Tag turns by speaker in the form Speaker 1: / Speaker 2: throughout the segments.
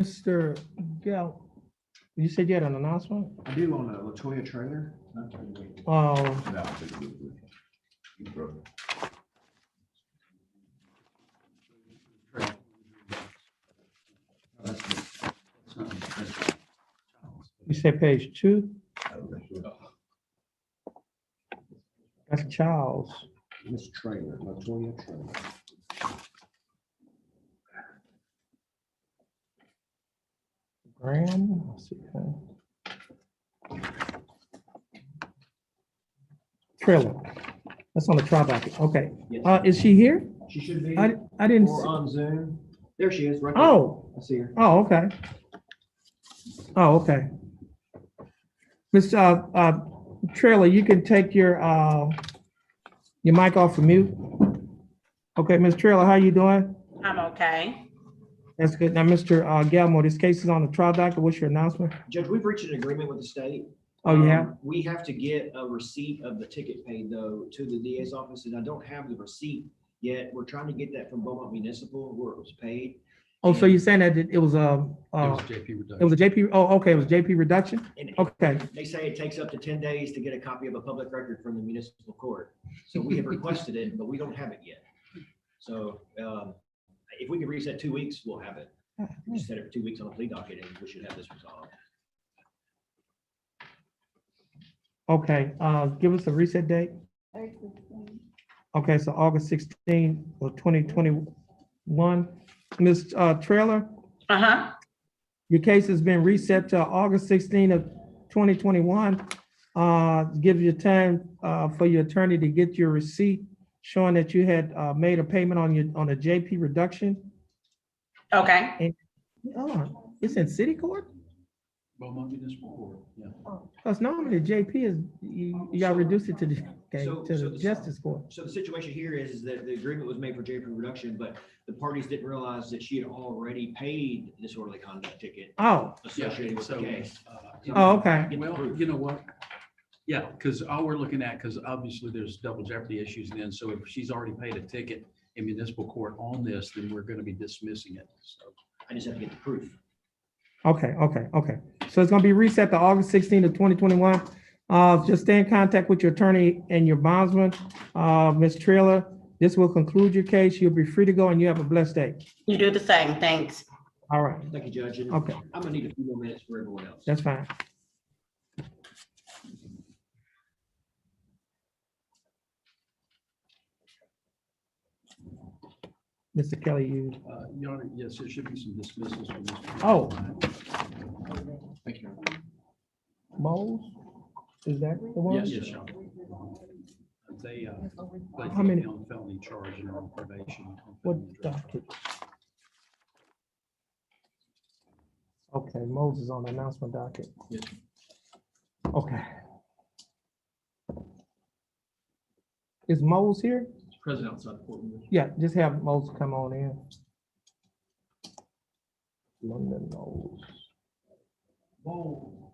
Speaker 1: Mr. Gell, you said you had an announcement?
Speaker 2: I do on a Latoya trailer.
Speaker 1: Oh, you said page 2? That's Charles.
Speaker 2: This trailer, Latoya trailer.
Speaker 1: Graham. Let's see. Trailer. That's on the trial docket. Okay.
Speaker 2: Yes.
Speaker 1: Is she here?
Speaker 2: She should be.
Speaker 1: I didn't.
Speaker 2: Or on Zoom. There she is, right there.
Speaker 1: Oh,
Speaker 2: I see her.
Speaker 1: oh, okay. Oh, okay. Miss Trailer, you can take your mic off of mute. Okay, Miss Trailer, how you doing?
Speaker 3: I'm okay.
Speaker 1: That's good. Now, Mr. Galmore, this case is on the trial docket. What's your announcement?
Speaker 2: Judge, we've reached an agreement with the state.
Speaker 1: Oh, you have?
Speaker 2: We have to get a receipt of the ticket paid though to the DA's office, and I don't have the receipt yet. We're trying to get that from Beaumont Municipal where it was paid.
Speaker 1: Oh, so you're saying that it was a
Speaker 4: JP reduction.
Speaker 1: it was a JP? Oh, okay, it was JP reduction.
Speaker 2: And
Speaker 1: Okay.
Speaker 2: they say it takes up to 10 days to get a copy of a public record from the municipal court. So we have requested it, but we don't have it yet. So if we can reset 2 weeks, we'll have it. Just set it for 2 weeks on a plea docket and we should have this resolved.
Speaker 1: Okay, give us a reset date. Okay, so August 16, of 2021. Ms. Trailer,
Speaker 3: Uh-huh.
Speaker 1: your case has been reset to August 16 of 2021. Give you time for your attorney to get your receipt showing that you had made a payment on a JP reduction.
Speaker 3: Okay.
Speaker 1: It's in city court?
Speaker 4: Beaumont Municipal Court, yeah.
Speaker 1: Because normally JP is, you got to reduce it to the, okay,
Speaker 2: So
Speaker 1: to the
Speaker 2: the-
Speaker 1: justice court.
Speaker 2: So the situation here is that the agreement was made for JP reduction, but the parties didn't realize that she had already paid disorderly conduct ticket
Speaker 1: Oh,
Speaker 2: associated with the
Speaker 4: So,
Speaker 2: case.
Speaker 1: oh, okay.
Speaker 2: Get the
Speaker 4: Well,
Speaker 2: proof.
Speaker 4: you know what? Yeah, because all we're looking at, because obviously there's double jeopardy issues then, so if she's already paid a ticket in municipal court on this, then we're going to be dismissing it, so.
Speaker 2: I just have to get the proof.
Speaker 1: Okay. So it's gonna be reset to August 16th of 2021. Just stay in contact with your attorney and your bondsman. Ms. Trailer, this will conclude your case. You'll be free to go and you have a blessed day.
Speaker 3: You do the same. Thanks.
Speaker 1: All right,
Speaker 2: Thank you, Judge. And
Speaker 1: okay,
Speaker 2: I'm gonna need a few more minutes for everyone else.
Speaker 1: that's fine. Mr. Kelly, you,
Speaker 4: Your Honor, yes, there should be some dismissals from this.
Speaker 1: Oh.
Speaker 4: Thank you.
Speaker 1: Mose, is that the one?
Speaker 4: Yes, Your Honor. They,
Speaker 1: How many-
Speaker 4: they on felony charge and are on probation. on
Speaker 1: What
Speaker 4: felony drug
Speaker 1: docket? Okay, Mose is on the announcement docket.
Speaker 4: Yes.
Speaker 1: Okay. Is Mose here?
Speaker 4: It's present outside the courtroom.
Speaker 1: Yeah, just have Mose come on in. London Mose.
Speaker 4: Whoa.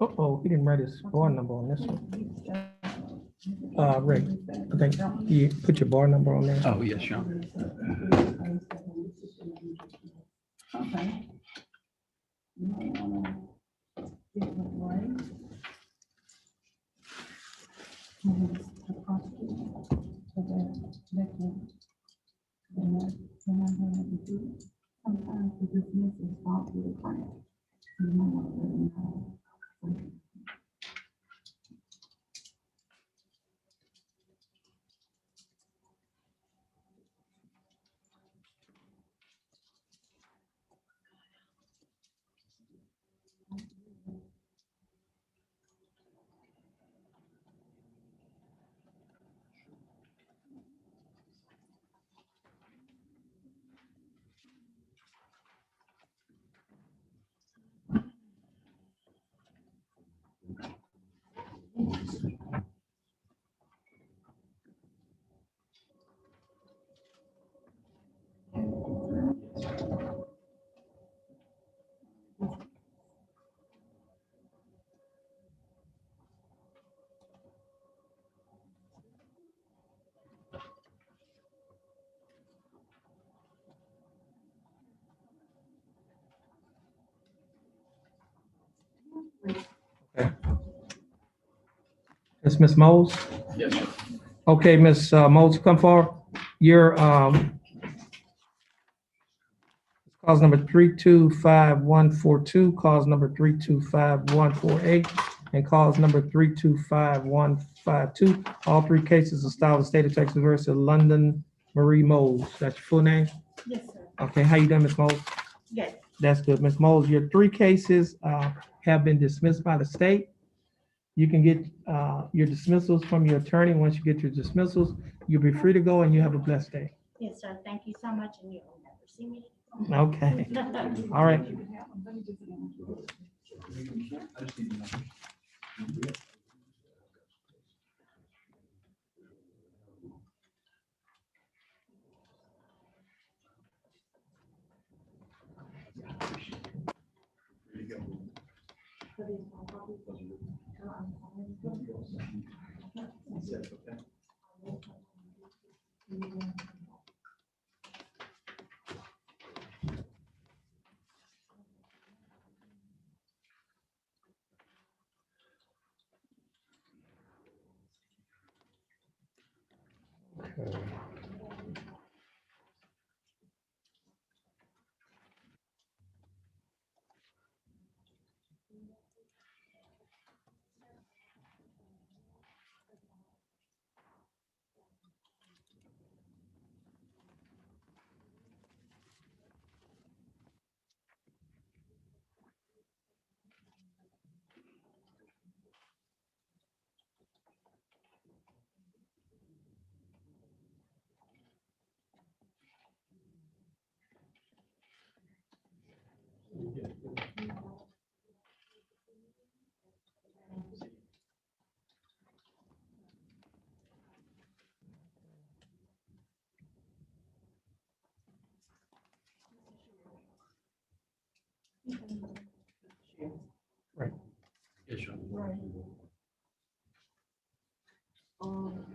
Speaker 1: Uh-oh, he didn't write his bar number on this one. Ray, I think you put your bar number on there.
Speaker 4: Oh, yes, Your Honor.
Speaker 5: Okay. Sometimes the dismiss is fault to the client. You might want to let them know.
Speaker 1: That's Ms. Moles?
Speaker 4: Yes, sir.
Speaker 1: Okay, Ms. Moles, come forward. Your cause number 325142, cause number 325148, and cause number 325152. All three cases are styled the state of Texas versus London Marie Moles. That's your full name?
Speaker 5: Yes, sir.
Speaker 1: Okay, how you doing, Ms. Moles?
Speaker 5: Yes.
Speaker 1: That's good. Ms. Moles, your three cases have been dismissed by the state. You can get your dismissals from your attorney. Once you get your dismissals, you'll be free to go and you have a blessed day.
Speaker 5: Yes, sir. Thank you so much, and you will never see me.
Speaker 1: Okay, all right. Right.
Speaker 4: Yes, sir.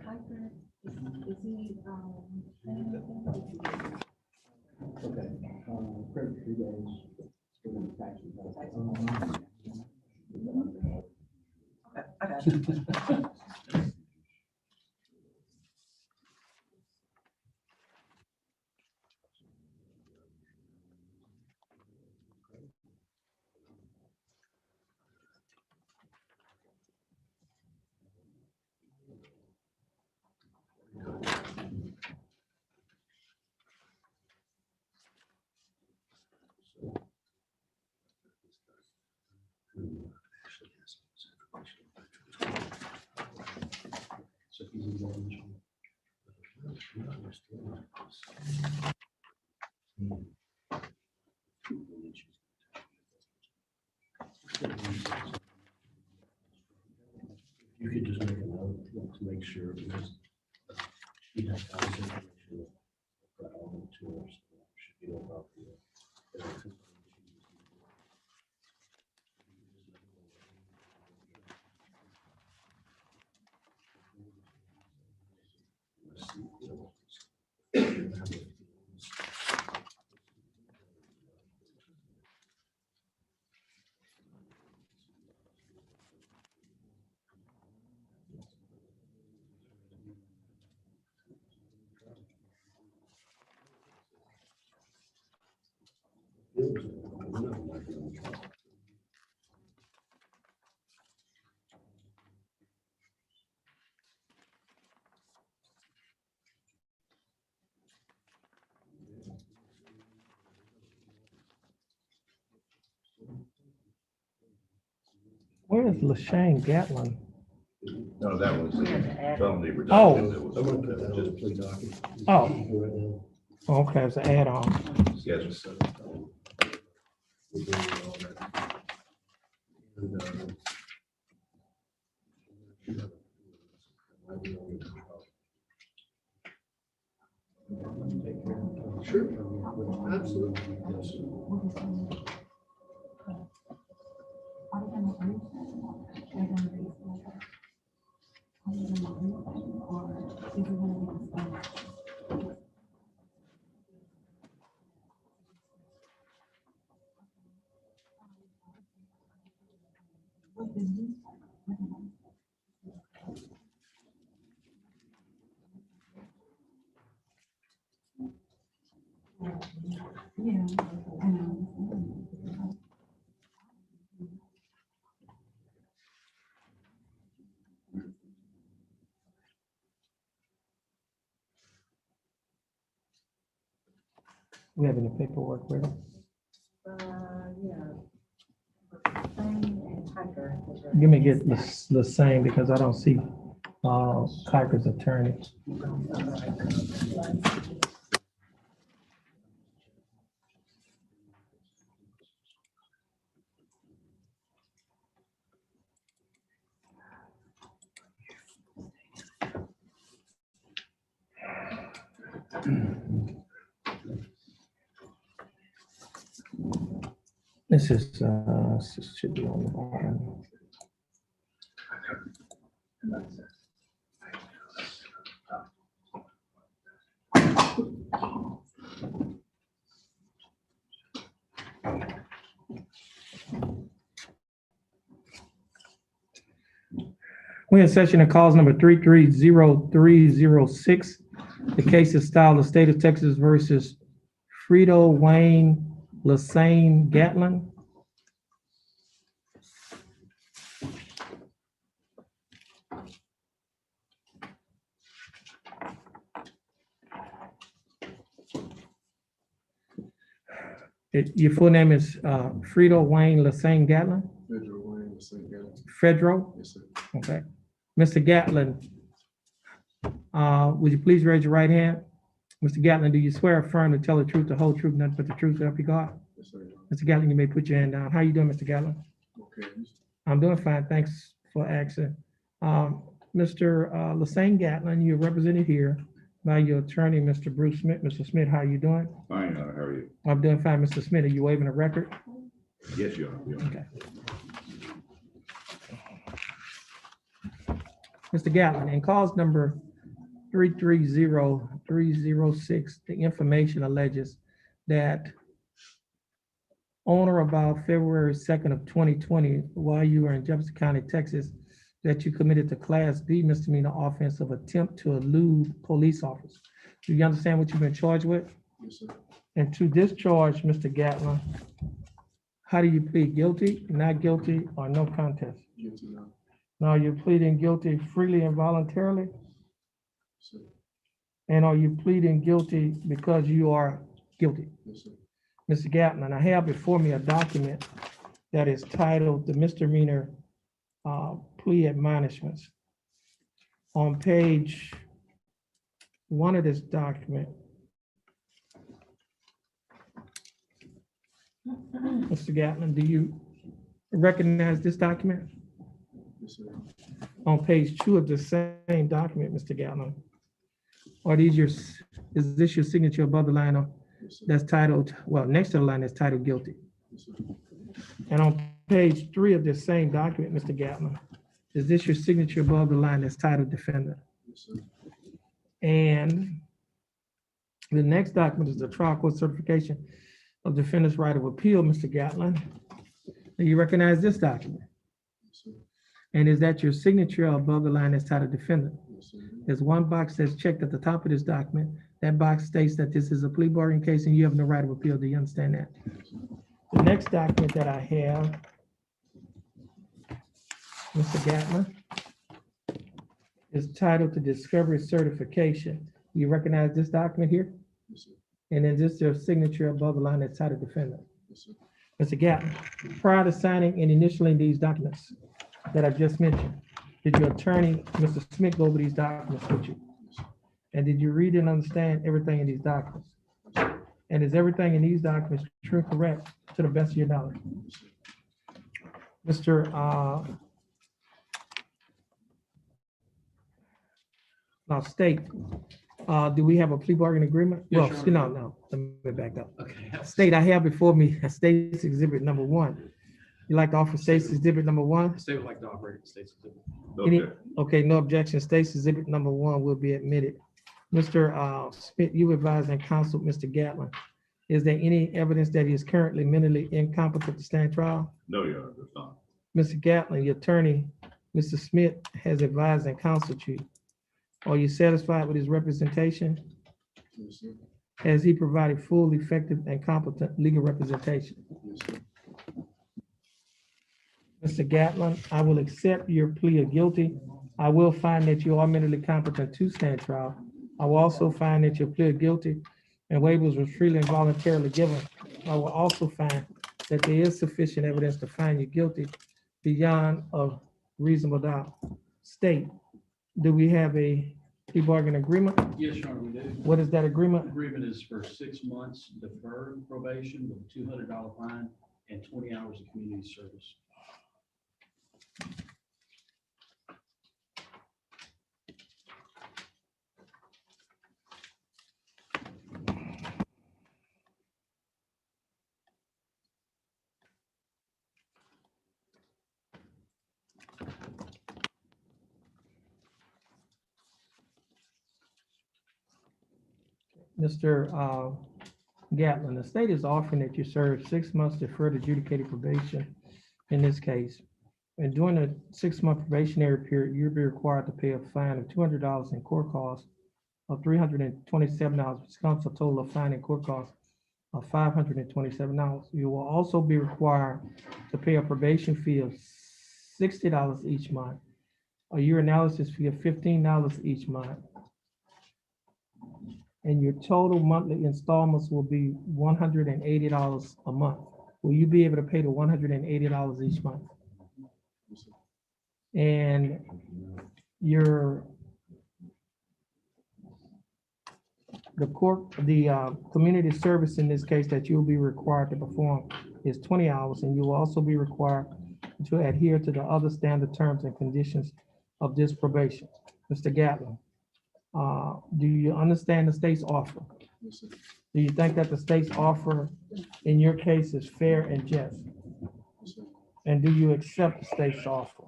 Speaker 5: Piper, is he, saying anything?
Speaker 4: So he's engaged.
Speaker 6: You could just make a note to make sure because she has contact information for all the tours. Should be no problem.
Speaker 1: Where is LaShane Gatlin?
Speaker 7: No, that was from the reduction.
Speaker 1: Oh.
Speaker 7: That was
Speaker 6: I'm gonna put that on the
Speaker 7: just
Speaker 6: plea docket.
Speaker 1: Oh.
Speaker 6: Right now.
Speaker 1: Okay, it's an add-on.
Speaker 7: yes.
Speaker 6: We're doing all that. And, Sure, absolutely, yes.
Speaker 5: Yeah.
Speaker 1: We have any paperwork with it? Give me get the same because I don't see Kiker's attorney. This should be on the bottom. We're in session of calls number 330306. The case is styled the state of Texas versus Frito Wayne Lassane Gatlin. Your full name is Frito Wayne Lassane Gatlin?
Speaker 6: Federal Wayne, St. Gallen.
Speaker 1: Fedro?
Speaker 6: Yes, sir.
Speaker 1: Okay. Mr. Gatlin, would you please raise your right hand? Mr. Gatlin, do you swear or affirm to tell the truth, the whole truth, nothing but the truth, so help you God?
Speaker 6: Yes, sir.
Speaker 1: Mr. Gatlin, you may put your hand down. How you doing, Mr. Gatlin?
Speaker 6: Okay.
Speaker 1: I'm doing fine. Thanks for asking. Mr. Lassane Gatlin, you're represented here by your attorney, Mr. Bruce Smith. Mr. Smith, how you doing?
Speaker 7: Fine, how are you?
Speaker 1: I'm doing fine. Mr. Smith, are you waiving a record?
Speaker 7: Yes, you are. Yeah.
Speaker 1: Okay. Mr. Gatlin, in cause number 330306, the information alleges that on or about February 2nd of 2020, while you were in Jefferson County, Texas, that you committed the Class B misdemeanor offense of attempt to elude police officers. Do you understand what you've been charged with?
Speaker 6: Yes, sir.
Speaker 1: And to this charge, Mr. Gatlin, how do you plead? Guilty, not guilty, or no contest?
Speaker 6: Guilty now.
Speaker 1: Now, you're pleading guilty freely and voluntarily?
Speaker 6: Sir.
Speaker 1: And are you pleading guilty because you are guilty?
Speaker 6: Yes, sir.
Speaker 1: Mr. Gatlin, I have before me a document that is titled the misdemeanor plea admonishments. On page 1 of this document, Mr. Gatlin, do you recognize this document?
Speaker 6: Yes, sir.
Speaker 1: On page 2 of the same document, Mr. Gatlin, are these your, is this your signature above the line
Speaker 6: Yes, sir.
Speaker 1: that's titled, well, next to the line that's titled guilty?
Speaker 6: Yes, sir.
Speaker 1: And on page 3 of this same document, Mr. Gatlin, is this your signature above the line that's titled defendant?
Speaker 6: Yes, sir.
Speaker 1: And the next document is the trial court certification of defendant's right of appeal, Mr. Gatlin. Do you recognize this document?
Speaker 6: Yes, sir.
Speaker 1: And is that your signature above the line that's titled defendant?
Speaker 6: Yes, sir.
Speaker 1: There's one box that's checked at the top of this document. That box states that this is a plea bargain case and you have no right of appeal. Do you understand that? The next document that I have, Mr. Gatlin, is titled the discovery certification. You recognize this document here?
Speaker 6: Yes, sir.
Speaker 1: And then just your signature above the line that's titled defendant.
Speaker 6: Yes, sir.
Speaker 1: Mr. Gatlin, prior to signing and initialing these documents that I just mentioned, did your attorney, Mr. Smith, go over these documents with you?
Speaker 6: Yes, sir.
Speaker 1: And did you read and understand everything in these documents?
Speaker 6: Yes, sir.
Speaker 1: And is everything in these documents true and correct to the best of your knowledge?
Speaker 6: Yes, sir.
Speaker 1: Mr. Now state, do we have a plea bargain agreement?
Speaker 4: Yes,
Speaker 1: Well,
Speaker 4: Your
Speaker 1: no,
Speaker 4: Honor.
Speaker 1: no, let me back up.
Speaker 4: Okay.
Speaker 1: State, I have before me state's exhibit number 1. You like to offer state's exhibit number 1?
Speaker 4: State would like to operate states.
Speaker 1: Any-
Speaker 7: Okay.
Speaker 1: Okay, no objection. State's exhibit number 1 will be admitted. Mr. Smith, you advised and counseled Mr. Gatlin. Is there any evidence that he is currently mentally incompetent to stand trial?
Speaker 7: No, Your Honor, there's not.
Speaker 1: Mr. Gatlin, your attorney, Mr. Smith, has advised and counseled you. Are you satisfied with his representation?
Speaker 6: Yes, sir.
Speaker 1: Has he provided full, effective, and competent legal representation? Mr. Gatlin, I will accept your plea of guilty. I will find that you are mentally competent to stand trial. I will also find that your plea of guilty and waivers was freely and voluntarily given. I will also find that there is sufficient evidence to find you guilty beyond a reasonable doubt. State, do we have a plea bargain agreement?
Speaker 4: Yes, Your Honor, we do.
Speaker 1: What is that agreement?
Speaker 4: Agreement is for 6 months deferred probation with a $200 fine and 20 hours of community service.
Speaker 1: Mr. Gatlin, the state is offering that you serve 6 months deferred adjudicated probation in this case. And during the 6-month probationary period, you'll be required to pay a fine of $200 in court costs of $327, which comes to a total of fine and court costs of $527. You will also be required to pay a probation fee of $60 each month, a urinalysis fee of $15 each month, and your total monthly installments will be $180 a month. Will you be able to pay the $180 each month? And the community service in this case that you'll be required to perform is 20 hours, and you will also be required to adhere to the other standard terms and conditions of this probation. Mr. Gatlin, do you understand the state's offer? Do you think that the state's offer in your case is fair and just? And do you accept the state's offer?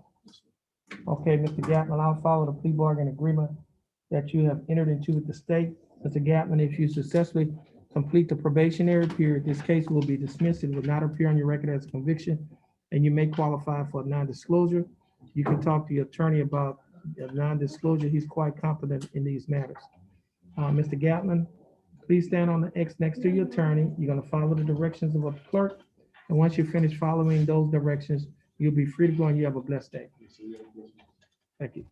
Speaker 1: Okay, Mr. Gatlin, I'll follow the plea bargain agreement that you have entered into with the state. Mr. Gatlin, if you successfully complete the probationary period, this case will be dismissed. It will not appear on your record as a conviction, and you may qualify for non-disclosure. You can talk to your attorney about non-disclosure. He's quite competent in these matters. Mr. Gatlin, please stand on the X next to your attorney. You're gonna follow the directions of a clerk. And once you finish following those directions, you'll be free to go and you have a blessed day. Thank you.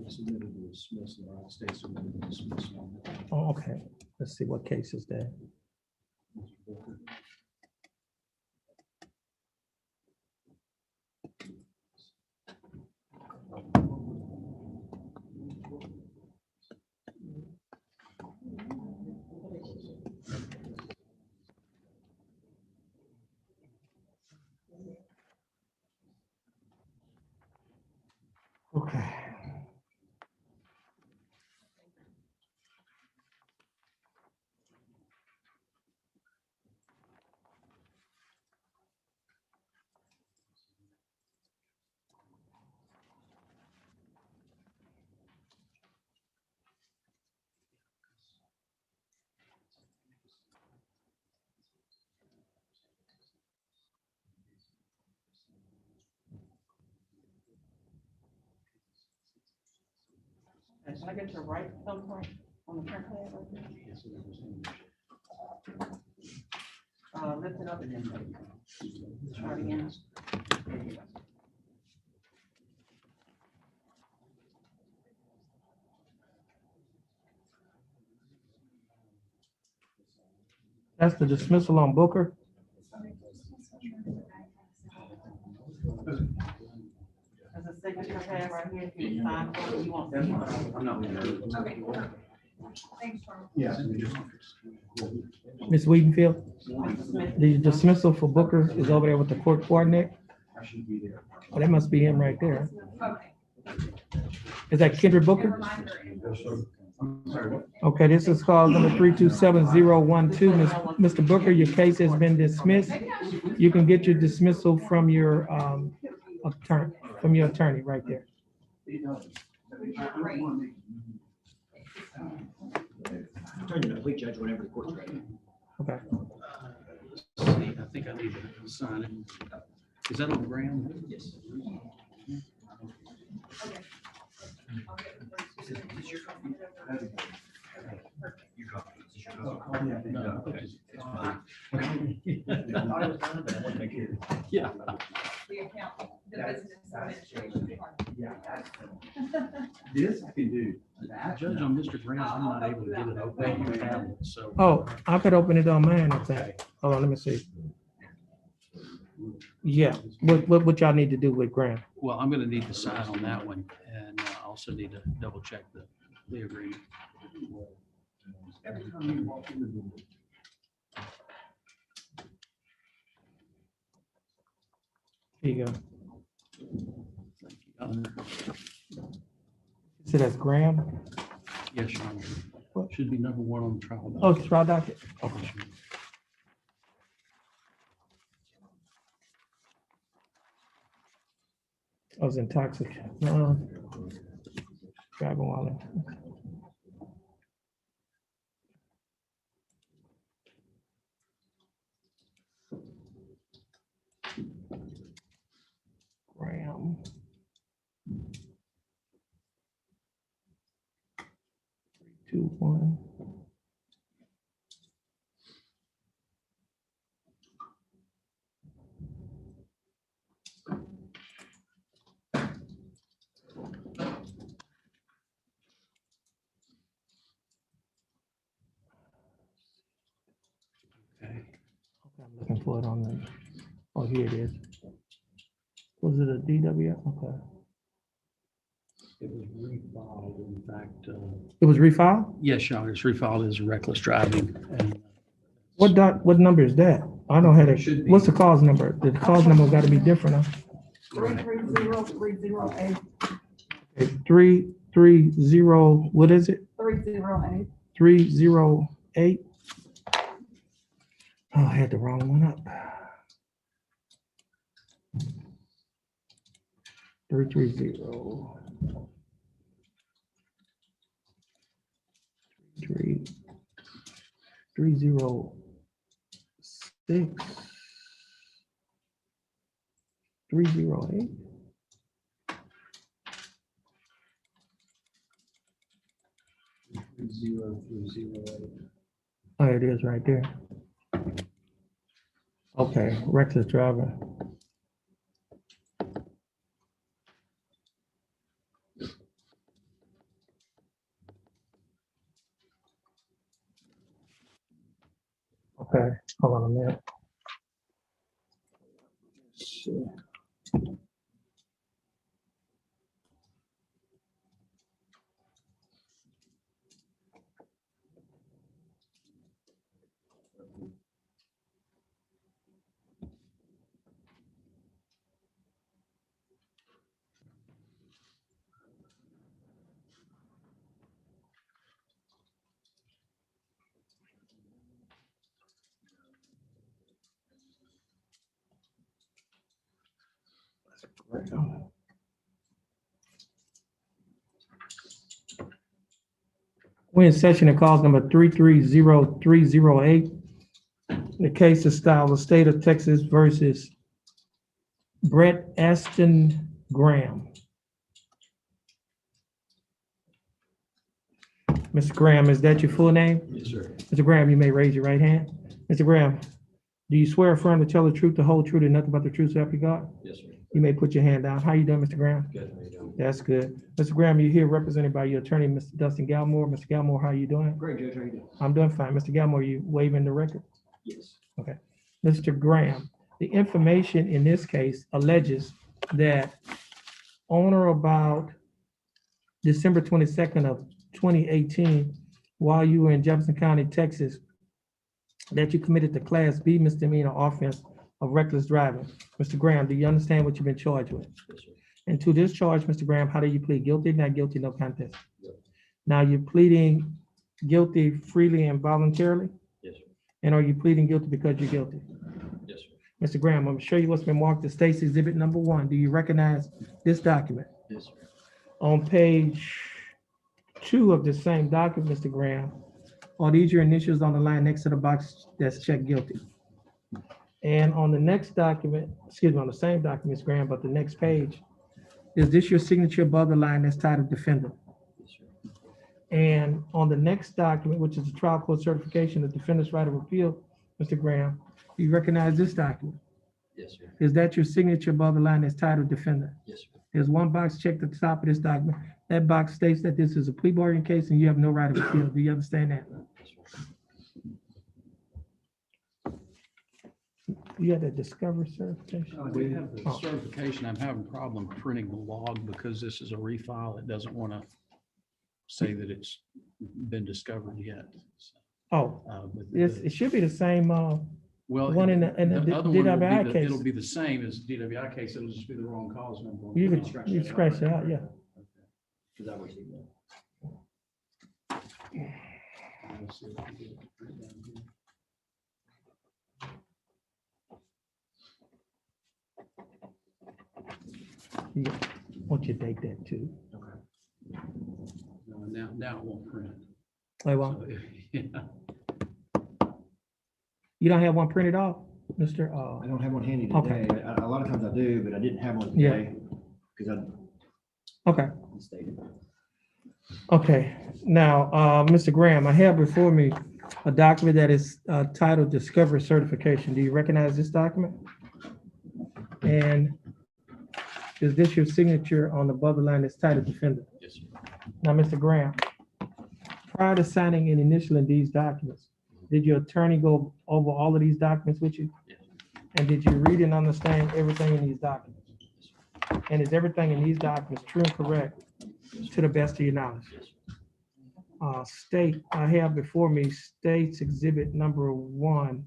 Speaker 6: Submitted to dismissal, or state submitted to dismissal.
Speaker 1: Oh, okay. Let's see what case is that. Okay.
Speaker 5: Can I get your right thumbprint on the print pad right there? Lift it up and then try it again. There you go.
Speaker 1: That's the dismissal on Booker.
Speaker 5: There's a signature pad right here. If you sign it, you want to see.
Speaker 1: Ms. Whedonfield, the dismissal for Booker is over there with the court coordinator. Oh, that must be him right there. Is that Kendra Booker?
Speaker 4: I'm sorry.
Speaker 1: Okay, this is call number 327012. Mr. Booker, your case has been dismissed. You can get your dismissal from your attorney right there.
Speaker 2: Turn to the plea judge whenever the court's ready.
Speaker 1: Okay.
Speaker 4: See, I think I need to sign it. Is that on the ground?
Speaker 2: Yes.
Speaker 4: No, I think it's fine. Yeah.
Speaker 5: The account, the business administration.
Speaker 6: This I can do.
Speaker 4: Judge, on Mr. Graham, I'm not able to get it open on the tablet, so.
Speaker 1: Oh, I could open it on mine, I think. Hold on, let me see. Yeah, what y'all need to do with Graham?
Speaker 4: Well, I'm gonna need to sign on that one, and I also need to double check the agreement.
Speaker 6: Every time you walk in the door.
Speaker 1: Here you go.
Speaker 4: Thank you, Your Honor.
Speaker 1: So that's Graham?
Speaker 4: Yes, Your Honor.
Speaker 1: What?
Speaker 4: Should be number one on the trial.
Speaker 1: Oh,
Speaker 4: document.
Speaker 1: trial docket. I was intoxicated. Driving while Graham. Two, one.
Speaker 4: Okay.
Speaker 1: Okay, I'm looking for it on the, oh, here it is. Was it a DW? Okay.
Speaker 4: It was refiled, in fact.
Speaker 1: It was refiled?
Speaker 4: Yes, Your Honor, it's refiled as reckless driving. And
Speaker 1: What number is that? I don't have
Speaker 4: It should
Speaker 1: it.
Speaker 4: be.
Speaker 1: What's the cause number? The cause number got to be different, huh?
Speaker 5: 330-308.
Speaker 1: Okay, 330, what is it?
Speaker 5: 308.
Speaker 1: 308. Oh, I had the wrong one up. 330. 306. 308. Oh, it is right there. Okay, reckless driver. Okay, hold on a minute. Let's see. We're in session of cause number 330-308. The case is styled the state of Texas versus Brett Ashton Graham. Mr. Graham, is that your full name?
Speaker 4: Yes, sir.
Speaker 1: Mr. Graham, you may raise your right hand. Mr. Graham, do you swear affirm to tell the truth, the whole truth, and nothing but the truth, so help you God?
Speaker 2: Yes, sir.
Speaker 1: You may put your hand down. How you doing, Mr. Graham?
Speaker 2: Good. How you doing?
Speaker 1: That's good. Mr. Graham, you're here represented by your attorney, Mr. Dustin Galmore. Mr. Galmore, how you doing?
Speaker 2: Great, Judge. How you doing?
Speaker 1: I'm doing fine. Mr. Galmore, you waiving the record?
Speaker 2: Yes.
Speaker 1: Mr. Graham, the information in this case alleges that on or about December 22nd of 2018, while you were in Jefferson County, Texas, that you committed the Class B misdemeanor offense of reckless driving. Mr. Graham, do you understand what you've been charged with?
Speaker 2: Yes, sir.
Speaker 1: And to this charge, Mr. Graham, how do you plead? Guilty, not guilty, no contest?
Speaker 2: Yep.
Speaker 1: Now, you're pleading guilty freely and voluntarily?
Speaker 2: Yes, sir.
Speaker 1: And are you pleading guilty because you're guilty?
Speaker 2: Yes, sir.
Speaker 1: Mr. Graham, I'm sure you what's been marked as State's Exhibit Number 1. Do you recognize this document?
Speaker 2: Yes, sir.
Speaker 1: On page 2 of the same document, Mr. Graham, are these your initials on the line next to the box that's checked guilty? And on the next document, excuse me, on the same document, Mr. Graham, but the next page, is this your signature above the line that's titled defendant?
Speaker 2: Yes, sir.
Speaker 1: And on the next document, which is the trial court certification of defendant's right of appeal, Mr. Graham, do you recognize this document?
Speaker 2: Yes, sir.
Speaker 1: Is that your signature above the line that's titled defendant?
Speaker 2: Yes, sir.
Speaker 1: There's one box checked at the top of this document. That box states that this is a plea bargain case and you have no right of appeal. Do you understand that?
Speaker 2: Yes, sir.
Speaker 1: You had that discovery certification?
Speaker 4: We have the certification. I'm having a problem printing the log because this is a refile. It doesn't want to say that it's been discovered yet.
Speaker 1: Oh,
Speaker 4: But
Speaker 1: it should be the same,
Speaker 4: well,
Speaker 1: one in the
Speaker 4: other one will be
Speaker 1: DWI
Speaker 4: the-
Speaker 1: case.
Speaker 4: It'll be the same as DWI case. It'll just be the wrong cause number.
Speaker 1: You
Speaker 2: Scratch
Speaker 1: can, you
Speaker 2: that
Speaker 1: scratch
Speaker 2: out.
Speaker 1: it out, yeah.
Speaker 2: Because I received that.
Speaker 4: Let's see if we get it printed down here.
Speaker 1: Yeah. Want you to date that too.
Speaker 4: No, now it won't print.
Speaker 1: Like, well,
Speaker 4: So, yeah.
Speaker 1: you don't have one printed off, Mr.
Speaker 2: I don't have one handy
Speaker 1: Okay.
Speaker 2: today. A lot of times I do, but I didn't have one
Speaker 1: Yeah.
Speaker 2: today because
Speaker 1: Okay,
Speaker 2: I stated.
Speaker 1: okay. Now, Mr. Graham, I have before me a document that is titled Discovery Certification. Do you recognize this document? And is this your signature on the above the line that's titled defendant?
Speaker 2: Yes, sir.
Speaker 1: Now, Mr. Graham, prior to signing and initialing these documents, did your attorney go over all of these documents with you?
Speaker 2: Yes.
Speaker 1: And did you read and understand everything in these documents? And is everything in these documents true and correct to the best of your knowledge? State, I have before me State's Exhibit Number 1.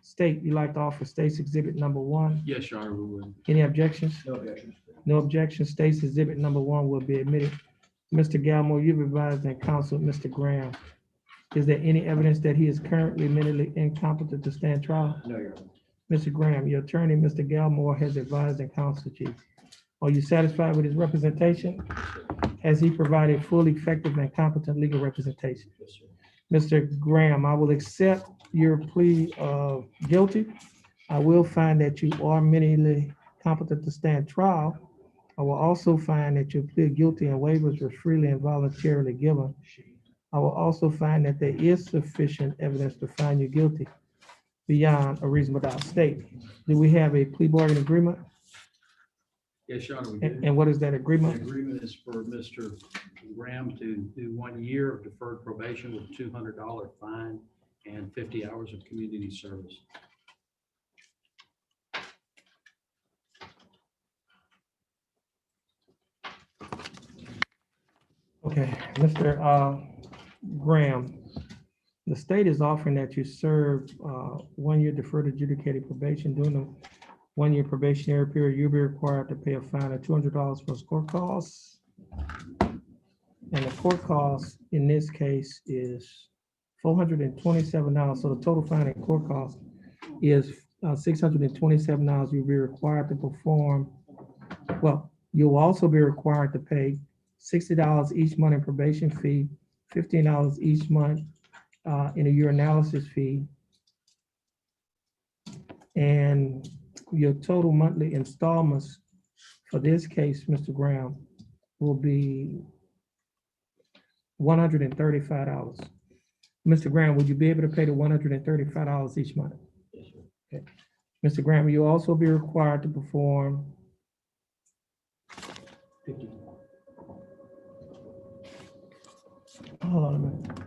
Speaker 1: State, you like to offer State's Exhibit Number 1?
Speaker 4: Yes, Your Honor, we will.
Speaker 1: Any objections?
Speaker 2: No objections.
Speaker 1: No objection. State's Exhibit Number 1 will be admitted. Mr. Galmore, you've advised and counseled Mr. Graham. Is there any evidence that he is currently mentally incompetent to stand trial?
Speaker 2: No, Your Honor.
Speaker 1: Mr. Graham, your attorney, Mr. Galmore, has advised and counseled you. Are you satisfied with his representation? Has he provided full, effective, and competent legal representation?
Speaker 2: Yes, sir.
Speaker 1: Mr. Graham, I will accept your plea of guilty. I will find that you are mentally competent to stand trial. I will also find that your plea of guilty and waivers were freely and voluntarily given. I will also find that there is sufficient evidence to find you guilty beyond a reasonable doubt. State, do we have a plea bargain agreement?
Speaker 4: Yes, Your Honor, we do.
Speaker 1: And what is that
Speaker 4: The
Speaker 1: agreement?
Speaker 4: agreement is for Mr. Graham to do 1 year of deferred probation with a $200 fine and 50 hours of community service.
Speaker 1: Okay, Mr. Graham, the state is offering that you serve 1 year deferred adjudicated probation. During the 1 year probationary period, you'll be required to pay a fine of $200 for court costs. And the court cost in this case is $427. So the total fine and court cost is $627. You'll be required to perform, well, you'll also be required to pay $60 each month in probation fee, $15 each month in a urinalysis fee. And your total monthly installments for this case, Mr. Graham, will be $135. Mr. Graham, would you be able to pay the $135 each month?
Speaker 2: Yes, sir.
Speaker 1: Okay. Mr. Graham, you'll also be required to perform
Speaker 2: 50.
Speaker 1: hold on a minute.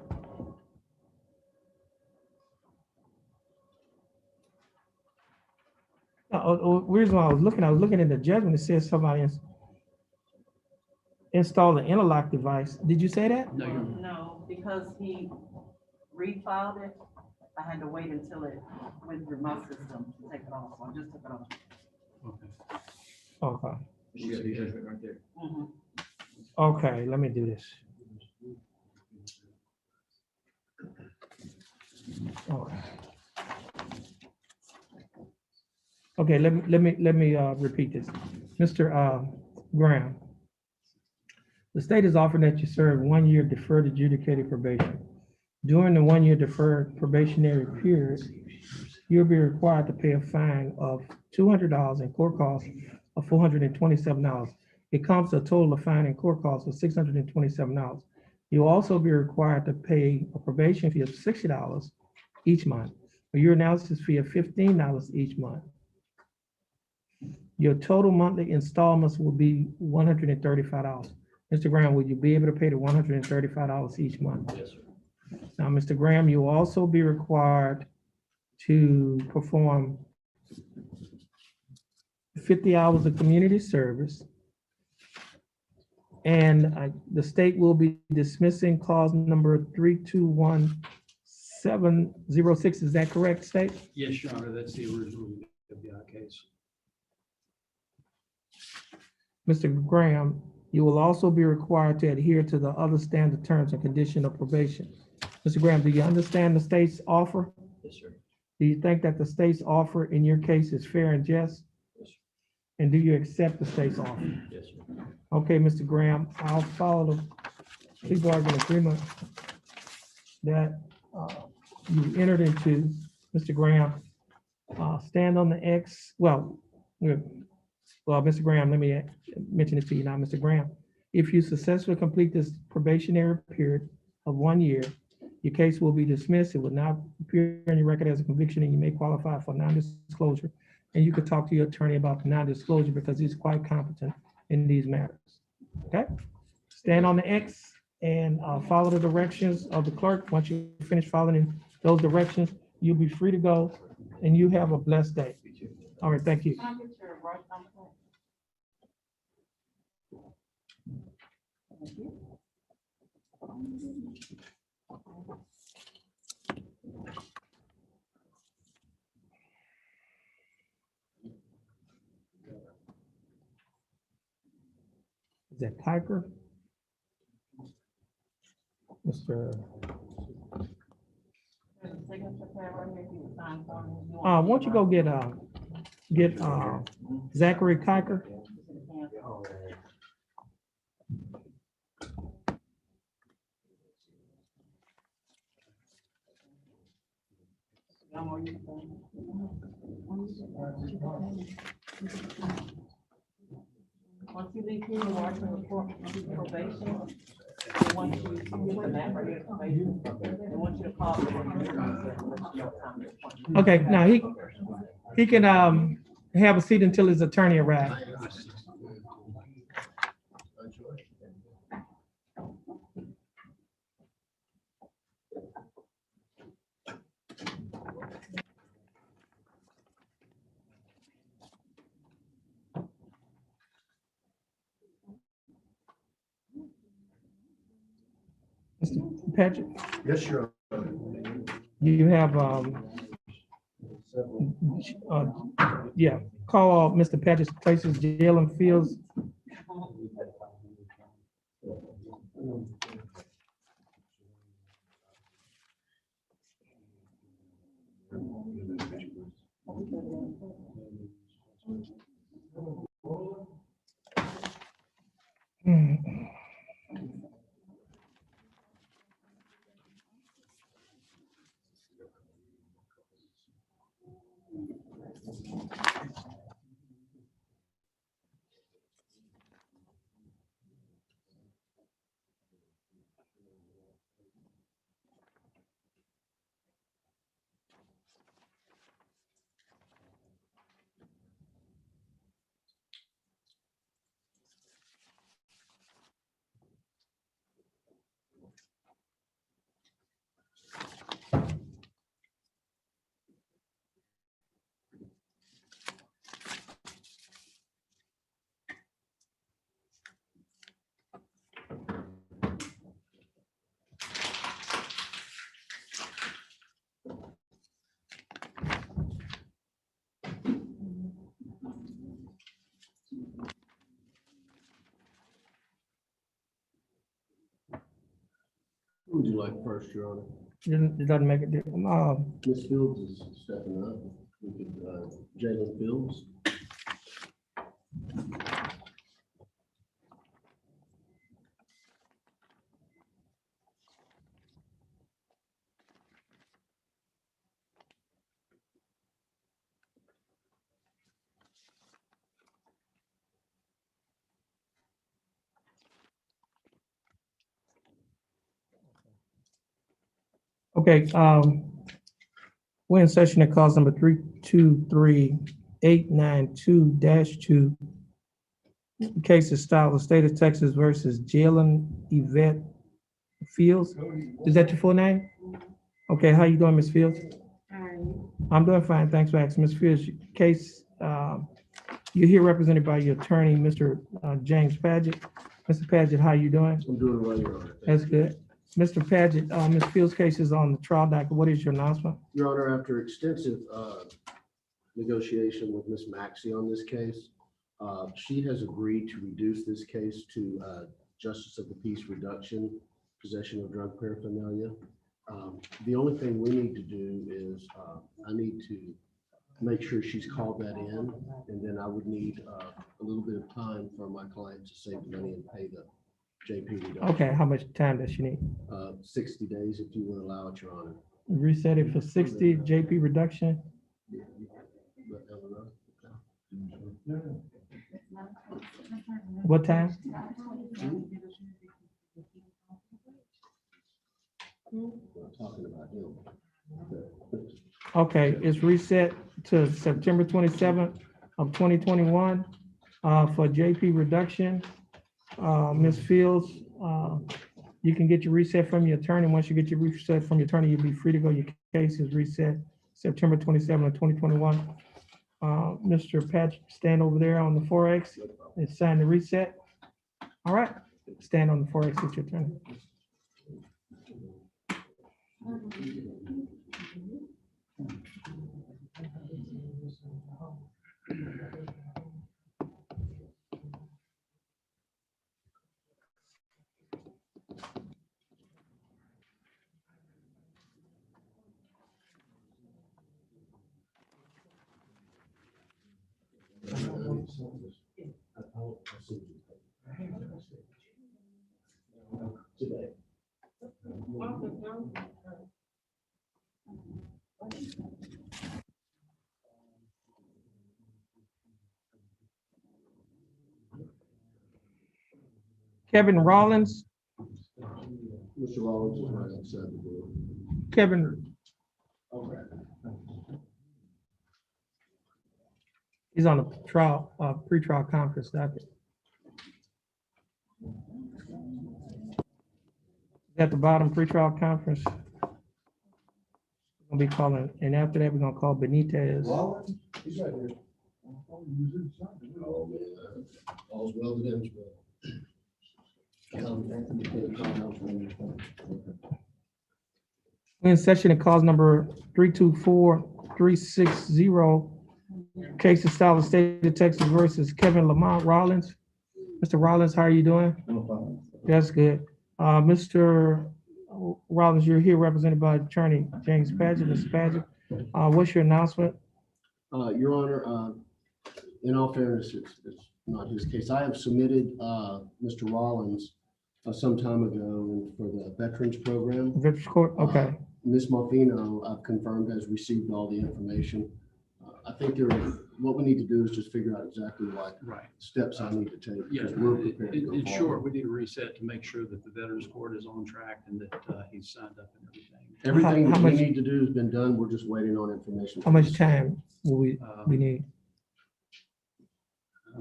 Speaker 1: Reason why I was looking at the judgment, it says somebody installed an interlock device. Did you say that?
Speaker 4: No, Your Honor.
Speaker 5: No, because he refiled it, I had to wait until it went through my system to take it off, so I just took it off.
Speaker 4: Okay.
Speaker 1: Okay,
Speaker 2: You got the judgment right there.
Speaker 5: Mhm.
Speaker 1: okay, let me do this. Okay. Okay, let me repeat this. Mr. Graham, the state is offering that you serve 1 year deferred adjudicated probation. During the 1 year deferred probationary period, you'll be required to pay a fine of $200 and court costs of $427. It comes to a total of fine and court costs of $627. You'll also be required to pay a probation fee of $60 each month, a urinalysis fee of $15 each month. Your total monthly installments will be $135. Mr. Graham, will you be able to pay the $135 each month?
Speaker 2: Yes, sir.
Speaker 1: Now, Mr. Graham, you will also be required to perform 50 hours of community service. And the state will be dismissing clause number 321706. Is that correct, state?
Speaker 4: Yes, Your Honor, that's the original FBI case.
Speaker 1: Mr. Graham, you will also be required to adhere to the other standard terms and condition of probation. Mr. Graham, do you understand the state's offer?
Speaker 2: Yes, sir.
Speaker 1: Do you think that the state's offer in your case is fair and just?
Speaker 2: Yes, sir.
Speaker 1: And do you accept the state's offer?
Speaker 2: Yes, sir.
Speaker 1: Okay, Mr. Graham, I'll follow the plea bargain agreement that you entered into. Mr. Graham, stand on the X, well, Mr. Graham, let me mention it to you now, Mr. Graham. If you successfully complete this probationary period of 1 year, your case will be dismissed. It will not appear in your record as a conviction, and you may qualify for non-disclosure. And you could talk to your attorney about the non-disclosure because he's quite competent in these matters. Okay? Stand on the X and follow the directions of the clerk. Once you finish following those directions, you'll be free to go, and you have a blessed day. All right, thank you.
Speaker 5: Can I get your right thumbprint? Thank you.
Speaker 1: Is that Kiker? Mr.
Speaker 5: There's a signature pad right here. If you sign for me.
Speaker 1: Why don't you go get Zachary Kiker?
Speaker 5: Once you leave here, you are to report to probation. They want you to give them that right here, probation. They want you to call them.
Speaker 1: Okay, now he can have a seat until his attorney arrives. Mr. Patrick,
Speaker 6: Yes, Your
Speaker 1: you have, yeah, call Mr. Patrick's places, jail and fields.
Speaker 6: Who would you like first, Your Honor?
Speaker 1: It doesn't make a difference.
Speaker 6: Ms. Fields is stepping up. We could, Jalen Fields.
Speaker 1: Okay, we're in session at cause number 323892-2. Case is styled the state of Texas versus Jalen Yvette Fields. Is that your full name? Okay, how you doing, Ms. Fields? I'm doing fine, thanks for asking. Ms. Fields, case, you're here represented by your attorney, Mr. James Paget. Mr. Paget, how you doing?
Speaker 6: I'm doing well, Your Honor.
Speaker 1: That's good. Mr. Paget, Ms. Fields' case is on the trial docket. What is your announcement?
Speaker 6: Your Honor, after extensive negotiation with Ms. Maxey on this case, she has agreed to reduce this case to justice of the peace reduction, possession of drug paraphernalia. The only thing we need to do is I need to make sure she's called that in, and then I would need a little bit of time for my client to save money and pay the JP reduction.
Speaker 1: Okay, how much time does she need?
Speaker 6: 60 days, if you would allow it, Your Honor.
Speaker 1: Reset it for 60, JP reduction.
Speaker 6: But,
Speaker 1: What time?
Speaker 6: we're talking about him.
Speaker 1: Okay, it's reset to September 27th of 2021 for JP reduction. Ms. Fields, you can get your reset from your attorney. Once you get your reset from your attorney, you'll be free to go. Your case is reset September 27th of 2021. Mr. Patrick, stand over there on the 4X and sign the reset. All right, stand on the 4X with your attorney.
Speaker 6: Today.
Speaker 1: Kevin Rollins,
Speaker 6: Mr. Rollins is right outside the door.
Speaker 1: Kevin,
Speaker 6: Okay.
Speaker 1: he's on the trial, pretrial conference docket. At the bottom, pretrial conference. We'll be calling, and after that, we're gonna call Benitez.
Speaker 6: He's right here. Oh, man. All's well that ends well.
Speaker 1: We're in session at cause number 324360. Case of style of state of Texas versus Kevin Lamont Rollins. Mr. Rollins, how are you doing? That's good. Mr. Rollins, you're here represented by attorney James Paget. Mr. Paget, what's your announcement?
Speaker 6: Your Honor, in all fairness, it's not his case. I have submitted Mr. Rollins some time ago for the Veterans Program.
Speaker 1: Veterans Court, okay.
Speaker 6: Ms. Malvino, I've confirmed, has received all the information. I think what we need to do is just figure out exactly what
Speaker 4: Right.
Speaker 6: steps I need to take.
Speaker 4: Yeah,
Speaker 6: because we're prepared to go
Speaker 4: in
Speaker 6: forward.
Speaker 4: short, we need a reset to make sure that the Veterans Court is on track and that he's signed up and everything.
Speaker 6: Everything
Speaker 1: How
Speaker 6: that we
Speaker 1: much-
Speaker 6: need to do has been done. We're just waiting on information.
Speaker 1: How much time will we need?
Speaker 4: I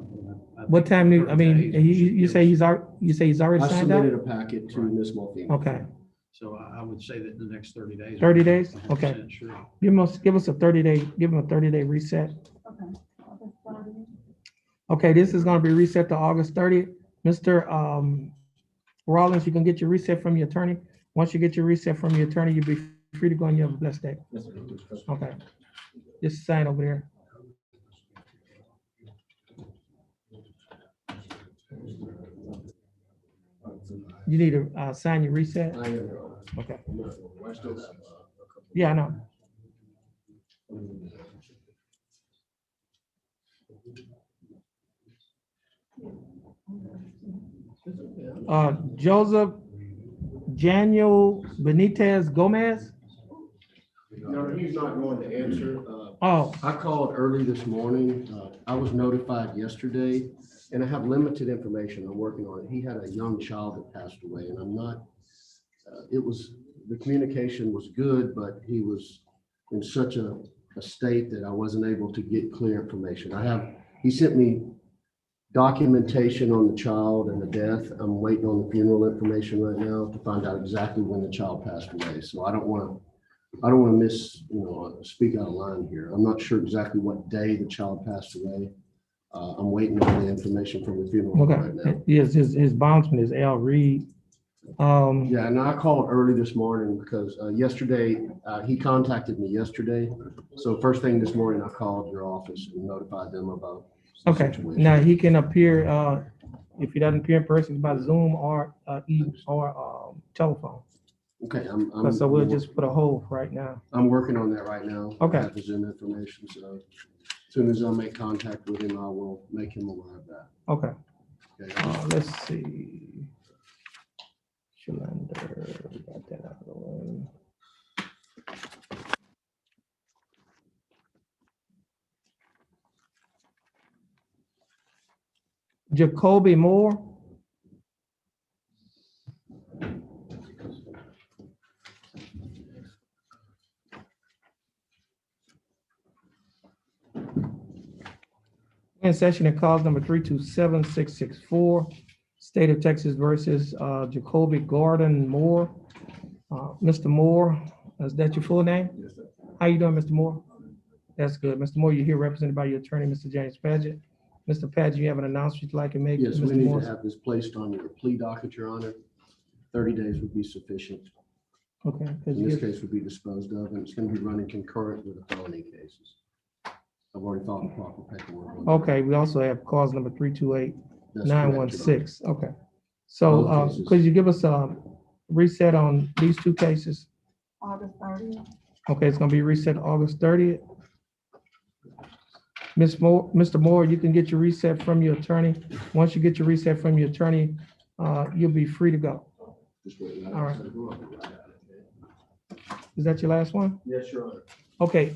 Speaker 1: What
Speaker 4: think
Speaker 1: time do,
Speaker 4: 30
Speaker 1: I mean,
Speaker 4: days
Speaker 1: you say he's already
Speaker 6: I
Speaker 1: signed
Speaker 6: submitted
Speaker 1: up?
Speaker 6: a packet to Ms. Malvino.
Speaker 1: Okay,
Speaker 4: So I would say that in the next 30 days.
Speaker 1: 30 days?
Speaker 4: 100%
Speaker 1: Okay.
Speaker 4: Sure.
Speaker 1: give us a 30-day, give him a 30-day reset. Okay, this is gonna be reset to August 30th. Mr. Rollins, you can get your reset from your attorney. Once you get your reset from your attorney, you'll be free to go and you have a blessed day. Okay, just sign over there. You need to sign your reset?
Speaker 6: I am, Your Honor.
Speaker 1: Okay.
Speaker 6: I'm not gonna I still have a couple.
Speaker 1: Yeah, I know. Joseph Daniel Benitez Gomez.
Speaker 6: No, he's not going to answer.
Speaker 1: Oh,
Speaker 6: I called early this morning. I was notified yesterday, and I have limited information. I'm working on it. He had a young child that passed away, and I'm not, the communication was good, but he was in such a state that I wasn't able to get clear information. He sent me documentation on the child and the death. I'm waiting on the funeral information right now to find out exactly when the child passed away. So I don't want to speak out of line here. I'm not sure exactly what day the child passed away. I'm waiting on the information from the funeral right now.
Speaker 1: okay. Yes, his bondsman is Al Reed.
Speaker 6: Yeah, and I called early this morning because yesterday, he contacted me yesterday. So first thing this morning, I called your office and notified them about the
Speaker 1: Okay,
Speaker 6: situation.
Speaker 1: now he can appear, if he doesn't appear in person by Zoom or telephone.
Speaker 6: Okay,
Speaker 1: So we'll just put a hold right now.
Speaker 6: I'm working on that right now.
Speaker 1: Okay.
Speaker 6: I have the Zoom information, so as soon as I make contact with him, I will make him aware of that.
Speaker 1: Okay,
Speaker 6: Okay.
Speaker 1: let's see. Shalander, we got that out of the way. Jacoby Moore. In session in cause number 327664, State of Texas versus Jacoby Gordon Moore. Mr. Moore, is that your full name?
Speaker 6: Yes, sir.
Speaker 1: How you doing, Mr. Moore? That's good. Mr. Moore, you're here represented by your attorney, Mr. James Padgett. Mr. Padgett, you have an announcement you'd like to make?
Speaker 6: Yes, we
Speaker 1: Mr.
Speaker 6: need
Speaker 1: Moore?
Speaker 6: to have this placed on your plea docket, Your Honor. 30 days would be sufficient.
Speaker 1: Okay. could
Speaker 6: In
Speaker 1: you
Speaker 6: this
Speaker 1: give-
Speaker 6: case would be disposed of, and it's going to be running concurrent with the felony cases. I've already filed the proper paperwork. on that.
Speaker 1: Okay, we also have cause number
Speaker 6: That's correct, Your Honor.
Speaker 1: 328916. Okay. So
Speaker 6: Both cases.
Speaker 1: could you give us a reset on these two cases?
Speaker 5: August 30th.
Speaker 1: Okay, it's gonna be reset August 30th. Ms. Moore, Mr. Moore, you can get your reset from your attorney. Once you get your reset from your attorney, you'll be free to go.
Speaker 6: Just wait.
Speaker 1: All right. Is that your last one?
Speaker 6: Yes, Your Honor.
Speaker 1: Okay,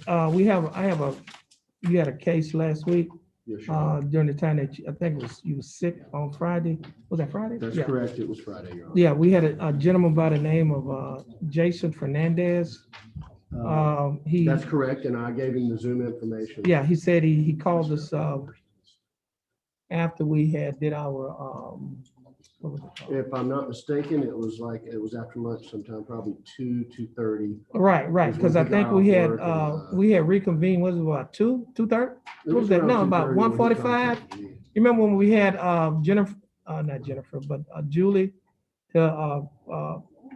Speaker 1: you had a case last week,
Speaker 6: Yes, Your Honor.
Speaker 1: during the time that I think you were sick on Friday. Was that Friday?
Speaker 6: That's
Speaker 1: Yeah.
Speaker 6: correct. It was Friday, Your Honor.
Speaker 1: Yeah, we had a gentleman by the name of Jason Fernandez. He,
Speaker 6: That's correct, and I gave him the Zoom information.
Speaker 1: yeah, he said he called us after we had did our what was it called?
Speaker 6: If I'm not mistaken, it was after lunch sometime, probably 2:30.
Speaker 1: Right, because I think we had reconvened, was it about 2:30? What was that? No, about 1:45. You remember when we had Jennifer, not Jennifer, but Julie,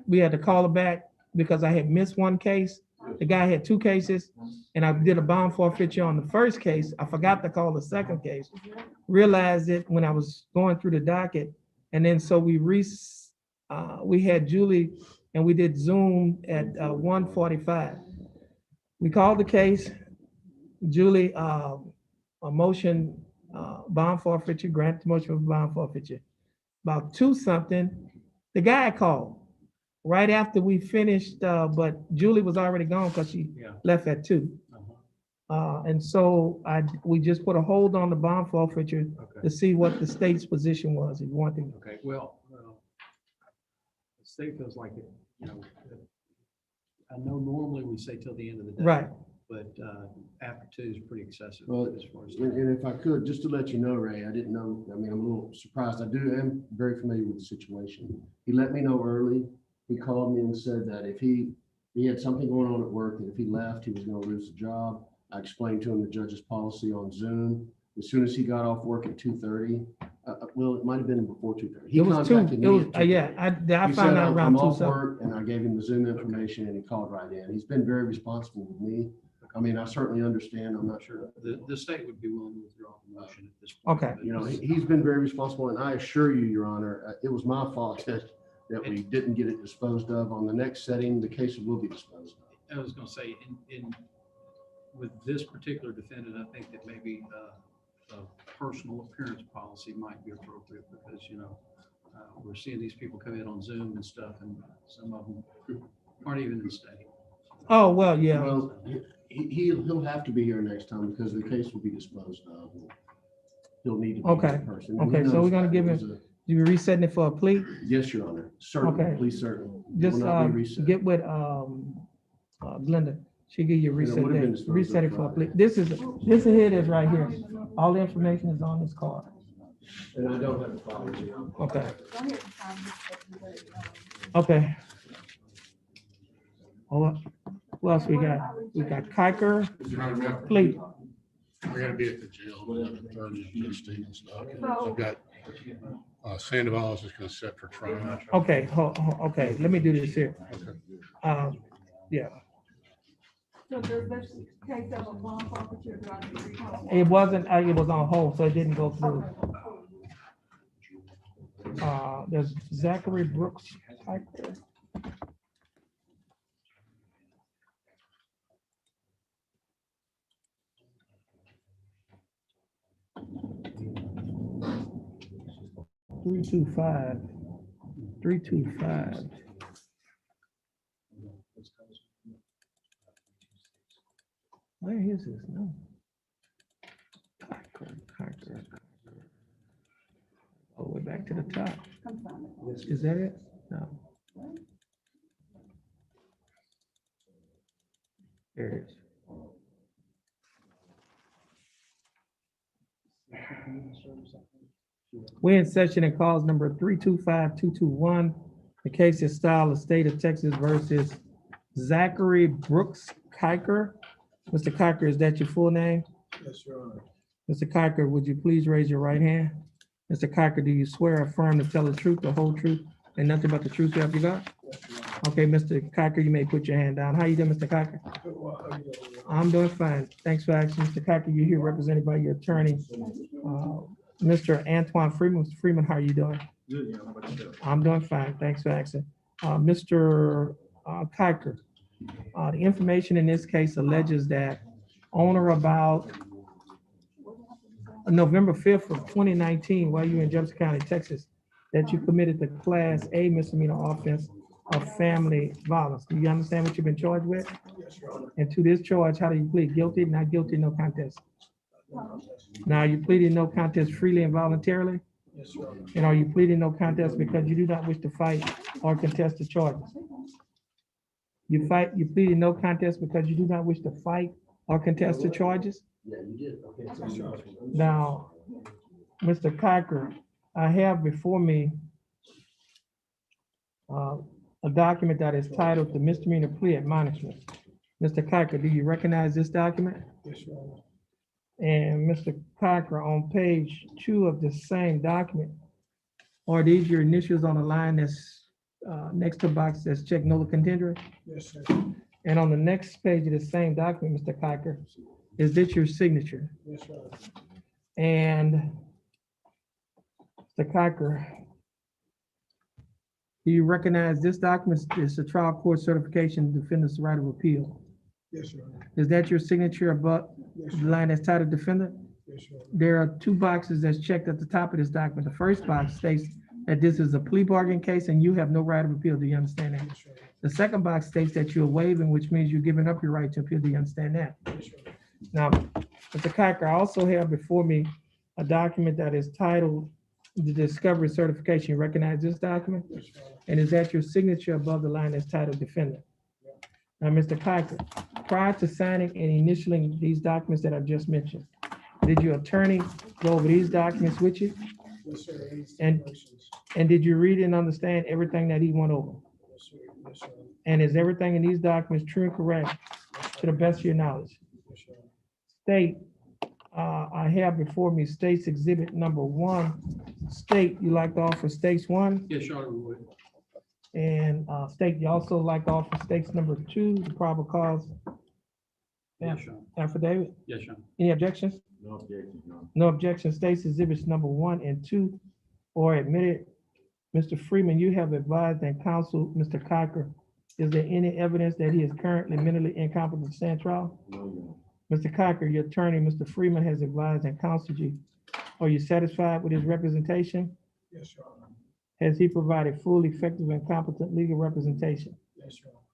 Speaker 1: we had to call her back because I had missed one case. The guy had two cases, and I did a bond forfeiture on the first case. I forgot to call the second case. Realized it when I was going through the docket, and then so we had Julie, and we did Zoom at 1:45. We called the case. Julie, a motion, bond forfeiture, grant the motion for bond forfeiture. About 2-something, the guy called right after we finished, but Julie was already gone because she
Speaker 4: Yeah.
Speaker 1: left at 2. And so we just put a hold on the bond forfeiture
Speaker 4: Okay.
Speaker 1: to see what the state's position was. If you want to,
Speaker 4: Okay, well, the state feels like it, I know normally we say till the end of the day.
Speaker 1: right?
Speaker 4: But after 2 is pretty excessive
Speaker 6: Well,
Speaker 4: as far as.
Speaker 6: And if I could, just to let you know, Ray, I didn't know, I'm a little surprised. I am very familiar with the situation. He let me know early. He called me and said that if he had something going on at work, that if he left, he was going to lose the job. I explained to him the judge's policy on Zoom. As soon as he got off work at 2:30, well, it might have been before 2:30. He
Speaker 1: It was 2.
Speaker 6: contacted
Speaker 1: It
Speaker 6: me
Speaker 1: was,
Speaker 6: at 2:30.
Speaker 1: yeah, I
Speaker 6: He
Speaker 1: found
Speaker 6: said,
Speaker 1: out around
Speaker 6: I'm
Speaker 1: 2
Speaker 6: off
Speaker 1: something.
Speaker 6: work, and I gave him the Zoom information, and he called right in. He's been very responsible with me. I certainly understand. I'm not sure.
Speaker 4: The state would be willing to withdraw the motion at this point.
Speaker 1: Okay.
Speaker 4: but
Speaker 6: He's been very responsible, and I assure you, Your Honor, it was my fault that that we didn't get it disposed of. On the next setting, the case will be disposed of.
Speaker 4: I was gonna say, with this particular defendant, I think that maybe a personal appearance policy might be appropriate because, we're seeing these people come in on Zoom and stuff, and some of them aren't even in state.
Speaker 1: Oh, well, yeah.
Speaker 6: Well, he'll have to be here next time because the case will be disposed of. He'll need to be
Speaker 1: Okay,
Speaker 6: here in person. And he
Speaker 1: okay, so
Speaker 6: knows
Speaker 1: we're gonna
Speaker 6: that.
Speaker 1: give
Speaker 6: It was
Speaker 1: him- You resetting it for a plea?
Speaker 6: Yes, Your Honor. Certainly,
Speaker 1: Okay.
Speaker 6: please, certainly. It will
Speaker 1: Just
Speaker 6: not be reset.
Speaker 1: get with Glenda. She give you a
Speaker 6: And it
Speaker 1: reset
Speaker 6: would have been
Speaker 1: date.
Speaker 6: disposed of
Speaker 1: Reset it for a plea.
Speaker 6: Friday.
Speaker 1: This here it is right here. All the information is on this card.
Speaker 6: And I don't have the file.
Speaker 1: Okay. Okay. What else we got? We got Kiker, plea.
Speaker 8: I gotta be at the jail, 11:30, listing and stuff. I've got, Sandoval is just gonna set for trial.
Speaker 1: Okay, okay, let me do this here. Yeah,
Speaker 5: So does this case have a bond forfeiture? Do I need to recall?
Speaker 1: it wasn't, it was on hold, so it didn't go through. There's Zachary Brooks Kiker. Three, 325. Where is this? No. Kiker. All the way back to the top. Is that it? No. There it is. We're in session and calls number 325221. The case is style of state of Texas versus Zachary Brooks Kiker. Mr. Kiker, is that your full name?
Speaker 9: Yes, Your Honor.
Speaker 1: Mr. Kiker, would you please raise your right hand? Mr. Kiker, do you swear or affirm to tell the truth, the whole truth, and nothing but the truth, so help you God?
Speaker 9: Yes, Your Honor.
Speaker 1: Okay, Mr. Kiker, you may put your hand down. How you doing, Mr. Kiker?
Speaker 9: Well, how you doing, Your Honor?
Speaker 1: I'm doing fine. Thanks for asking. Mr. Kiker, you're here represented by your attorney, Mr. Antoine Freeman. Mr. Freeman, how are you doing?
Speaker 9: Good, Your Honor. How about yourself?
Speaker 1: I'm doing fine. Thanks for asking. Mr. Kiker, the information in this case alleges that on or about November 5th of 2019, while you were in Jefferson County, Texas, that you committed the Class A misdemeanor offense of family violence. Do you understand what you've been charged with?
Speaker 9: Yes, Your Honor.
Speaker 1: And to this charge, how do you plead? Guilty, not guilty, no contest? Now, you pleaded no contest freely and voluntarily?
Speaker 9: Yes, Your Honor.
Speaker 1: And are you pleading no contest because you do not wish to fight or contest the charges? You pleaded no contest because you do not wish to fight or contest the charges?
Speaker 6: Yeah, you did. Okay.
Speaker 9: Yes, Your Honor.
Speaker 1: Now, Mr. Kiker, I have before me a document that is titled the misdemeanor plea admonishment. Mr. Kiker, do you recognize this document?
Speaker 9: Yes, Your Honor.
Speaker 1: And Mr. Kiker, on page 2 of the same document, are these your initials on the line that's next to the box that's checked no contender?
Speaker 9: Yes, sir.
Speaker 1: And on the next page of the same document, Mr. Kiker, is this your signature?
Speaker 9: Yes, Your Honor.
Speaker 1: And Mr. Kiker, do you recognize this document is a trial court certification to defendant's right of appeal?
Speaker 9: Yes, Your Honor.
Speaker 1: Is that your signature above
Speaker 9: Yes,
Speaker 1: the
Speaker 9: Your Honor.
Speaker 1: line that's titled defendant?
Speaker 9: Yes, Your Honor.
Speaker 1: There are 2 boxes that's checked at the top of this document. The first box states that this is a plea bargain case and you have no right of appeal. Do you understand that?
Speaker 9: Yes, Your Honor.
Speaker 1: The second box states that you're waiving, which means you're giving up your right to appeal. Do you understand that?
Speaker 9: Yes, Your Honor.
Speaker 1: Now, Mr. Kiker, I also have before me a document that is titled the discovery certification. You recognize this document?
Speaker 9: Yes, Your Honor.
Speaker 1: And is that your signature above the line that's titled defendant? Now, Mr. Kiker, prior to signing and initialing these documents that I've just mentioned, did your attorney go over these documents with you?
Speaker 9: Yes, sir. Any
Speaker 1: And-
Speaker 9: stipulations?
Speaker 1: And did you read and understand everything that he went over?
Speaker 9: Yes, sir. Yes, Your Honor.
Speaker 1: And is everything in these documents true and correct to the best of your knowledge?
Speaker 9: Yes, Your Honor.
Speaker 1: State, I have before me State's Exhibit number 1. State, you like to offer States 1?
Speaker 4: Yes, Your Honor, we would.
Speaker 1: And State, you also like to offer States number 2, the probable cause
Speaker 4: Yes, Your Honor.
Speaker 1: affidavit?
Speaker 4: Yes, Your Honor.
Speaker 1: Any objections?
Speaker 7: No objection, Your Honor.
Speaker 1: No objection. States Exhibits number 1 and 2 are admitted Mr. Freeman, you have advised and counseled Mr. Cocker. Is there any evidence that he is currently mentally incompetent to stand trial? Mr. Cocker, your attorney, Mr. Freeman, has advised and counseled you. Are you satisfied with his representation?
Speaker 9: Yes, Your Honor.
Speaker 1: Has he provided full, effective, and competent legal representation?
Speaker 9: Yes, Your Honor.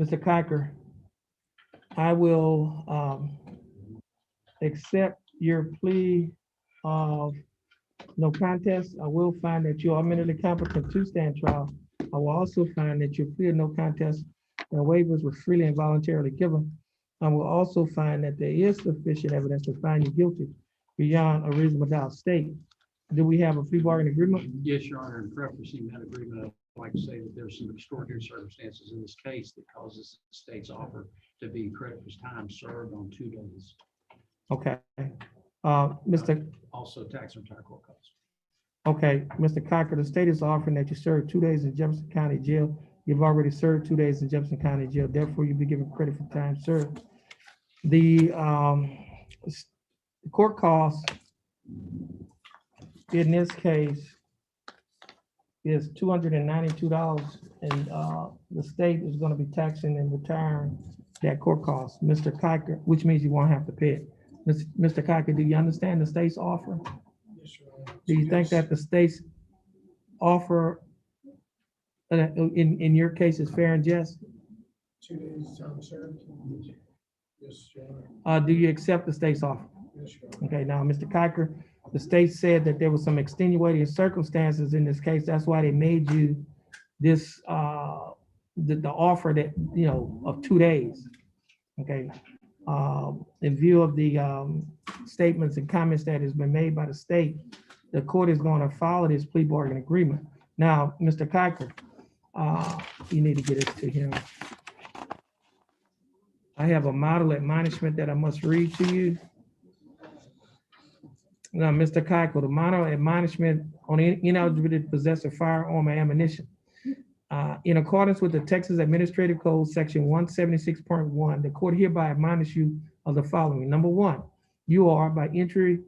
Speaker 1: Mr. Cocker, I will accept your plea of no contest. I will find that you are mentally competent to stand trial. I will also find that your plea of no contest and waivers were freely and voluntarily given. I will also find that there is sufficient evidence to find you guilty beyond a reasonable doubt. State, do we have a plea bargain agreement?
Speaker 4: Yes, Your Honor, in referencing that agreement, I'd like to say that there's some extraordinary circumstances in this case that causes the state's offer to be credit for time served on 2 days.
Speaker 1: Okay. Mr.
Speaker 4: Also tax and entire court costs.
Speaker 1: Okay, Mr. Cocker, the state is offering that you serve 2 days in Jefferson County Jail. You've already served 2 days in Jefferson County Jail, therefore you'll be given credit for time served. The court costs in this case is $292, and the state is gonna be taxing and retiring that court cost. Mr. Cocker, which means you won't have to pay it. Mr. Cocker, do you understand the state's offer?
Speaker 9: Yes, Your Honor.
Speaker 1: Do you think that the state's offer in your case is fair and just?
Speaker 9: 2 days time served? Yes, Your Honor.
Speaker 1: Do you accept the state's offer?
Speaker 9: Yes, Your Honor.
Speaker 1: Okay, now, Mr. Cocker, the state said that there was some extenuating circumstances in this case. That's why they made you this, the offer that, you know, of 2 days. Okay. In view of the statements and comments that has been made by the state, the court is going to follow this plea bargain agreement. Now, Mr. Cocker, you need to get it to him. I have a model admonishment that I must read to you. Now, Mr. Cocker, the model admonishment on ineligibility to possess a firearm or ammunition. In accordance with the Texas Administrative Code, Section 176.1, the court hereby admonish you of the following. Number one, you are by entry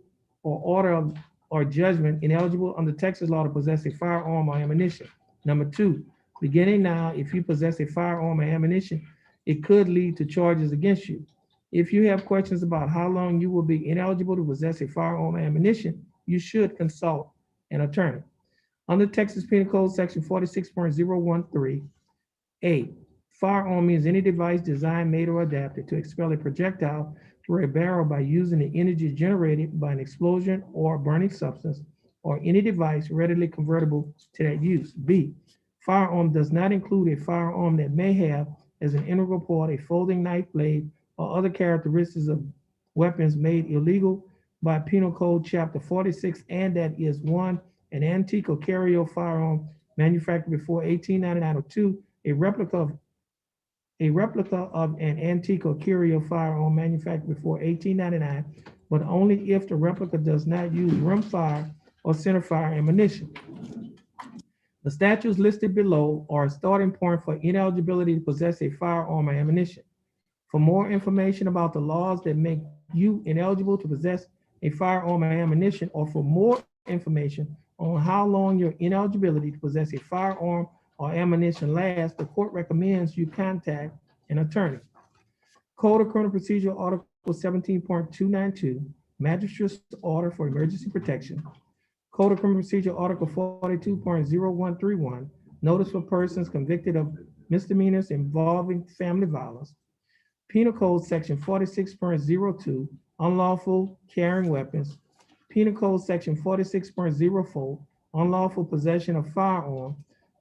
Speaker 1: or order of or judgment ineligible under Texas law to possess a firearm or ammunition. Number two, beginning now, if you possess a firearm or ammunition, it could lead to charges against you. If you have questions about how long you will be ineligible to possess a firearm or ammunition, you should consult an attorney. Under Texas Penal Code Section 46.013, A, firearm means any device designed, made, or adapted to expel a projectile through a barrel by using the energy generated by an explosion or burning substance, or any device readily convertible to that use. B, firearm does not include a firearm that may have as an integral part a folding knife blade or other characteristics of weapons made illegal by Penal Code Chapter 46, and that is one, an antique or carry firearm manufactured before 1899, or two, a replica of an antique or curio firearm manufactured before 1899, but only if the replica does not use rimfire or centerfire ammunition. The statutes listed below are a starting point for ineligibility to possess a firearm or ammunition. For more information about the laws that make you ineligible to possess a firearm or ammunition, or for more information on how long your ineligibility to possess a firearm or ammunition lasts, the court recommends you contact an attorney. Code of Criminal Procedure Article 17.292, Magistrate's Order for Emergency Protection. Code of Criminal Procedure Article 42.0131, Notice for persons convicted of misdemeanors involving family violence. Penal Code Section 46.02, Unlawful carrying weapons. Penal Code Section 46.04, Unlawful possession of firearm.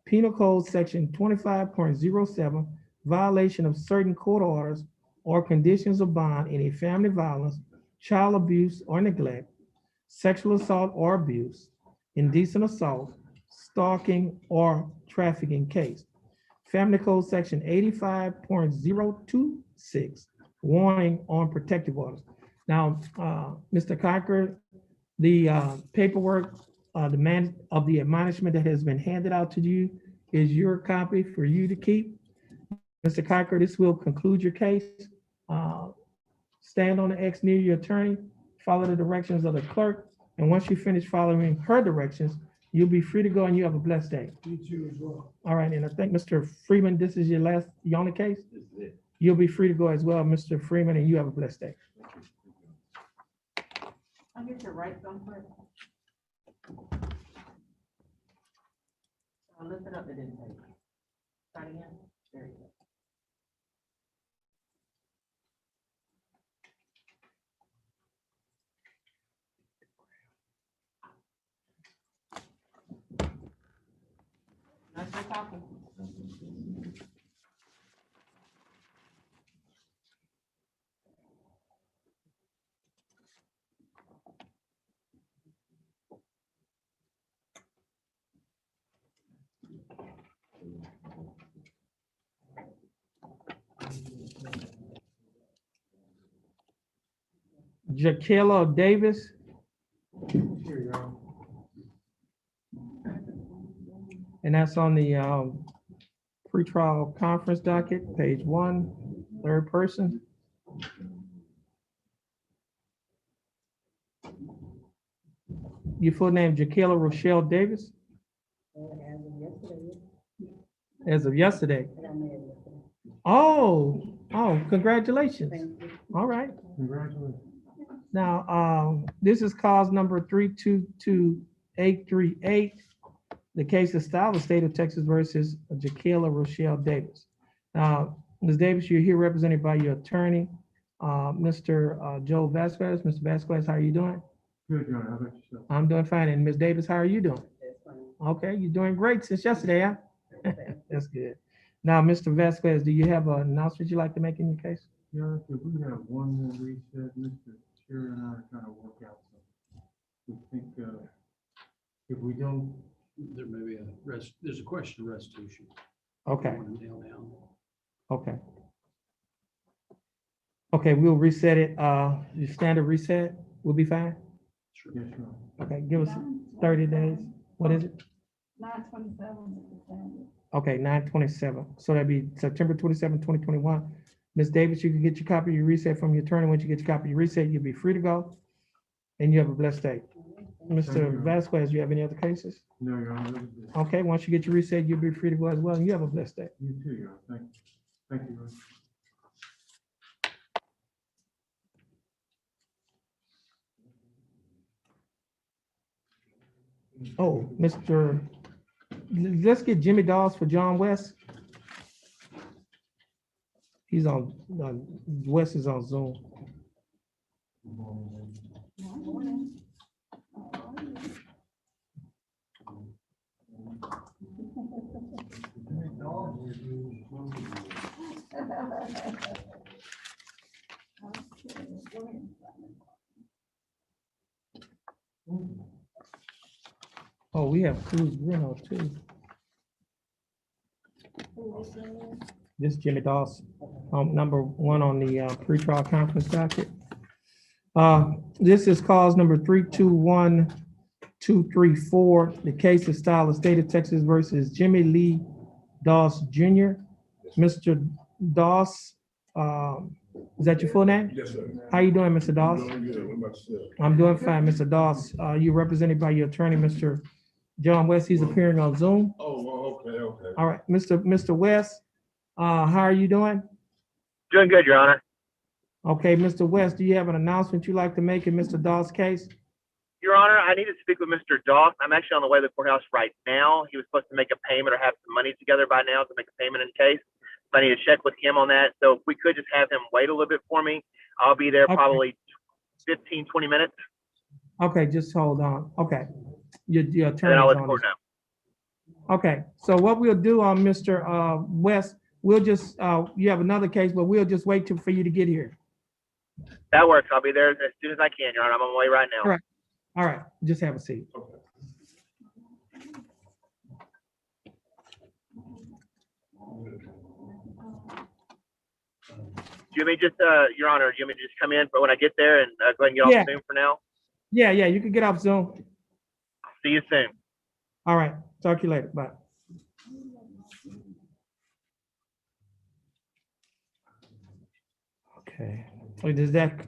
Speaker 1: Penal Code Section 25.07, Violation of certain court orders or conditions of bond in a family violence, child abuse or neglect, sexual assault or abuse, indecent assault, stalking, or trafficking case. Family Code Section 85.026, warning on protective orders. Now, Mr. Cocker, the paperwork, the man of the admonishment that has been handed out to you is your copy for you to keep. Mr. Cocker, this will conclude your case. Stand on the X near your attorney, follow the directions of the clerk, and once you finish following her directions, You'll be free to go and you have a blessed day.
Speaker 9: You too as well.
Speaker 1: All right, and I think Mr. Freeman, this is your only case?
Speaker 7: This is it.
Speaker 1: You'll be free to go as well, Mr. Freeman, and you have a blessed day.
Speaker 5: I get your right thumb first. Lift it up, it didn't take. Start again. There you go. Nice and talking.
Speaker 1: Jaquila Davis.
Speaker 9: Here you go.
Speaker 1: And that's on the pretrial conference docket, page 1, third person. Your full name, Jaquila Rochelle Davis? As of yesterday? Oh, congratulations. All right.
Speaker 9: Congratulations.
Speaker 1: Now, this is cause number 322838. The case is styled the state of Texas versus Jaquila Rochelle Davis. Now, Ms. Davis, you're here represented by your attorney, Mr. Joe Vasquez. Mr. Vasquez, how are you doing?
Speaker 9: Good, John. How about yourself?
Speaker 1: I'm doing fine. And Ms. Davis, how are you doing? Okay, you're doing great since yesterday, huh? That's good. Now, Mr. Vasquez, do you have an announcement you'd like to make in your case?
Speaker 9: Yeah, if we have one more reset, Mr. Chair and I are trying to work out something. We think, if we don't,
Speaker 4: There may be there's a question of restitution.
Speaker 1: Okay,
Speaker 4: I want to nail down.
Speaker 1: okay. Okay, we'll reset it. Your standard reset will be fine?
Speaker 4: Sure.
Speaker 9: yes, sir.
Speaker 1: Okay, give us 30 days. What is it?
Speaker 5: 9/27.
Speaker 1: Okay, 9/27. So that'd be September 27, 2021. Ms. Davis, you can get your copy of your reset from your attorney. Once you get your copy of your reset, you'll be free to go. And you have a blessed day. Mr.
Speaker 9: you.
Speaker 1: Vasquez, you have any other cases?
Speaker 9: No, Your Honor, that was it.
Speaker 1: Okay, once you get your reset, you'll be free to go as well. And you have a blessed day.
Speaker 9: You too, Your Honor. Thank you. Thank you, Your Honor.
Speaker 1: Oh, let's get Jimmy Dawes for John West. He's on, West is on Zoom. Oh, we have Cruz Bruno too. This is Jimmy Dawes, number 1 on the pretrial conference docket. This is cause number 321234. The case is styled of state of Texas versus Jimmy Lee Dawes Jr. Mr. Dawes, is that your full name?
Speaker 7: Yes, sir.
Speaker 1: How you doing, Mr. Dawes?
Speaker 7: Doing good. What about yourself?
Speaker 1: I'm doing fine, Mr. Dawes. You represented by your attorney, Mr. John West. He's appearing on Zoom.
Speaker 7: Oh, well, okay.
Speaker 1: All right, Mr. West, how are you doing?
Speaker 10: Doing good, Your Honor.
Speaker 1: Okay, Mr. West, do you have an announcement you'd like to make in Mr. Dawes' case?
Speaker 10: Your Honor, I need to speak with Mr. Doss. I'm actually on the way to the courthouse right now. He was supposed to make a payment or have some money together by now to make a payment in case. So I need to check with him on that. So if we could just have him wait a little bit for me, I'll be there
Speaker 1: Okay.
Speaker 10: probably 15, 20 minutes,
Speaker 1: Okay, just hold on. Okay. Your
Speaker 10: and then
Speaker 1: attorney's
Speaker 10: I'll let the
Speaker 1: on
Speaker 10: court
Speaker 1: this.
Speaker 10: know.
Speaker 1: Okay, so what we'll do on Mr. West, we'll just, you have another case, but we'll just wait for you to get here.
Speaker 10: That works. I'll be there as soon as I can, Your Honor. I'm on my way right now.
Speaker 1: All right. All right, just have a seat.
Speaker 10: Do you want me just, Your Honor, do you want me to just come in for when I get there and go ahead and get
Speaker 1: Yeah.
Speaker 10: off Zoom for now?
Speaker 1: Yeah, you can get off Zoom.
Speaker 10: See you soon.
Speaker 1: All right, talk to you later. Bye. Okay,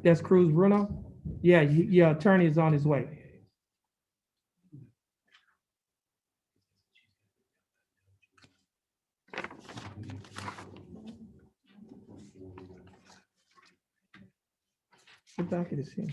Speaker 1: that's Cruz Bruno? Yeah, your attorney is on his way. What docket is here?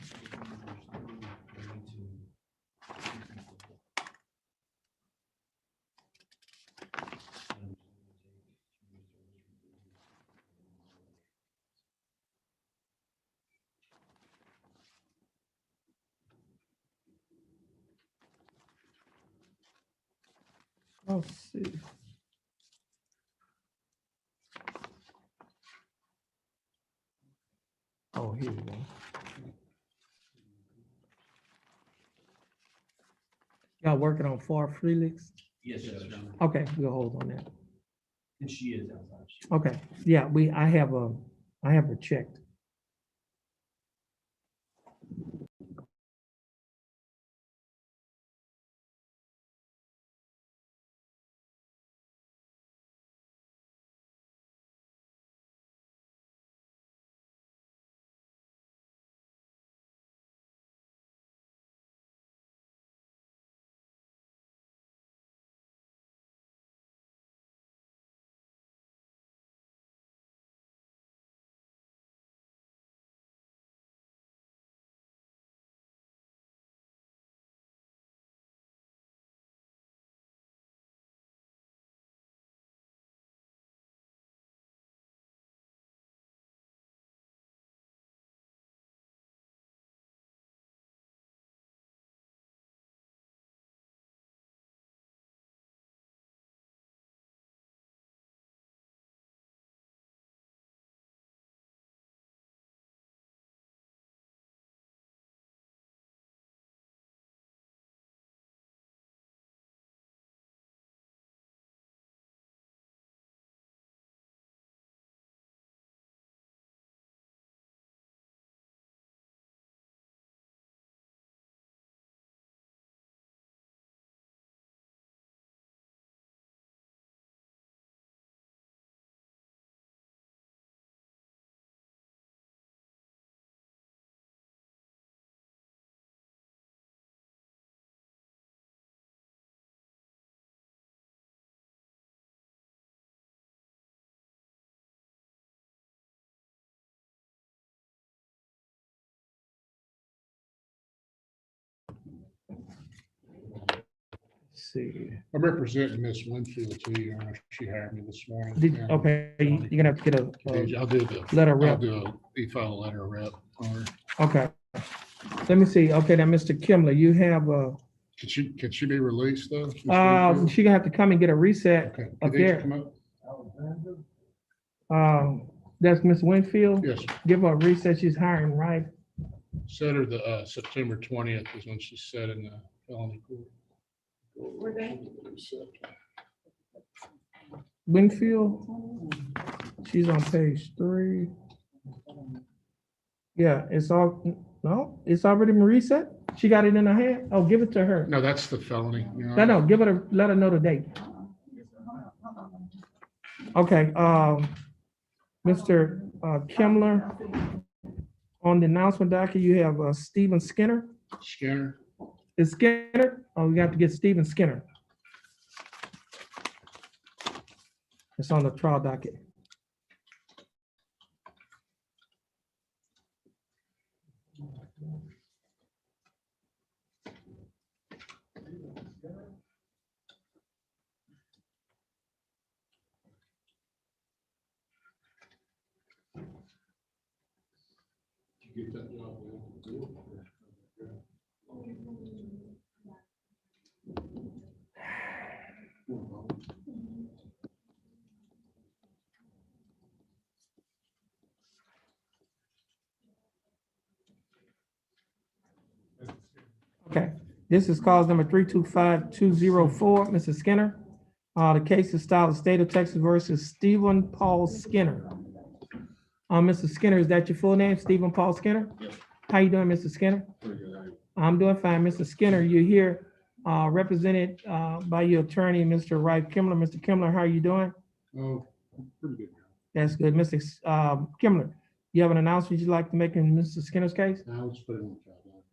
Speaker 1: Let's see. Oh, here we go. Y'all working on FAR Felix?
Speaker 2: Yes, sir.
Speaker 1: Okay, we'll hold on that.
Speaker 2: And she is outside.
Speaker 1: Okay, yeah, I have her checked. Let's see.
Speaker 8: I'm representing Miss Winfield too, Your Honor. She hired me this morning.
Speaker 1: Did, okay, you're gonna have to get
Speaker 8: I'll do the,
Speaker 1: letter
Speaker 8: I'll
Speaker 1: rep.
Speaker 8: do a e-file letter of rep on her.
Speaker 1: Okay. Let me see. Okay, now, Mr. Kimler, you have
Speaker 8: Can she be released though? Ms. Winfield?
Speaker 1: she gonna have to come and get a reset
Speaker 8: Okay.
Speaker 1: up
Speaker 8: Can they
Speaker 1: there.
Speaker 8: come up?
Speaker 1: That's Miss Winfield.
Speaker 8: Yes,
Speaker 1: Give her a reset. She's hiring, right?
Speaker 8: set her the September 20th is when she's set in the felony court.
Speaker 1: Winfield. She's on page 3. Yeah, it's already been reset. She got it in her hand. Oh, give it to her.
Speaker 8: No, that's the felony. Your
Speaker 1: No,
Speaker 8: Honor.
Speaker 1: no, give her, let her know the date. Okay, Mr. Kimler, on the announcement docket, you have Stephen Skinner.
Speaker 8: Skinner.
Speaker 1: Is Skinner? Oh, we have to get Stephen Skinner. It's on the trial docket.
Speaker 8: Get that job done.
Speaker 1: Okay, this is cause number 325204, Mrs. Skinner. The case is styled the state of Texas versus Stephen Paul Skinner. Mr. Skinner, is that your full name, Stephen Paul Skinner?
Speaker 7: Yes.
Speaker 1: How you doing, Mr. Skinner? I'm doing fine. Mr. Skinner, you're here represented by your attorney, Mr. Wright Kimler. Mr. Kimler, how are you doing?
Speaker 8: Oh, pretty good.
Speaker 1: That's good. Mr. Kimler, you have an announcement you'd like to make in Mr. Skinner's case?
Speaker 8: Now let's put it on the trial docket.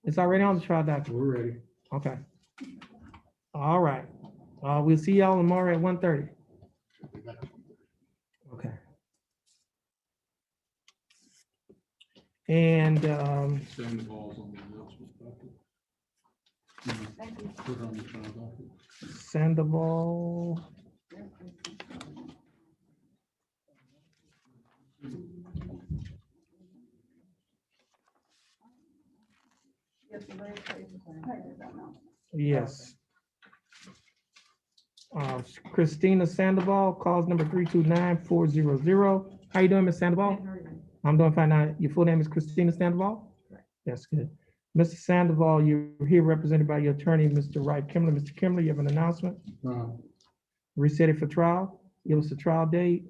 Speaker 1: It's already on the trial document.
Speaker 8: We're ready.
Speaker 1: Okay. All right. We'll see y'all tomorrow at 1:30. Okay. And
Speaker 8: Send the balls on the announcement docket. Put it on the trial docket.
Speaker 1: Sandoval. Yes. Christina Sandoval, calls number 329-400. How you doing, Ms. Sandoval? I'm doing fine. Now, your full name is Christina Sandoval? That's good. Mr. Sandoval, you're here represented by your attorney, Mr. Wright Kimler. Mr. Kimler, you have an announcement? Reset it for trial. Give us a trial date.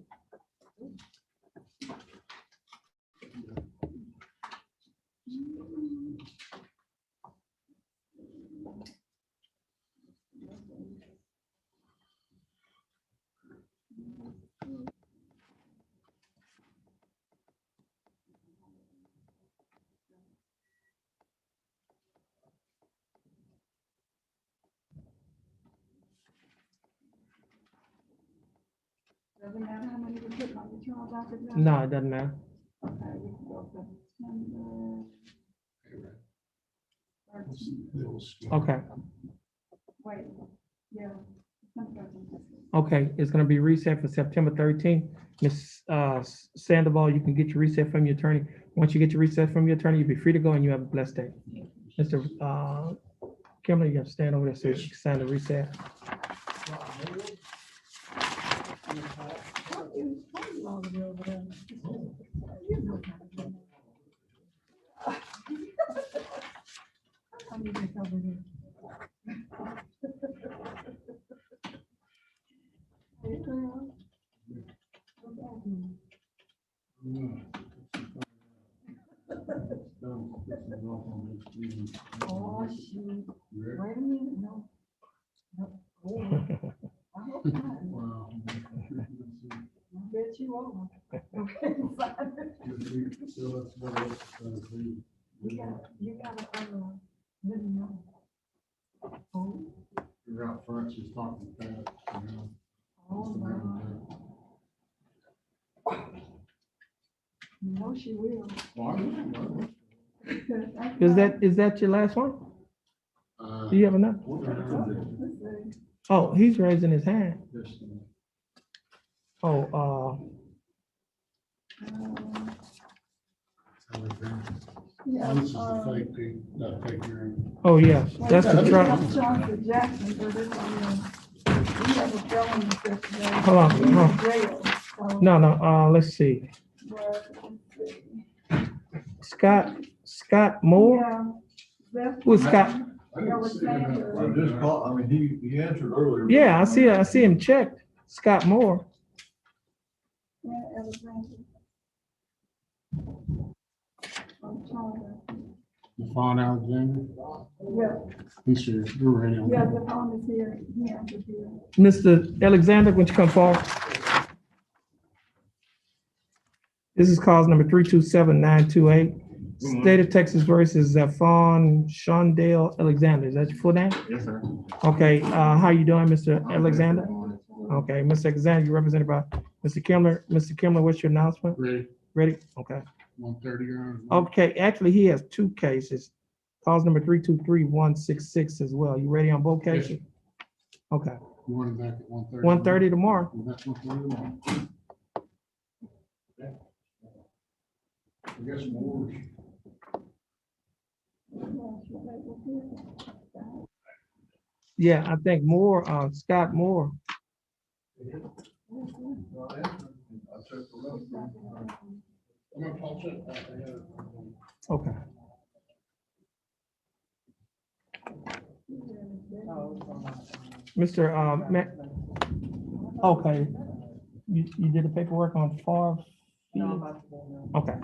Speaker 5: Doesn't matter how many we put on the trial docket now?
Speaker 1: No, it doesn't matter.
Speaker 5: Okay, we can go September.
Speaker 1: Okay,
Speaker 5: Wait, yeah. September 13th.
Speaker 1: okay. It's gonna be reset for September 13th. Ms. Sandoval, you can get your reset from your attorney. Once you get your reset from your attorney, you'll be free to go and you have a blessed day. Mr. Kimberly, you have to stand over there so you can sign the reset.
Speaker 5: Oh, shoot. Wait a minute, no. No. Oh, I hope not. I bet you are. Okay, fine. You gotta, let me know. Oh,
Speaker 8: You're out front, she's talking fast.
Speaker 5: oh, my. No, she will.
Speaker 1: Is that your last one? Do you have enough? Oh, he's raising his hand. Oh,
Speaker 5: Yeah,
Speaker 8: This is the fake thing, that fake hearing.
Speaker 1: oh, yeah, that's the trial.
Speaker 5: Johnson Jackson, but it's, we have a felony investigation.
Speaker 1: Hold on,
Speaker 5: He's in
Speaker 1: hold on.
Speaker 5: jail, so,
Speaker 1: No, let's see.
Speaker 5: but, let's see.
Speaker 1: Scott Moore?
Speaker 5: Yeah, that's-
Speaker 1: Who's Scott?
Speaker 7: I just called, I mean, he answered earlier.
Speaker 1: Yeah, I see him checked. Scott Moore.
Speaker 5: Yeah, Alexander. I'm trying
Speaker 8: Devon Alexander,
Speaker 5: yeah,
Speaker 8: he's here, you're ready.
Speaker 5: yeah, the phone is here, he answered here.
Speaker 1: Mr. Alexander, would you come forward? This is cause number 327928. State of Texas versus Zafon Shondale Alexander. Is that your full name?
Speaker 7: Yes, sir.
Speaker 1: Okay, how you doing, Mr. Alexander? Okay, Mr. Alexander, you're represented by Mr. Kimler. Mr. Kimler, what's your announcement?
Speaker 8: Ready,
Speaker 1: Ready? Okay.
Speaker 8: 1:30, Your Honor.
Speaker 1: Okay, actually, he has two cases. Cause number 323166 as well. You ready on both cases? Okay,
Speaker 8: You want him back at 1:30?
Speaker 1: 1:30 tomorrow.
Speaker 8: That's 1:30 tomorrow. I guess more.
Speaker 1: Yeah, I think Moore, Scott Moore.
Speaker 8: I'm gonna pause it.
Speaker 1: Okay. Mr. Okay. You did the paperwork on FAR? Okay.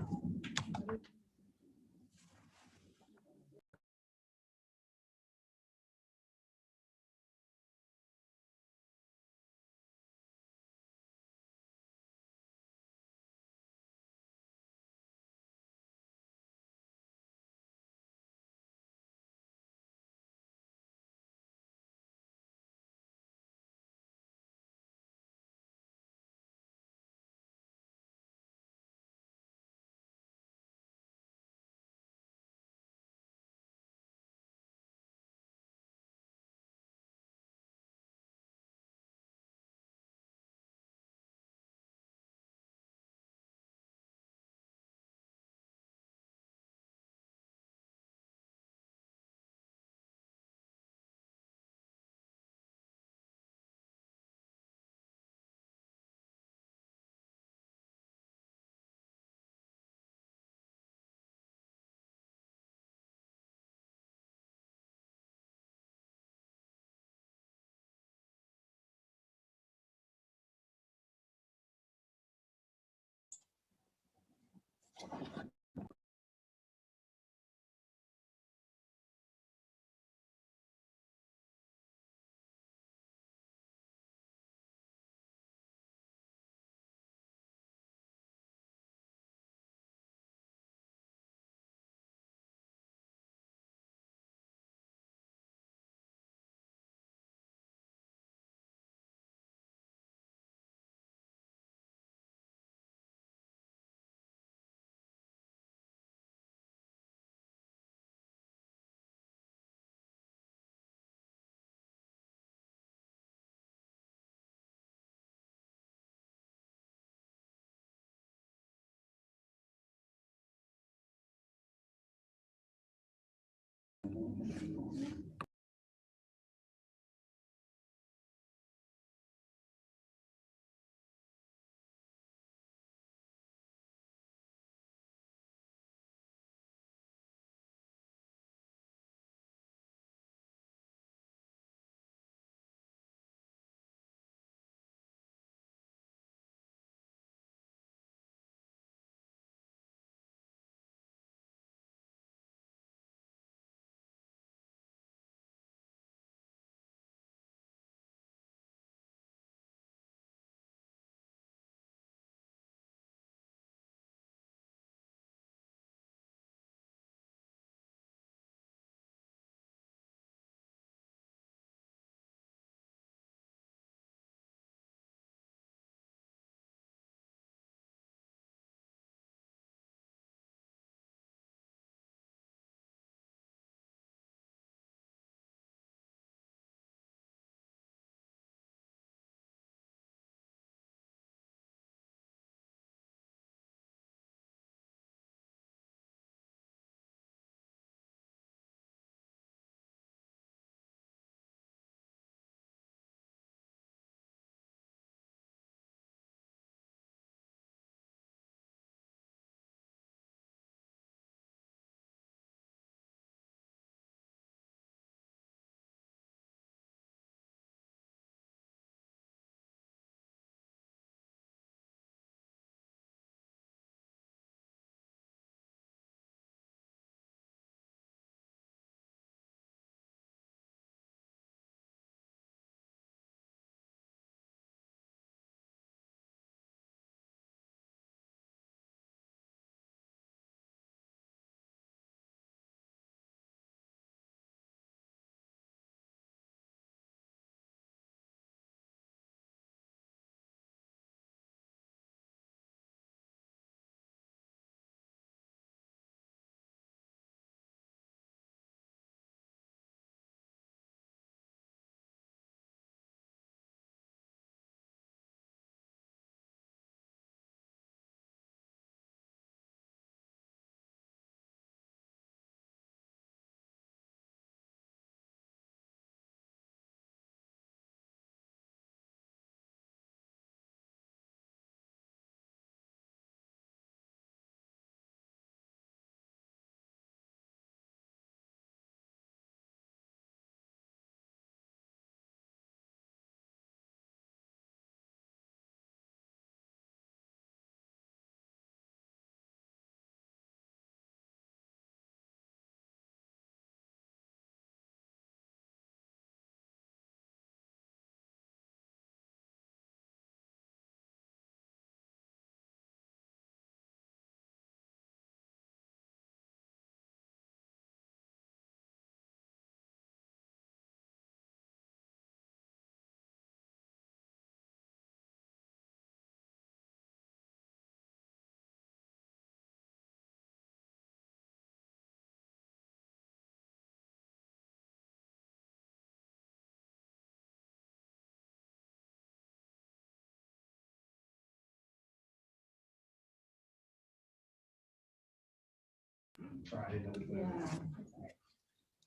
Speaker 4: So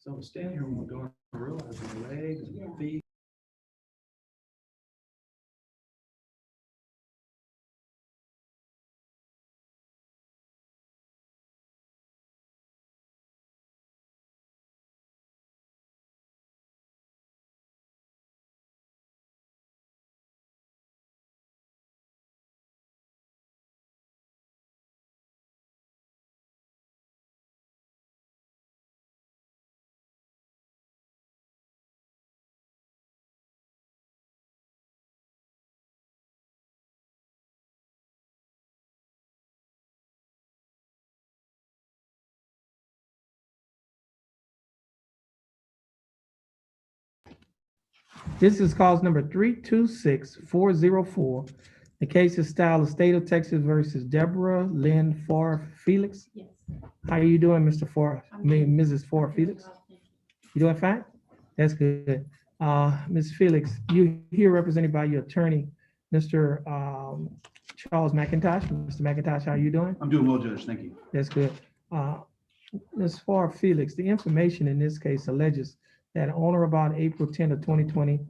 Speaker 4: I'm standing here, we're going to realize my legs and my feet.
Speaker 1: This is cause number 326404. The case is style of State of Texas versus Deborah Lynn Farr Felix.
Speaker 5: Yes.
Speaker 1: How are you doing, Mr. Farr? I mean, Mrs. Farr
Speaker 5: I'm doing
Speaker 1: Felix?
Speaker 5: well, thank you.
Speaker 1: You doing fine? That's good. Ms. Felix, you here represented by your attorney, Mr. Charles McIntosh. Mr. McIntosh, how are you doing?
Speaker 11: I'm doing well, Judge. Thank you.
Speaker 1: That's good. Ms. Farr Felix, the information in this case alleges that on or about April 10 of 2020,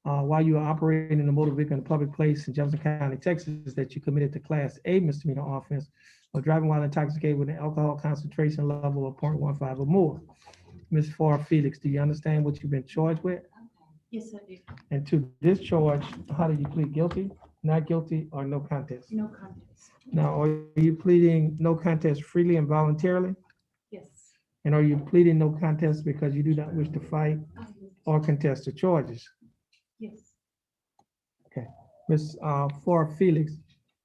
Speaker 1: while you were operating in a motor vehicle in a public place in Jefferson County, Texas, that you committed the Class A misdemeanor offense of driving while intoxicated with an alcohol concentration level of 0.15 or more. Ms. Farr Felix, do you understand what you've been charged with?
Speaker 5: Yes, I do.
Speaker 1: And to this charge, how do you plead guilty, not guilty, or no contest?
Speaker 5: No contest.
Speaker 1: Now, are you pleading no contest freely and voluntarily?
Speaker 5: Yes.
Speaker 1: And are you pleading no contest because you do not wish to fight or contest the charges?
Speaker 5: Yes.
Speaker 1: Ms. Farr Felix,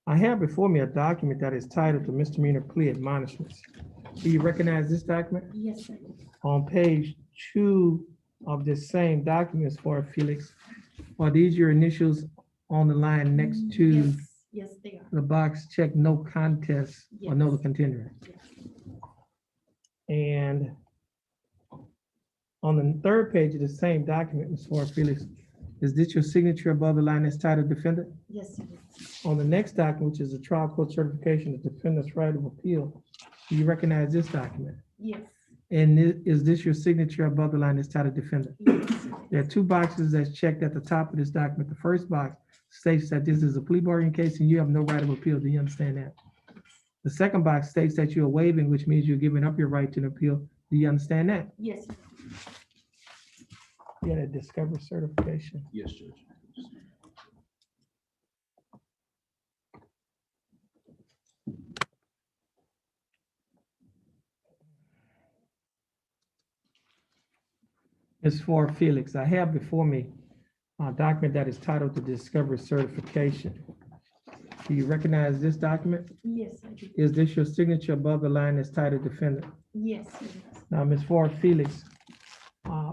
Speaker 1: I have before me a document that is titled the misdemeanor plea admonishments. Do you recognize this document?
Speaker 5: Yes, I do.
Speaker 1: On page 2 of this same document, Ms. Farr Felix, are these your initials on the line next to
Speaker 5: Yes, yes, they are.
Speaker 1: the box check no contest or no
Speaker 5: Yes.
Speaker 1: contender?
Speaker 5: Yes.
Speaker 1: And on the third page of the same document, Ms. Farr Felix, is this your signature above the line that's titled defendant?
Speaker 5: Yes, it is.
Speaker 1: On the next document, which is a trial court certification of defendant's right of appeal, do you recognize this document?
Speaker 5: Yes.
Speaker 1: And is this your signature above the line that's titled defendant?
Speaker 5: Yes.
Speaker 1: There are two boxes that's checked at the top of this document. The first box states that this is a plea bargain case and you have no right of appeal. Do you understand that? The second box states that you're waiving, which means you're giving up your right to an appeal. Do you understand that?
Speaker 5: Yes.
Speaker 1: Yeah, that discovery certification.
Speaker 6: Yes, Judge.
Speaker 1: Ms. Farr Felix, I have before me a document that is titled the discovery certification. Do you recognize this document?
Speaker 5: Yes, I do.
Speaker 1: Is this your signature above the line that's titled defendant?
Speaker 5: Yes, it is.
Speaker 1: Now, Ms. Farr Felix,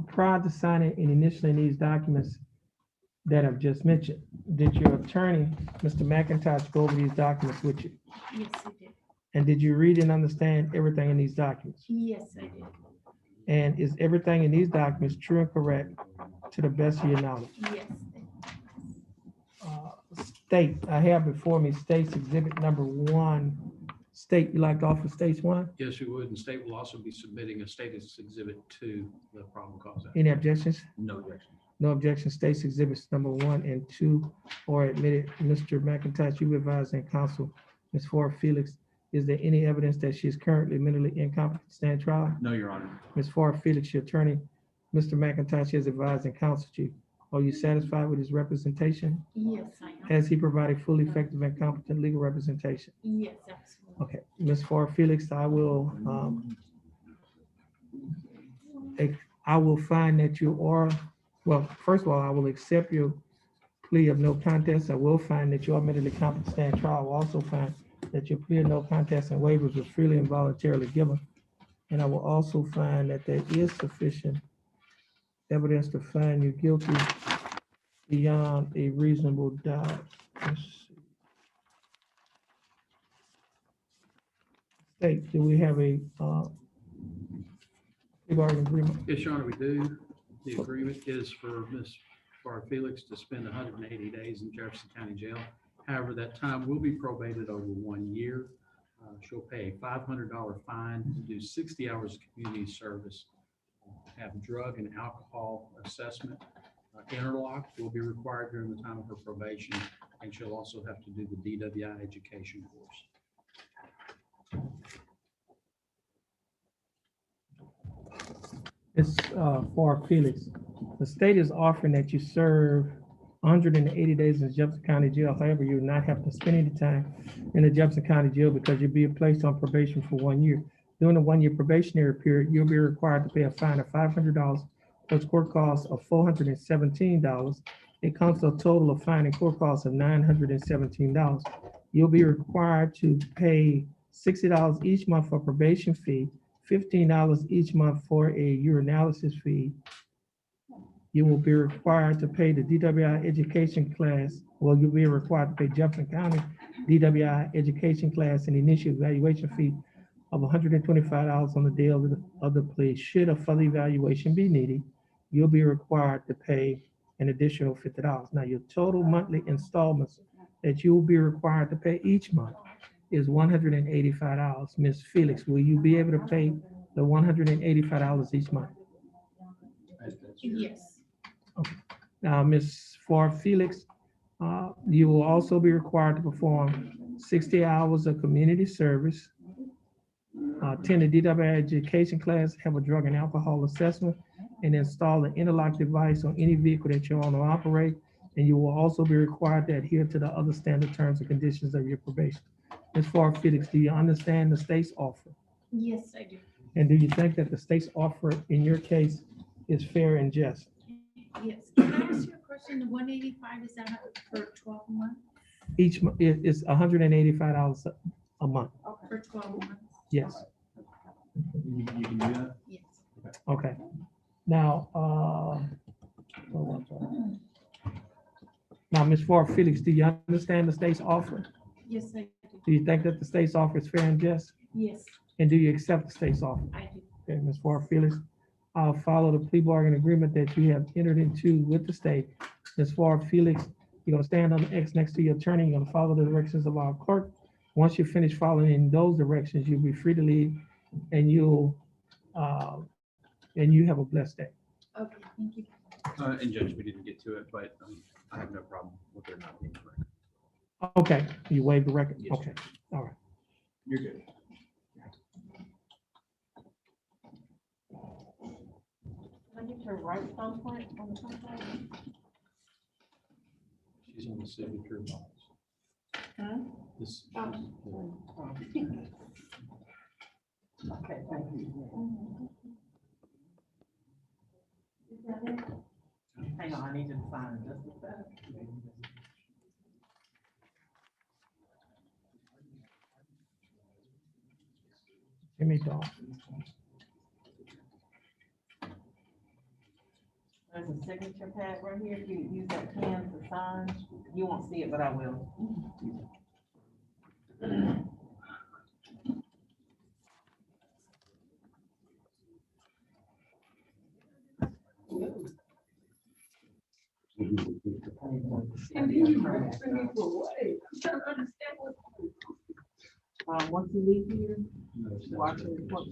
Speaker 1: prior to signing and initialing these documents that I've just mentioned, did your attorney, Mr. McIntosh, go over these documents with you?
Speaker 5: Yes, I did.
Speaker 1: And did you read and understand everything in these documents?
Speaker 5: Yes, I did.
Speaker 1: And is everything in these documents true and correct to the best of your knowledge?
Speaker 5: Yes.
Speaker 1: State, I have before me state's exhibit number 1. State, you like to offer states 1?
Speaker 4: Yes, we would. And state will also be submitting a status exhibit to the probable cause.
Speaker 1: Any objections?
Speaker 6: No objection.
Speaker 1: No objection. States exhibits number 1 and 2 are admitted. Mr. McIntosh, you advise in counsel, Ms. Farr Felix, is there any evidence that she is currently mentally incompetent to stand trial?
Speaker 11: No, Your Honor.
Speaker 1: Ms. Farr Felix, your attorney, Mr. McIntosh has advised and counseled you. Are you satisfied with his representation?
Speaker 5: Yes, I am.
Speaker 1: Has he provided full, effective, and competent legal representation?
Speaker 5: Yes, absolutely.
Speaker 1: Okay, Ms. Farr Felix, I will find that you are, well, first of all, I will accept your plea of no contest. I will find that you are mentally competent to stand trial. I will also find that your plea of no contest and waivers were freely and voluntarily given. And I will also find that there is sufficient evidence to find you guilty beyond a reasonable doubt. Let's see. State, do we have a plea bargain agreement?
Speaker 4: Yes, Your Honor, we do. The agreement is for Ms. Farr Felix to spend 180 days in Jefferson County Jail. However, that time will be probated over 1 year. She'll pay a $500 fine to do 60 hours of community service, have drug and alcohol assessment. Interlock will be required during the time of her probation, and she'll also have to do the DWI education course.
Speaker 1: It's for Felix. The state is offering that you serve 180 days in Jefferson County Jail. However, you will not have to spend any time in the Jefferson County Jail because you'll be placed on probation for 1 year. During the 1 year probationary period, you'll be required to pay a fine of $500 plus court costs of $417. It comes to a total of fine and court costs of $917. You'll be required to pay $60 each month for probation fee, $15 each month for a urinalysis fee. You will be required to pay the DWI education class. Well, you'll be required to pay Jefferson County DWI education class and initial evaluation fee of $125 on the day of the plea. Should a further evaluation be needed, you'll be required to pay an additional $50. Now, your total monthly installments that you will be required to pay each month is $185. Ms. Felix, will you be able to pay the $185 each month?
Speaker 3: Yes.
Speaker 1: Now, Ms. For Felix, you will also be required to perform 60 hours of community service, attend a DWI education class, have a drug and alcohol assessment, and install an interlock device on any vehicle that you own or operate. And you will also be required to adhere to the other standard terms and conditions of your probation. Ms. For Felix, do you understand the state's offer?
Speaker 11: Yes, I do.
Speaker 1: And do you think that the state's offer in your case is fair and just?
Speaker 11: Yes. Can I ask you a question? The 185, is that for 12 months?
Speaker 1: Each month is $185 a month.
Speaker 11: For 12 months?
Speaker 1: Yes.
Speaker 9: You can do that?
Speaker 11: Yes.
Speaker 1: Okay. Now, hold on. Now, Ms. Ford Felix, do you understand the state's offer?
Speaker 11: Yes, I do.
Speaker 1: Do you think that the state's offer is fair and just?
Speaker 11: Yes,
Speaker 1: And do you accept the state's offer?
Speaker 11: I do.
Speaker 1: Okay, Ms. Ford Felix, I'll follow the plea bargain agreement that you have entered into with the state. Ms. Ford Felix, you're gonna stand on the X next to your attorney. You're gonna follow the directions of our clerk. Once you finish following in those directions, you'll be free to leave, and you have a blessed day.
Speaker 11: Okay, thank you.
Speaker 4: And Judge, we didn't get to it, but I have no problem with there not being correct.
Speaker 1: Okay, you waive the record?
Speaker 4: Yes,
Speaker 1: Okay, all right.
Speaker 4: You're good.
Speaker 5: I get your right thumbprint on the contract?
Speaker 4: She's on the signature box.
Speaker 5: Huh?
Speaker 4: This,
Speaker 5: Okay, thank you. Hang on, I need you to sign just a second.
Speaker 1: Jimmy Dawes.
Speaker 5: There's a signature pad right here. If you use that pen to sign, you won't see it, but I will. Once you leave here, watch your report.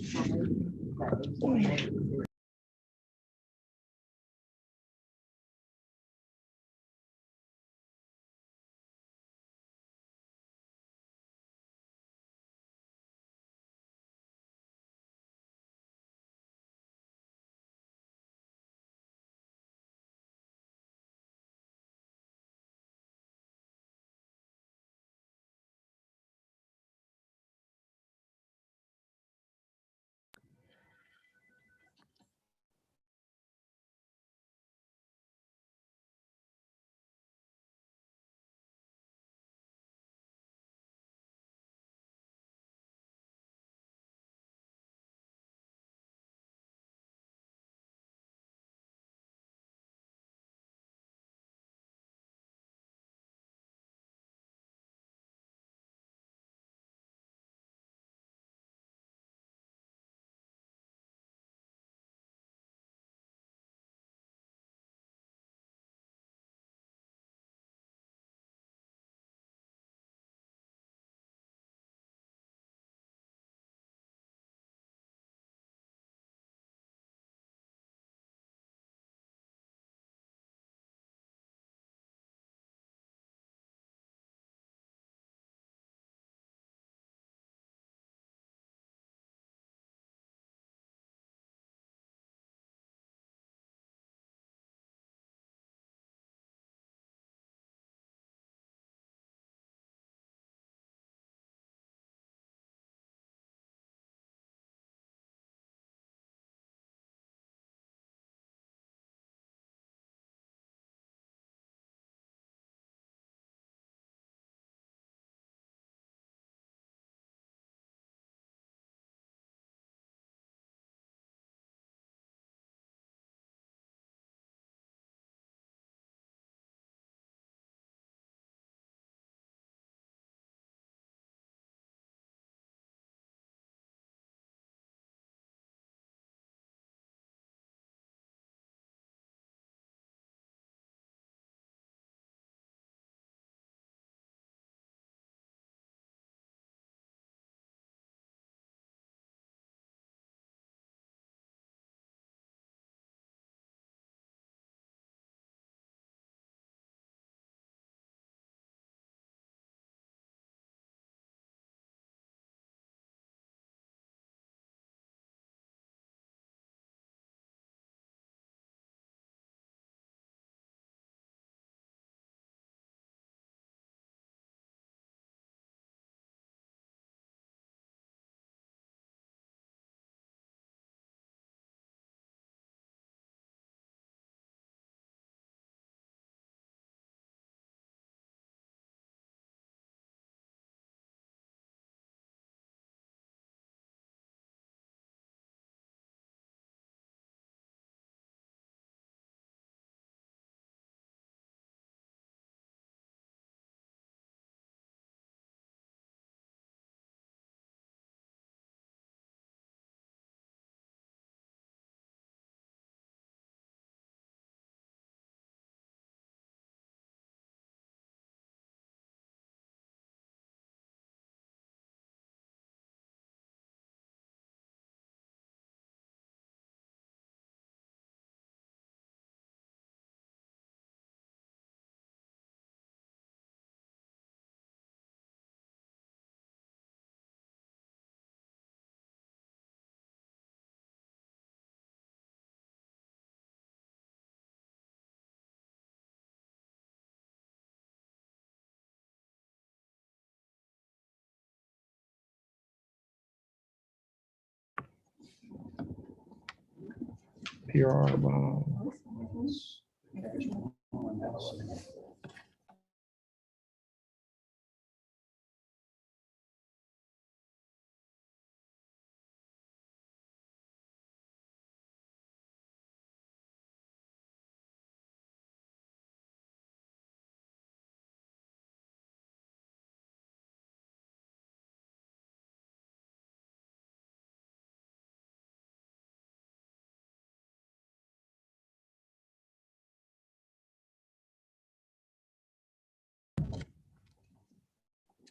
Speaker 1: PR bond.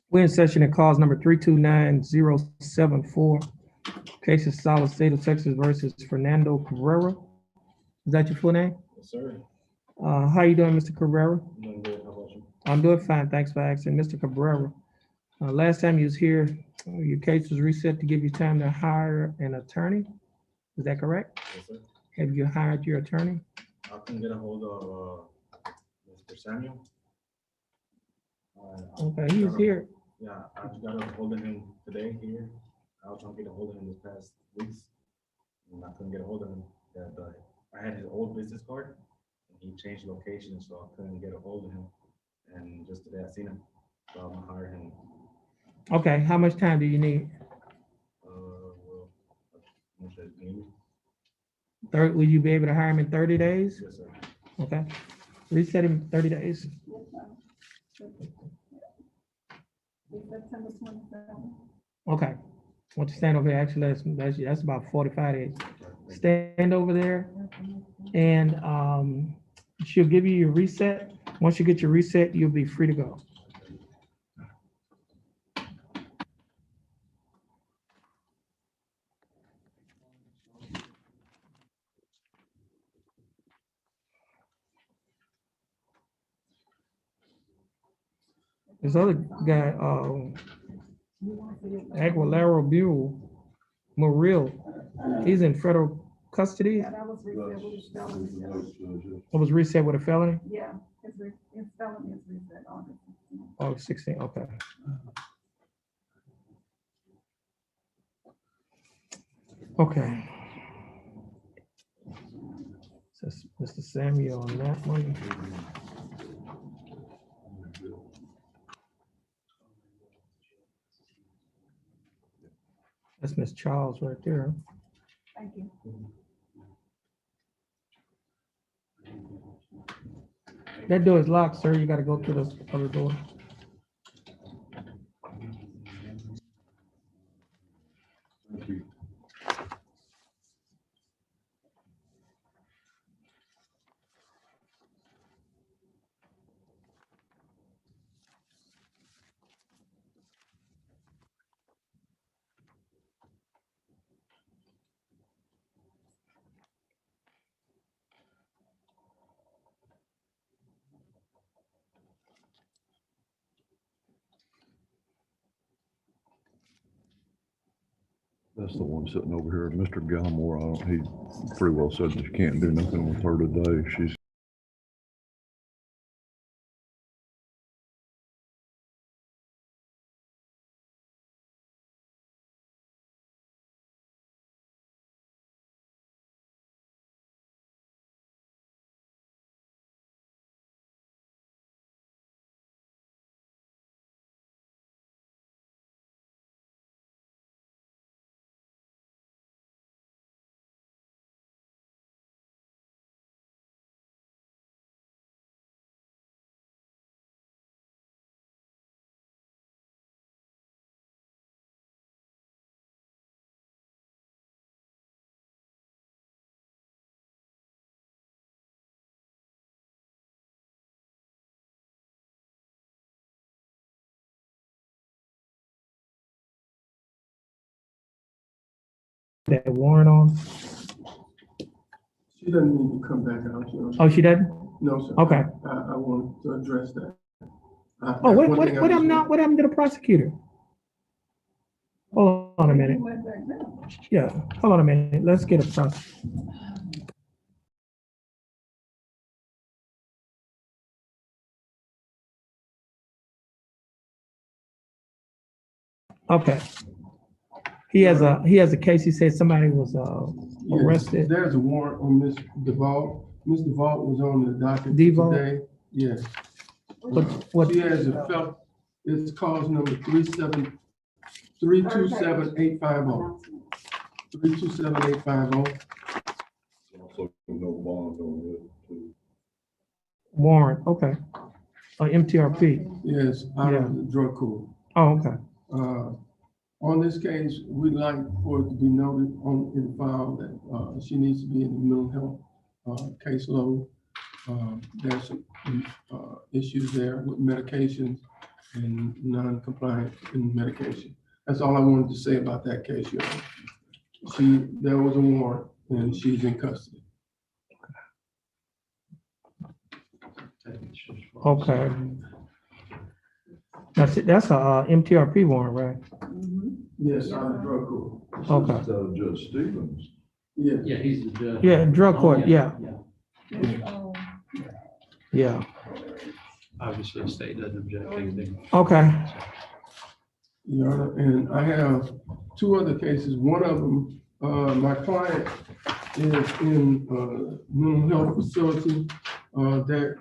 Speaker 1: We're in session at cause number 329074. Case is Solid State of Texas versus Fernando Cabrera. Is that your full name?
Speaker 7: Yes, sir.
Speaker 1: How you doing, Mr. Cabrera?
Speaker 7: I'm doing good. How about you?
Speaker 1: I'm doing fine. Thanks for asking. Mr. Cabrera, last time you was here, your case was reset to give you time to hire an attorney. Is that correct?
Speaker 7: Yes, sir.
Speaker 1: Have you hired your attorney?
Speaker 7: I can get a hold of Mr. Samuel.
Speaker 1: Okay, he's here.
Speaker 7: Yeah, I just got a hold of him today here. I was trying to get a hold of him this past weeks, and I couldn't get a hold of him. I had his old business card, and he changed location, so I couldn't get a hold of him. And just today I seen him, so I'm gonna hire him.
Speaker 1: Okay, how much time do you need?
Speaker 7: Well, I'm sure it's me.
Speaker 1: Will you be able to hire him in 30 days?
Speaker 7: Yes, sir.
Speaker 1: Okay, reset him 30 days.
Speaker 5: September 27th.
Speaker 1: Okay, want you stand over here, actually, that's about 45 days. Stand over there, and she'll give you your reset. Once you get your reset, you'll be free to go. This other guy, Aguilera Muriel, he's in federal custody.
Speaker 5: Yeah, that was reset with his felony.
Speaker 1: It was reset with a felony?
Speaker 5: Yeah, his felony is reset on it.
Speaker 1: Oh, 16, okay. Okay. Says Mr. Samuel on that one. That's Miss Charles right there.
Speaker 5: Thank you.
Speaker 1: That door is locked, sir. You gotta go through the other door.
Speaker 12: That's the one sitting over here, Mr. Gilmore. He pretty well said that you can't do nothing with her today. She's
Speaker 1: That warrant on?
Speaker 9: She doesn't need to come back out, you know.
Speaker 1: Oh, she doesn't?
Speaker 9: No, sir.
Speaker 1: Okay.
Speaker 9: I want to address that.
Speaker 1: Oh, what happened to the prosecutor? Hold on a minute. Yeah, hold on a minute. Let's get a prosecutor. Okay. He has a case, he said somebody was,
Speaker 9: Yes,
Speaker 1: arrested.
Speaker 9: there's a warrant on Ms. DeVault. Ms. DeVault was on the docket
Speaker 1: DeVault?
Speaker 9: today. Yes.
Speaker 1: What,
Speaker 9: She has a it's cause number 327-850. 327-850.
Speaker 12: Also, no bond on it, too.
Speaker 1: warrant, okay. MTRP,
Speaker 9: Yes, out
Speaker 1: Yeah.
Speaker 9: of the drug court.
Speaker 1: oh, okay.
Speaker 9: On this case, we'd like for it to be noted in the file that she needs to be in the mental health caseload. There's some issues there with medications and non-compliant in medication. That's all I wanted to say about that case, Your Honor. There was a warrant and she's in custody.
Speaker 1: Okay. That's a MTRP warrant, right?
Speaker 9: Yes, out of the drug court.
Speaker 1: Okay.
Speaker 12: Judge Stevens.
Speaker 9: Yes.
Speaker 4: Yeah, he's the judge.
Speaker 1: Yeah, drug court, yeah. Yeah,
Speaker 4: Obviously, the state doesn't object to anything.
Speaker 1: okay.
Speaker 9: Your Honor, and I have two other cases. One of them, my client is in mental health facility that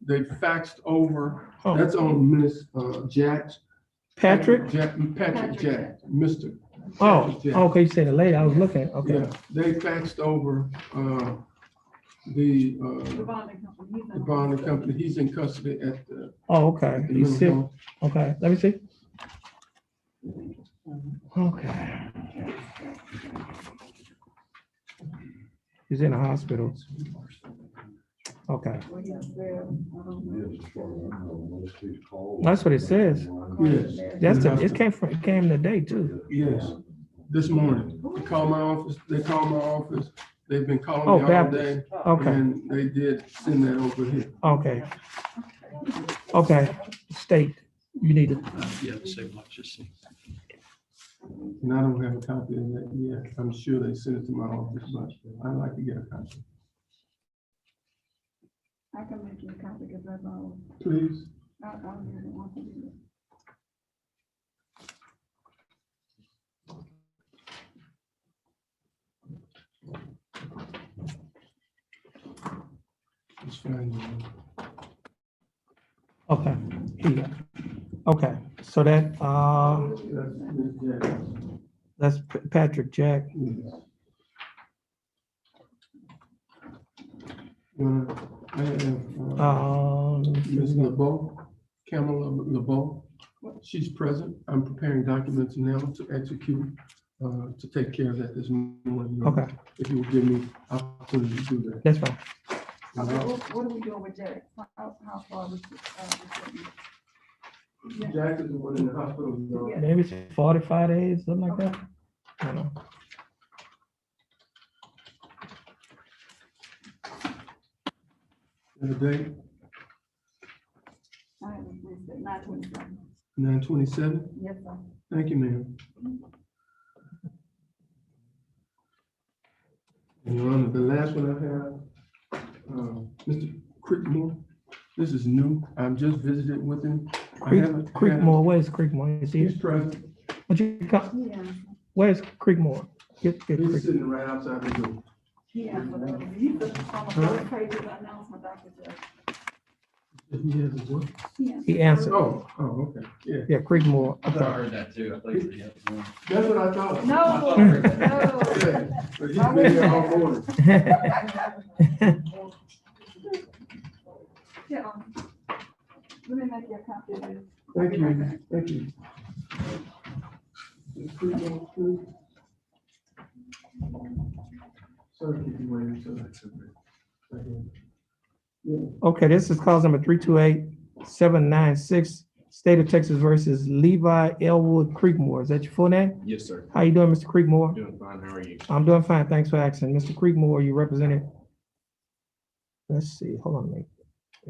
Speaker 9: they faxed over.
Speaker 1: Oh.
Speaker 9: That's on Miss Jack.
Speaker 1: Patrick?
Speaker 9: Patrick Jack, Mr.
Speaker 1: Oh,
Speaker 9: Patrick Jack.
Speaker 1: okay, you said the lady, I was looking, okay.
Speaker 9: Yeah, they faxed over the bonding company. He's in custody at the.
Speaker 1: Oh, okay,
Speaker 9: at the
Speaker 1: he's
Speaker 9: mental
Speaker 1: sick,
Speaker 9: health.
Speaker 1: okay, let me see. Okay. He's in the hospital. Okay, that's what it says.
Speaker 9: Yes.
Speaker 1: It came today too.
Speaker 9: Yes, this morning. They called my office, they've been calling
Speaker 1: Oh,
Speaker 9: me all
Speaker 1: Baptist,
Speaker 9: day.
Speaker 1: okay,
Speaker 9: And they did send that over here.
Speaker 1: okay. Okay, state, you need it.
Speaker 4: Yeah, the same much, just.
Speaker 9: And I don't have a copy of that yet. I'm sure they sent it to my office, but I'd like to get a copy.
Speaker 5: I can make you a copy because that's all.
Speaker 9: Please.
Speaker 5: I don't really want to do it.
Speaker 9: It's fine.
Speaker 1: Okay, here you go. Okay, so that,
Speaker 9: That's Ms. Jack.
Speaker 1: that's Patrick Jack.
Speaker 9: Yes. I have Ms. LeBeau, Camilla LeBeau. She's present. I'm preparing documents now to execute, to take care of that this morning.
Speaker 1: Okay,
Speaker 9: If you will give me opportunity to do that.
Speaker 1: that's fine.
Speaker 5: Okay, what are we doing with Jack? How far was
Speaker 9: Jack is the one in the hospital.
Speaker 1: Maybe it's 45 days, something like that. I don't know.
Speaker 9: The date,
Speaker 5: I haven't reached it, 9/27.
Speaker 9: 9/27.
Speaker 5: Yes, sir.
Speaker 9: Thank you, ma'am. And Your Honor, the last one I have, Mr. Creekmore. This is new. I've just visited with him. I haven't had-
Speaker 1: Creekmore, where's Creekmore? Is he
Speaker 9: He's
Speaker 1: here?
Speaker 9: present.
Speaker 1: Would you come?
Speaker 5: Yeah,
Speaker 1: Where's Creekmore? Get
Speaker 9: He's
Speaker 1: Creek.
Speaker 9: sitting right outside the door.
Speaker 5: yeah, but he's on the first page of the announcement, Dr. Jack.
Speaker 9: He has a what?
Speaker 5: Yeah.
Speaker 1: He answered.
Speaker 9: Oh, okay, yeah.
Speaker 1: Yeah, Creekmore.
Speaker 4: I thought I
Speaker 1: Okay.
Speaker 4: heard that too. I thought you said you had one.
Speaker 9: That's what I thought.
Speaker 5: No,
Speaker 9: Yeah, but he's been here all morning.
Speaker 5: yeah. Let me make you a copy of this.
Speaker 9: Thank you, thank you. Ms. Creekmore, please. Sorry to keep you waiting, so that's okay. Yeah.
Speaker 1: Okay, this is cause number 328-796, State of Texas versus Levi Elwood Creekmore. Is that your full name?
Speaker 7: Yes, sir.
Speaker 1: How you doing, Mr. Creekmore?
Speaker 7: Doing fine. How are you?
Speaker 1: I'm doing fine. Thanks for asking. Mr. Creekmore, you represented. Let's see, hold on, make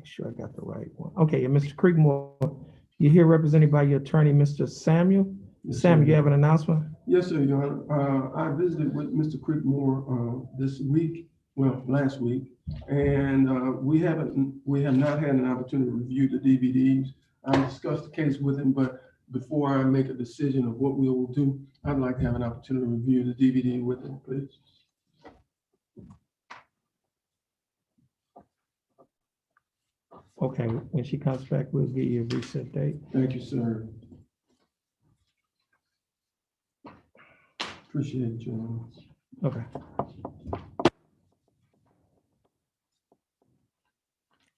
Speaker 1: sure I got the right one. Okay, yeah, Mr. Creekmore, you're here represented by your attorney, Mr. Samuel.
Speaker 9: Yes,
Speaker 1: Samuel,
Speaker 9: sir.
Speaker 1: you have an announcement?
Speaker 9: Yes, sir, Your Honor. I visited with Mr. Creekmore this week, well, last week, and we have not had an opportunity to review the DVDs. I discussed the case with him, but before I make a decision of what we will do, I'd like to have an opportunity to review the DVD with them, please.
Speaker 1: Okay, when she comes back, we'll give you a reset date.
Speaker 9: Thank you, sir. Appreciate it, John.
Speaker 1: Okay.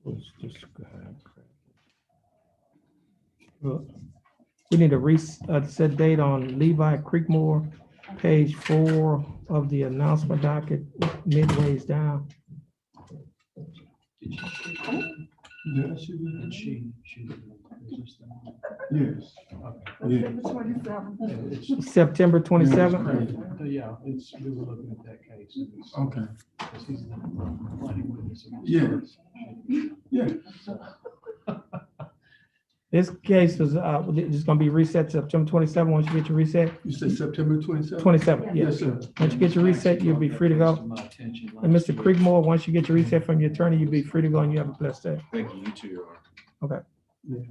Speaker 1: What's this guy? Look, we need a set date on Levi Creekmore, page 4 of the announcement docket, midways down.
Speaker 9: Yeah, she did.
Speaker 4: And she.
Speaker 9: Yes.
Speaker 4: It's-
Speaker 1: September 27th.
Speaker 4: Yeah, we were looking at that case.
Speaker 9: Okay.
Speaker 4: Because he's the planning witness.
Speaker 9: Yeah. Yeah.
Speaker 1: This case is just gonna be reset September 27th. Once you get your reset,
Speaker 9: You said September 27th?
Speaker 1: 27th,
Speaker 9: Yes,
Speaker 1: yes.
Speaker 9: sir.
Speaker 1: Once you get your reset, you'll be free to go. And Mr. Creekmore, once you get your reset from your attorney, you'll be free to go and you have a blessed day.
Speaker 7: Thank you, you too, Your Honor.
Speaker 1: Okay.
Speaker 9: Yeah.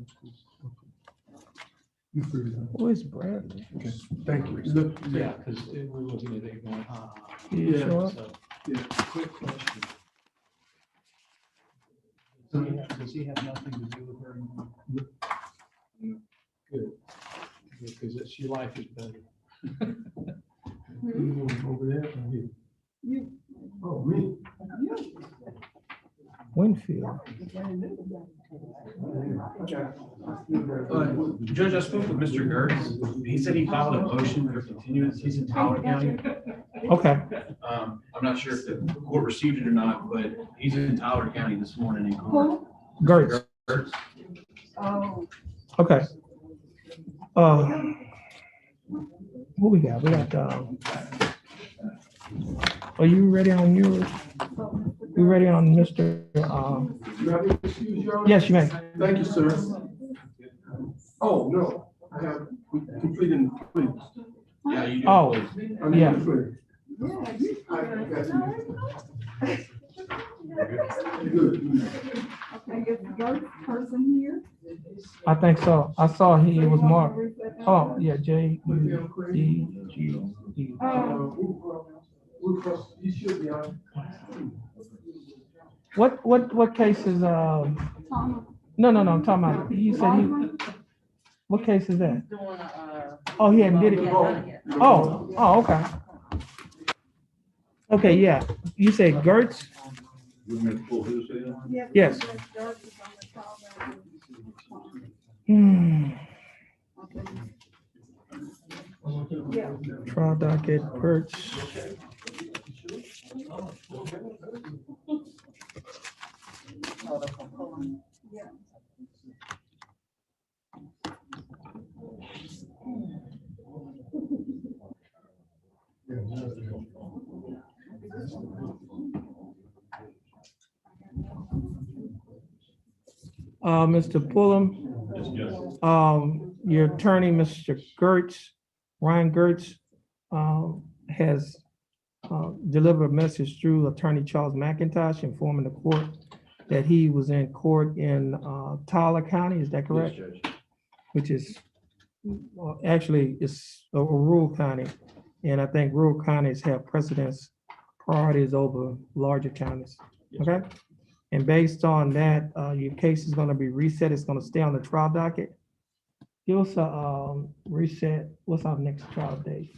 Speaker 9: You free to go.
Speaker 1: Who is Brad?
Speaker 9: Okay, thank you. Look,
Speaker 4: Yeah, because we're looking at it going,
Speaker 1: You
Speaker 9: Yeah.
Speaker 1: sure?
Speaker 4: So,
Speaker 9: Yeah.
Speaker 4: quick question. Does he have nothing to do with her anymore? Good. Because it's, your life is better.
Speaker 9: Over there or here? Oh, me?
Speaker 1: Winfield.
Speaker 13: Judge, I spoke with Mr. Gertz. He said he filed a motion for continuance. He's in Tyler County.
Speaker 1: Okay,
Speaker 13: I'm not sure if the court received it or not, but he's in Tyler County this morning in court.
Speaker 1: Gertz.
Speaker 13: Gertz.
Speaker 1: Okay. What we got? We got, are you ready on yours? You ready on Mr. Yes, you may.
Speaker 9: Thank you, sir. Oh, no, I have completed, please.
Speaker 13: Yeah, you do.
Speaker 1: Oh,
Speaker 13: please.
Speaker 9: I need
Speaker 1: yeah.
Speaker 9: to clear. Good.
Speaker 14: Okay, is the first person here?
Speaker 1: I think so. I saw he was marked. Oh, yeah, J-E-D-G-E.
Speaker 9: You should be on.
Speaker 1: What cases, no, I'm talking about, you said he, what case is that? Oh, he hadn't did it. Oh, okay. Okay, yeah. You say Gertz?
Speaker 12: You want me to pull his in?
Speaker 1: Yes. Hmm. Trial docket, Gertz. Mr. Pullum, your attorney, Mr. Gertz, Ryan Gertz, has delivered a message through Attorney Charles McIntosh informing the court that he was in court in Tyler County, is that correct?
Speaker 2: Yes, Judge.
Speaker 1: Which is, well, actually, it's a rural county. And I think rural counties have priorities over larger counties, okay? And based on that, your case is gonna be reset, it's gonna stay on the trial docket. Give us a reset, what's our next trial date?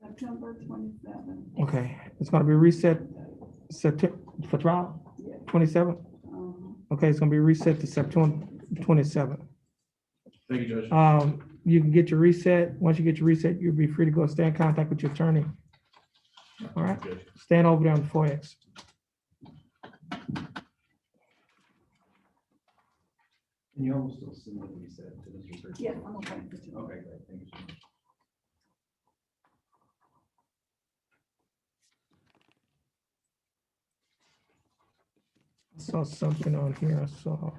Speaker 14: September 27th.
Speaker 1: Okay, it's gonna be reset September, for trial, 27th? Okay, it's gonna be reset to September 27th.
Speaker 13: Thank you, Judge.
Speaker 1: You can get your reset. Once you get your reset, you'll be free to go stay in contact with your attorney. All right, stand over there on the 4X.
Speaker 2: And you almost still submit what you said to Mr. Search?
Speaker 14: Yes, I'm okay.
Speaker 2: Okay, great, thank you so much.
Speaker 1: I saw something on here, I saw.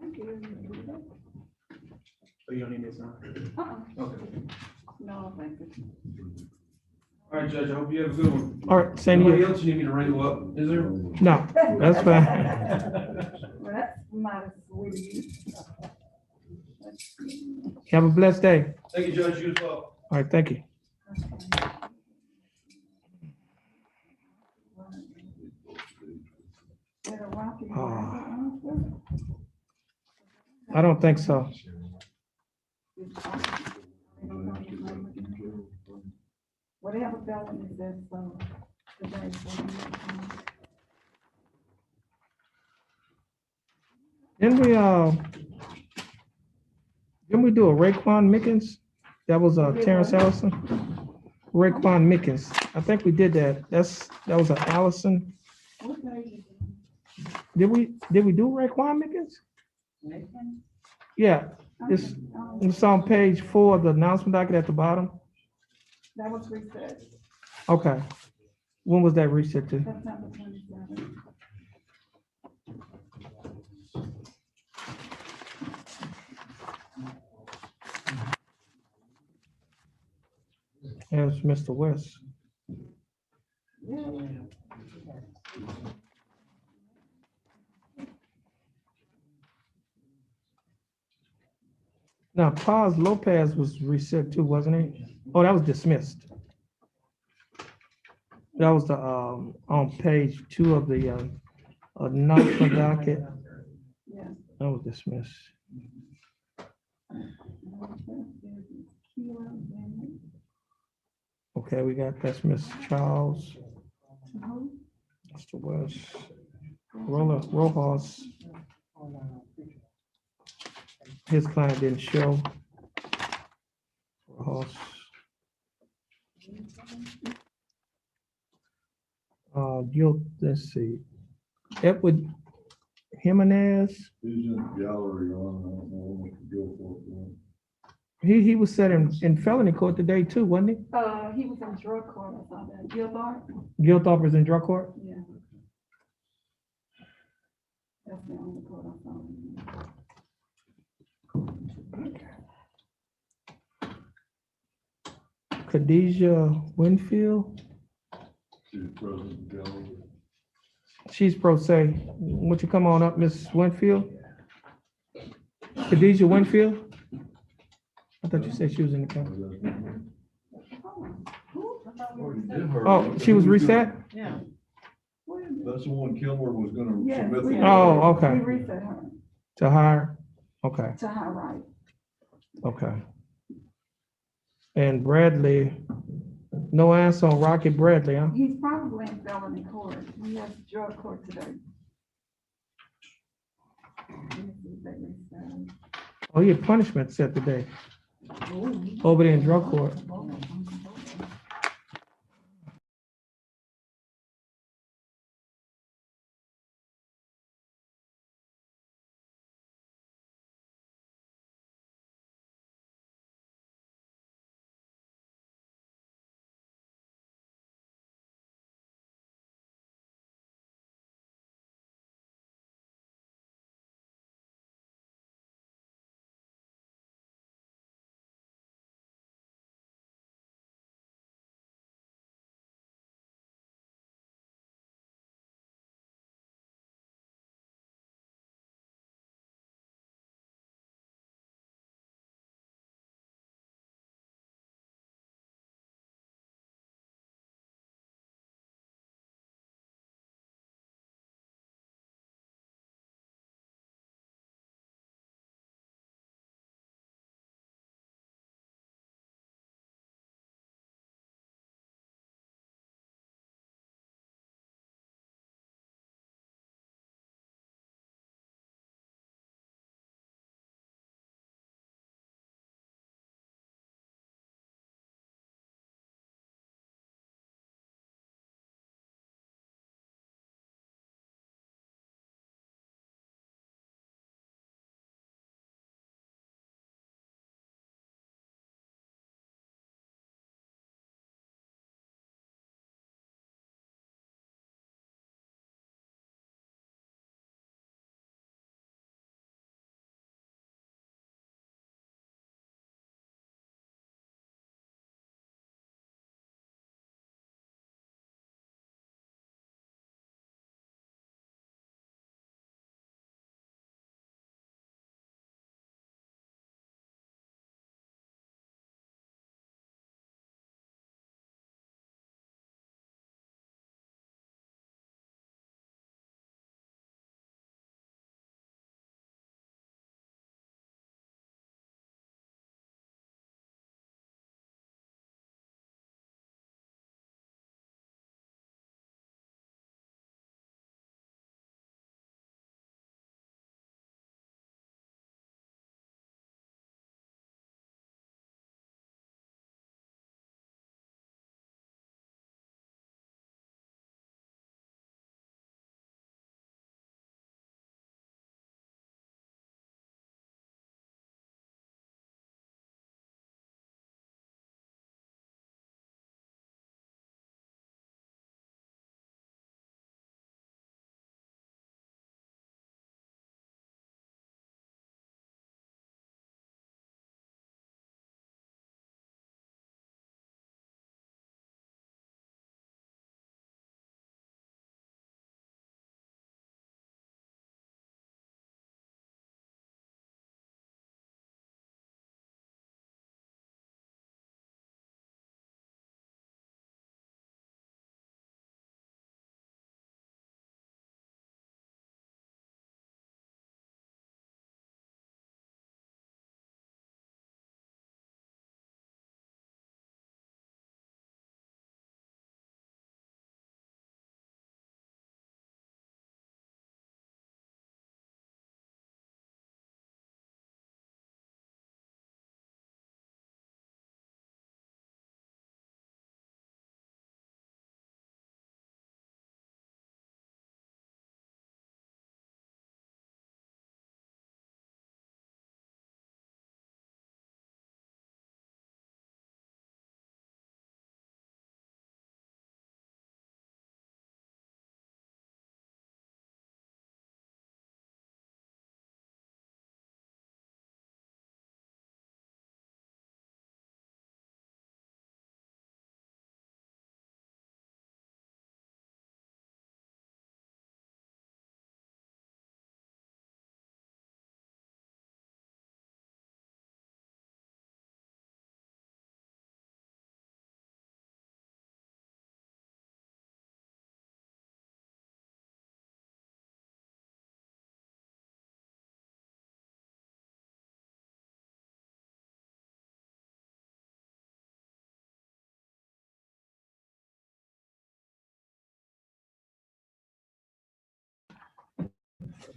Speaker 14: Thank
Speaker 7: Oh, you don't need this, huh? Okay.
Speaker 14: No, thank you.
Speaker 7: All right, Judge, I hope you have a good one.
Speaker 1: All right, same to
Speaker 7: Anybody
Speaker 1: you.
Speaker 7: else you need me to wrangle up, is there?
Speaker 1: No, that's fine.
Speaker 14: Well, that's mighty sweet of you.
Speaker 1: Have a blessed day.
Speaker 7: Thank you, Judge, you as well.
Speaker 1: All right, thank you. I don't think so.
Speaker 14: Whatever felony is so today.
Speaker 1: Didn't we do a Raekwon Mickens? That was Terrence Allison. Raekwon Mickens. I think we did that. That was a Allison. Did we do Raekwon Mickens? Yeah, it's on page 4 of the announcement docket at the bottom.
Speaker 14: That was reset,
Speaker 1: Okay. When was that reset to?
Speaker 14: September 27th.
Speaker 1: That's Mr. West. Now, Paz Lopez was reset too, wasn't he? Oh, that was dismissed. That was the, on page 2 of the, announcement docket.
Speaker 14: Yeah.
Speaker 1: That was dismissed. Okay, we got, that's Miss Charles, Mr. West, Rojas. His client didn't show. Rojas. Let's see. Edward Jimenez.
Speaker 12: He's in the gallery on, I don't know what to go for.
Speaker 1: He was set in felony court today too, wasn't he?
Speaker 14: He was in drug court, I saw that, Gilbert.
Speaker 1: Gilthorpe was in drug court?
Speaker 14: Yeah. That's the only court I saw.
Speaker 1: Khadijah Winfield.
Speaker 12: She's president of the gallery.
Speaker 1: She's pro se. Won't you come on up, Miss Winfield? Khadijah Winfield? I thought you said she was in the county. Oh, she was reset?
Speaker 5: Yeah.
Speaker 12: That's the one Kilmer was gonna
Speaker 14: Yes,
Speaker 12: submit.
Speaker 14: we-
Speaker 12: the-
Speaker 1: Oh, okay.
Speaker 14: We reset her
Speaker 1: To hire? Okay,
Speaker 14: to her right.
Speaker 1: okay. And Bradley, no answer on Rocky Bradley, huh?
Speaker 14: He's probably in felony court. He has drug court today. Let me see if they reset him.
Speaker 1: Oh, he had punishment set today. Over there in drug court.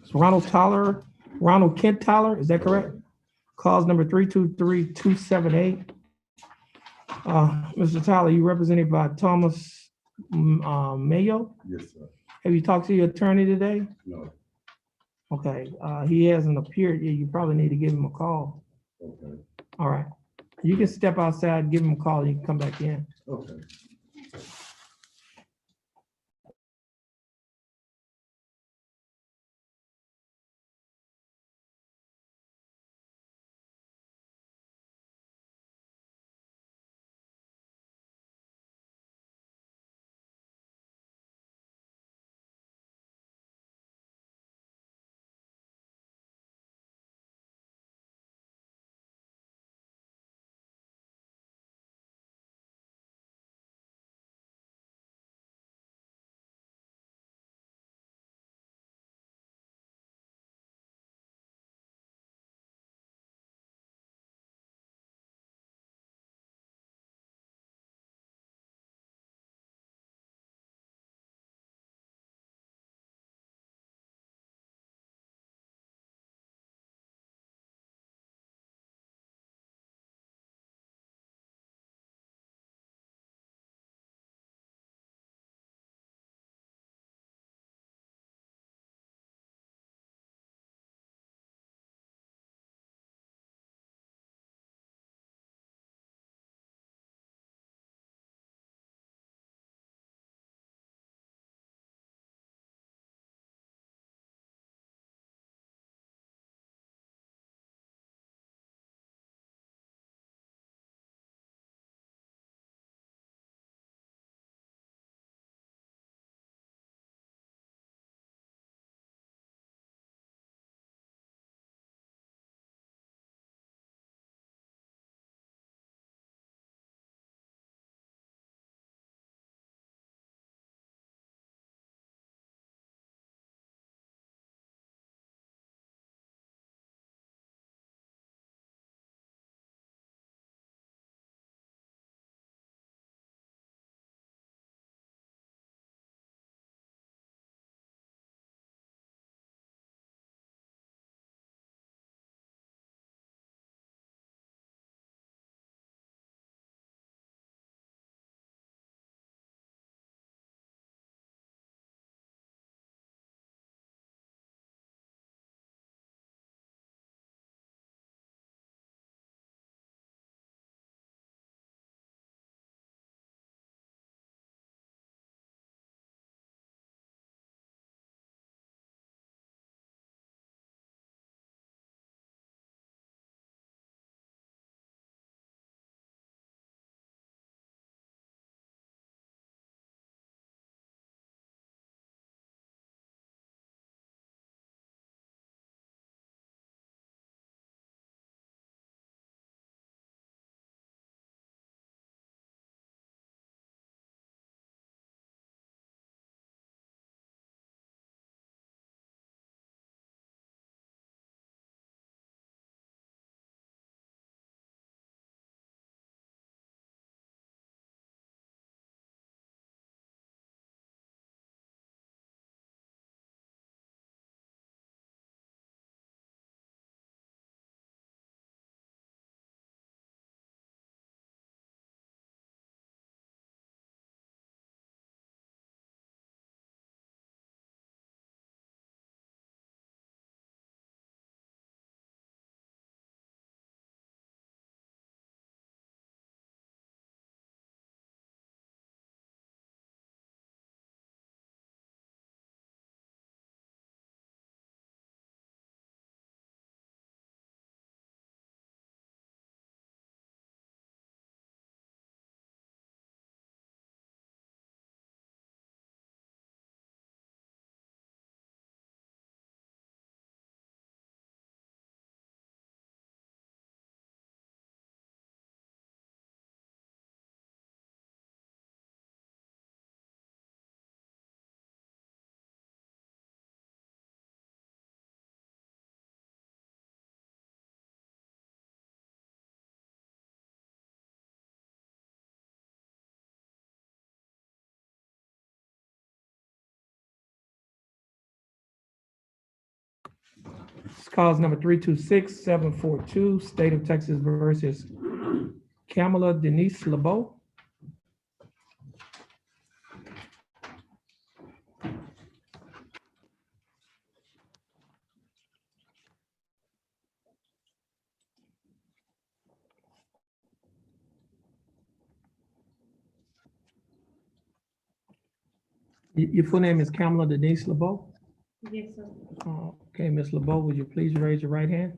Speaker 1: It's Ronald Kent Tyler, is that correct? Cause number 323278. Mr. Tyler, you represented by Thomas Mayo.
Speaker 12: Yes, sir.
Speaker 1: Have you talked to your attorney today?
Speaker 12: No.
Speaker 1: Okay, he hasn't appeared yet. You probably need to give him a call.
Speaker 12: Okay.
Speaker 1: All right. You can step outside, give him a call, you can come back in.
Speaker 12: Okay.
Speaker 1: It's cause number 326742, State of Texas versus Kamala Denise LeBeau. Your full name is Kamala Denise LeBeau?
Speaker 11: Yes, sir.
Speaker 1: Okay, Ms. LeBeau, would you please raise your right hand?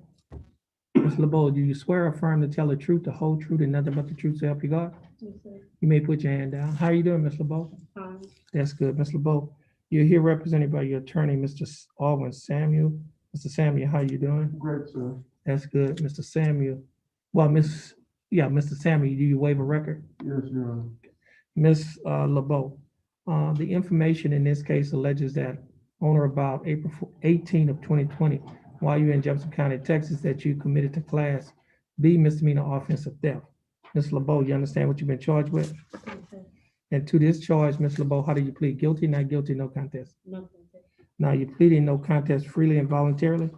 Speaker 1: Ms. LeBeau, do you swear or affirm to tell the truth, the whole truth, and nothing but the truth to help you God?
Speaker 11: Yes, sir.
Speaker 1: You may put your hand down. How are you doing, Ms. LeBeau?
Speaker 11: Fine.
Speaker 1: That's good. Ms. LeBeau, you're here represented by your attorney, Mr. Alwyn Samuel. Mr. Samuel, how you doing?
Speaker 9: Great, sir.
Speaker 1: That's good. Mr. Samuel, well, Mr. Samuel, do you waive a record?
Speaker 9: Yes, Your Honor.
Speaker 1: Ms. LeBeau, the information in this case alleges that on or about April 18 of 2020, while you're in Jefferson County, Texas, that you committed to Class B misdemeanor offense of theft. Ms. LeBeau, you understand what you've been charged with?
Speaker 11: Yes, sir.
Speaker 1: And to this charge, Ms. LeBeau, how do you plead? Guilty, not guilty, no contest?
Speaker 11: No contest.
Speaker 1: Now, you pleading no contest freely and voluntarily?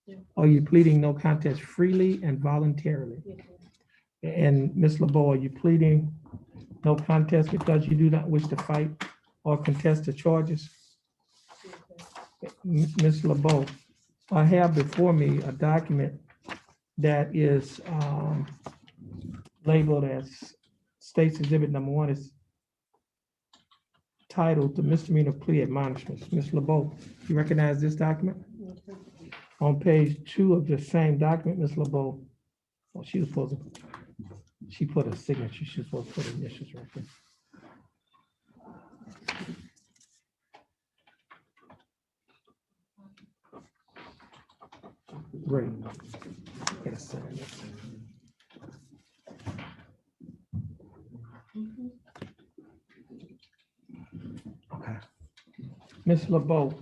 Speaker 11: Yeah.
Speaker 1: Are you pleading no contest freely and voluntarily?
Speaker 11: Yes, sir.
Speaker 1: And Ms. LeBeau, are you pleading no contest because you do not wish to fight or contest the charges?
Speaker 11: Yes, sir.
Speaker 1: Ms. LeBeau, I have before me a document that is labeled as State's Exhibit Number 1. It's titled The Misdemeanor Plea Admonishments. Ms. LeBeau, you recognize this document?
Speaker 11: Yes, sir.
Speaker 1: On page 2 of the same document, Ms. LeBeau, oh, she was supposed to, she put a signature, she was supposed to put initials right there. Great. Gotta sign this. Okay. Ms. LeBeau,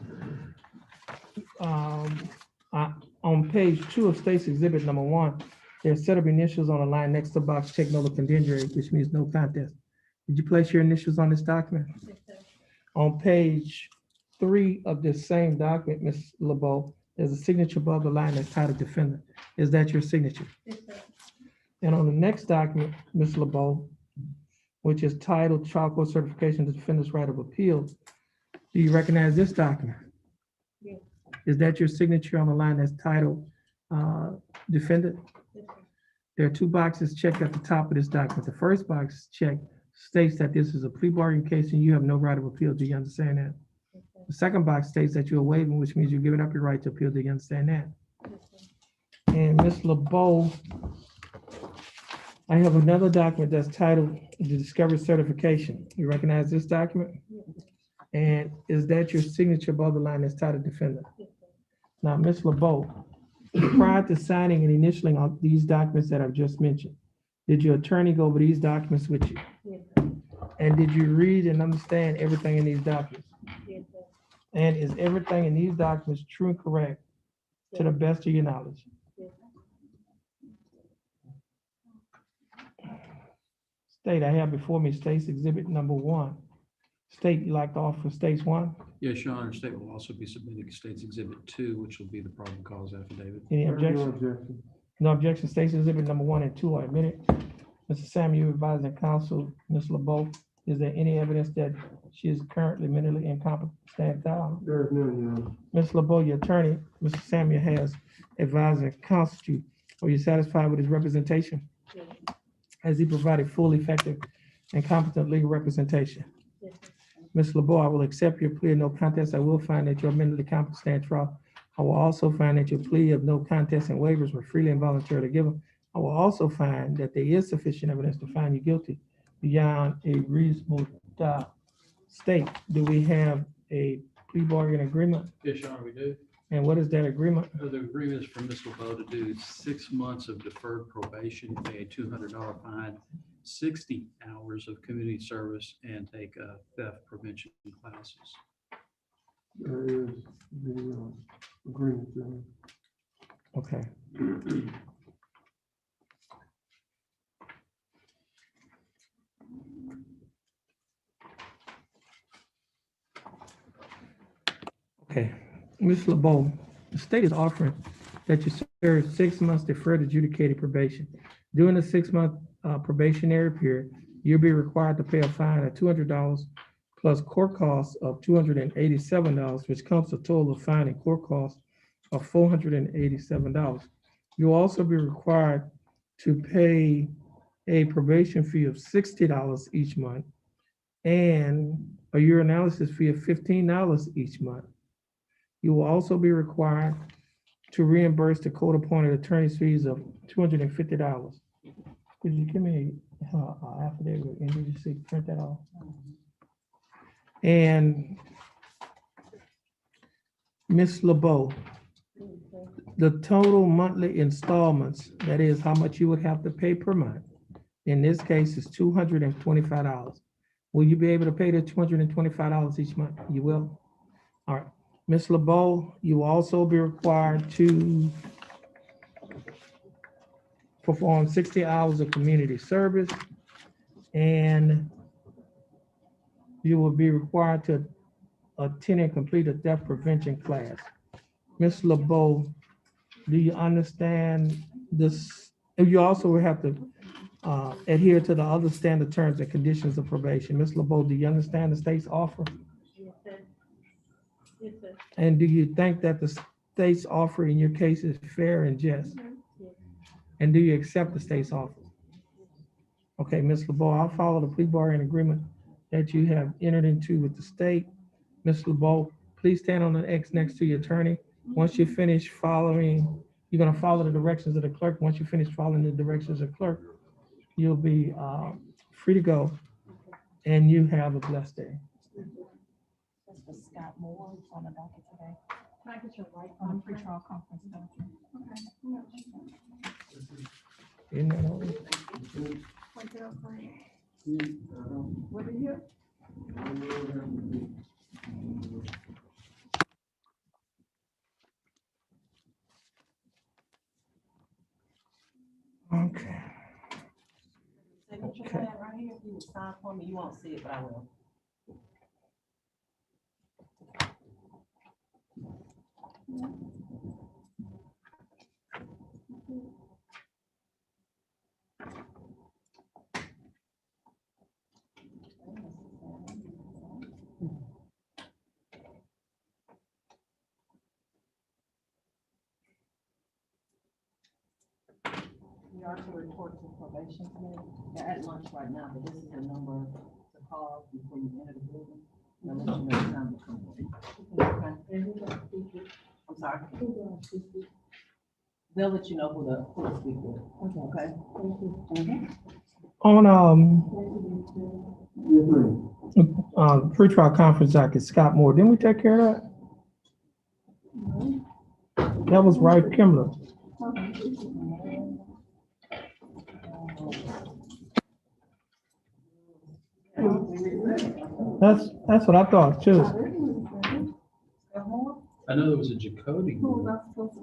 Speaker 1: on page 2 of State's Exhibit Number 1, there's a set of initials on the line next to the box check no contingent, which means no contest. Did you place your initials on this document?
Speaker 11: Yes, sir.
Speaker 1: On page 3 of this same document, Ms. LeBeau, there's a signature above the line that's titled defendant. Is that your signature?
Speaker 11: Yes, sir.
Speaker 1: And on the next document, Ms. LeBeau, which is titled Trial Court Certification to Defendant's Right of Appeal, do you recognize this document?
Speaker 11: Yes.
Speaker 1: Is that your signature on the line that's titled defendant?
Speaker 11: Yes, sir.
Speaker 1: There are 2 boxes checked at the top of this document. The first box checked states that this is a plea bargain case and you have no right of appeal. Do you understand that?
Speaker 11: Yes, sir.
Speaker 1: The second box states that you're waiving, which means you're giving up your right to appeal. Do you understand that?
Speaker 11: Yes, sir.
Speaker 1: And Ms. LeBeau, I have another document that's titled the Discovery Certification. You recognize this document?
Speaker 11: Yes, sir.
Speaker 1: And is that your signature above the line that's titled defendant?
Speaker 11: Yes, sir.
Speaker 1: Now, Ms. LeBeau, prior to signing and initialing on these documents that I've just mentioned, did your attorney go over these documents with you?
Speaker 11: Yes, sir.
Speaker 1: And did you read and understand everything in these documents?
Speaker 11: Yes, sir.
Speaker 1: And is everything in these documents true and correct to the best of your knowledge?
Speaker 11: Yes, sir.
Speaker 1: State, I have before me State's Exhibit Number 1. State, you like to offer State's 1?
Speaker 4: Yes, Your Honor, state will also be submitting State's Exhibit 2, which will be the probable cause affidavit.
Speaker 1: Any
Speaker 9: No
Speaker 1: objection?
Speaker 9: objection.
Speaker 1: No objection. State's Exhibit Number 1 and 2 are admitted. Mr. Samuel, advising counsel, Ms. LeBeau, is there any evidence that she is currently mentally incompetent? Stand down.
Speaker 9: There is none, Your Honor.
Speaker 1: Ms. LeBeau, your attorney, Mr. Samuel, has advised and counseled you. Are you satisfied with his representation?
Speaker 11: Yes,
Speaker 1: Has he provided full, effective, and competent legal representation?
Speaker 11: yes, sir.
Speaker 1: Ms. LeBeau, I will accept your plea of no contest. I will find that you're mentally competent to stand trial. I will also find that your plea of no contest and waivers were freely and voluntarily given. I will also find that there is sufficient evidence to find you guilty beyond a reasonable doubt. State, do we have a plea bargain agreement?
Speaker 4: Yes, Your Honor, we do.
Speaker 1: And what is that agreement?
Speaker 4: The agreement is for Ms. LeBeau to do 6 months of deferred probation, pay a $200 fine, 60 hours of community service, and take theft prevention classes.
Speaker 9: There is the agreement, Your Honor.
Speaker 1: Okay. Okay, Ms. LeBeau, The state is offering that you serve 6 months deferred adjudicated probation. During the 6-month probationary period, you'll be required to pay a fine of $200 plus court costs of $287, which comes to a total of fine and court costs of $487. You'll also be required to pay a probation fee of $60 each month and a urinalysis fee of $15 each month. You will also be required to reimburse the court-appointed attorney's fees of $250. Could you give me affidavit and you just print that off? And Ms. LeBeau, the total monthly installments, that is how much you would have to pay per month, in this case is $225. Will you be able to pay the $225 each month? You will? All right. Ms. LeBeau, you will also be required to perform 60 hours of community service, and you will be required to attend and complete a theft prevention class. Ms. LeBeau, do you understand this? You also will have to adhere to the other standard terms and conditions of probation. Ms. LeBeau, do you understand the state's offer?
Speaker 5: Yes, sir. Yes, sir.
Speaker 1: And do you think that the state's offer in your case is fair and just?
Speaker 5: Yes.
Speaker 1: And do you accept the state's offer? Okay, Ms. LeBeau, I'll follow the plea bargain agreement that you have entered into with the state. Ms. LeBeau, please stand on the X next to your attorney. Once you finish following, you're gonna follow the directions of the clerk. Once you finish following the directions of the clerk, you'll be free to go, and you have a blessed day.
Speaker 5: That's for Scott Moore on the docket today. Can I get your right on the pretrial conference document?
Speaker 1: Isn't that all?
Speaker 14: What are you?
Speaker 1: Okay.
Speaker 5: Signature
Speaker 1: Okay.
Speaker 5: pad right here, if you would sign for me, you won't see it, but I will. We are to report to probation committee. They're at lunch right now, but this is the number to call before you enter the building. They'll let you know the time to come in. Okay. I'm sorry. They'll let you know who to speak with. Okay?
Speaker 1: On pretrial conference docket, Scott Moore, didn't we take care of that? That was right, Kimler. That's what I thought too.
Speaker 4: I know there was a Jacoby.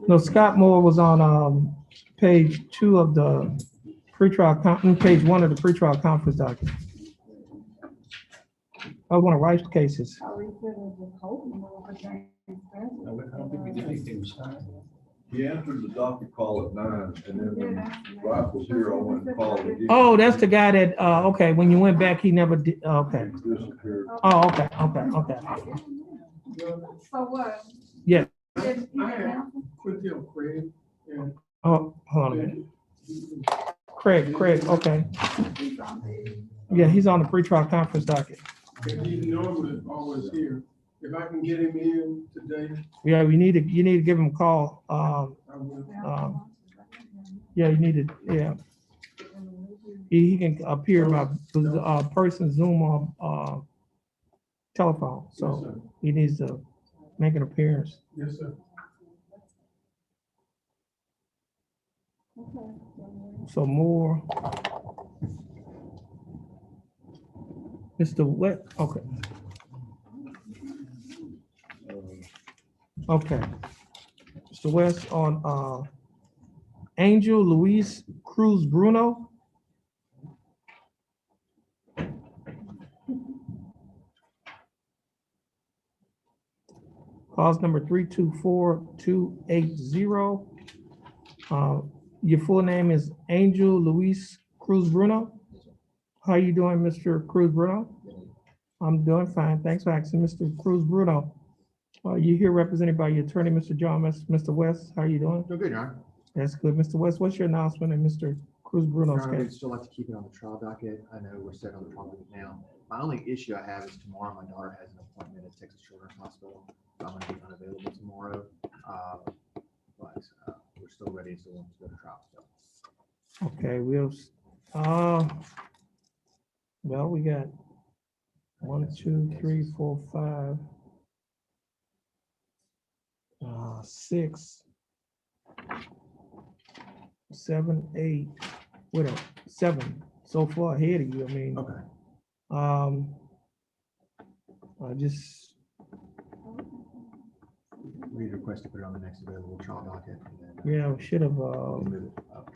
Speaker 1: No, Scott Moore was on page 2 of the page 1 of the pretrial conference document. I want to write cases.
Speaker 14: I
Speaker 4: don't think we did anything.
Speaker 12: He answered the doctor call at 9, and then when Ralph was here, I went and called again.
Speaker 1: Oh, that's the guy that, okay, when you went back, he never did, okay.
Speaker 12: He disappeared.
Speaker 1: Oh, okay.
Speaker 14: So what?
Speaker 1: Yeah.
Speaker 9: I had Quincy Craig and
Speaker 1: Oh, hold on a minute. Craig, okay. Yeah, he's on the pretrial conference docket.
Speaker 9: he's normally always here. If I can get him in today,
Speaker 1: Yeah, you need to give him a call.
Speaker 9: I will.
Speaker 1: Yeah, you need to, yeah. He can appear by person Zoom or telephone, so he needs to make an appearance.
Speaker 9: Yes, sir.
Speaker 1: So more. Mr. Wet, okay. Okay. Mr. West on Angel Luis Cruz Bruno. Cause number 324280. Your full name is Angel Luis Cruz Bruno. How you doing, Mr. Cruz Bruno? I'm doing fine. Thanks for asking, Mr. Cruz Bruno. You here represented by your attorney, Mr. John, Mr. West. How are you doing?
Speaker 15: Doing good, Your Honor.
Speaker 1: That's good. Mr. West, what's your announcement in Mr. Cruz Bruno's
Speaker 15: Your Honor, we'd
Speaker 1: case?
Speaker 15: still like to keep it on the trial docket. I know we're set on the trial docket now. My only issue I have is tomorrow, my daughter has an appointment at Texas Children's Hospital. I'm gonna be unavailable tomorrow. But we're still ready, so we'll go to trial. So.
Speaker 1: Okay, well, we got 1, 2, 3, 4, 5, 6, 7, 8, what else? 7 so far ahead of you. I mean,
Speaker 15: Okay.
Speaker 1: I just,
Speaker 15: We request to put it on the next available trial docket. And then,
Speaker 1: yeah, we should have,
Speaker 15: we'll move it up.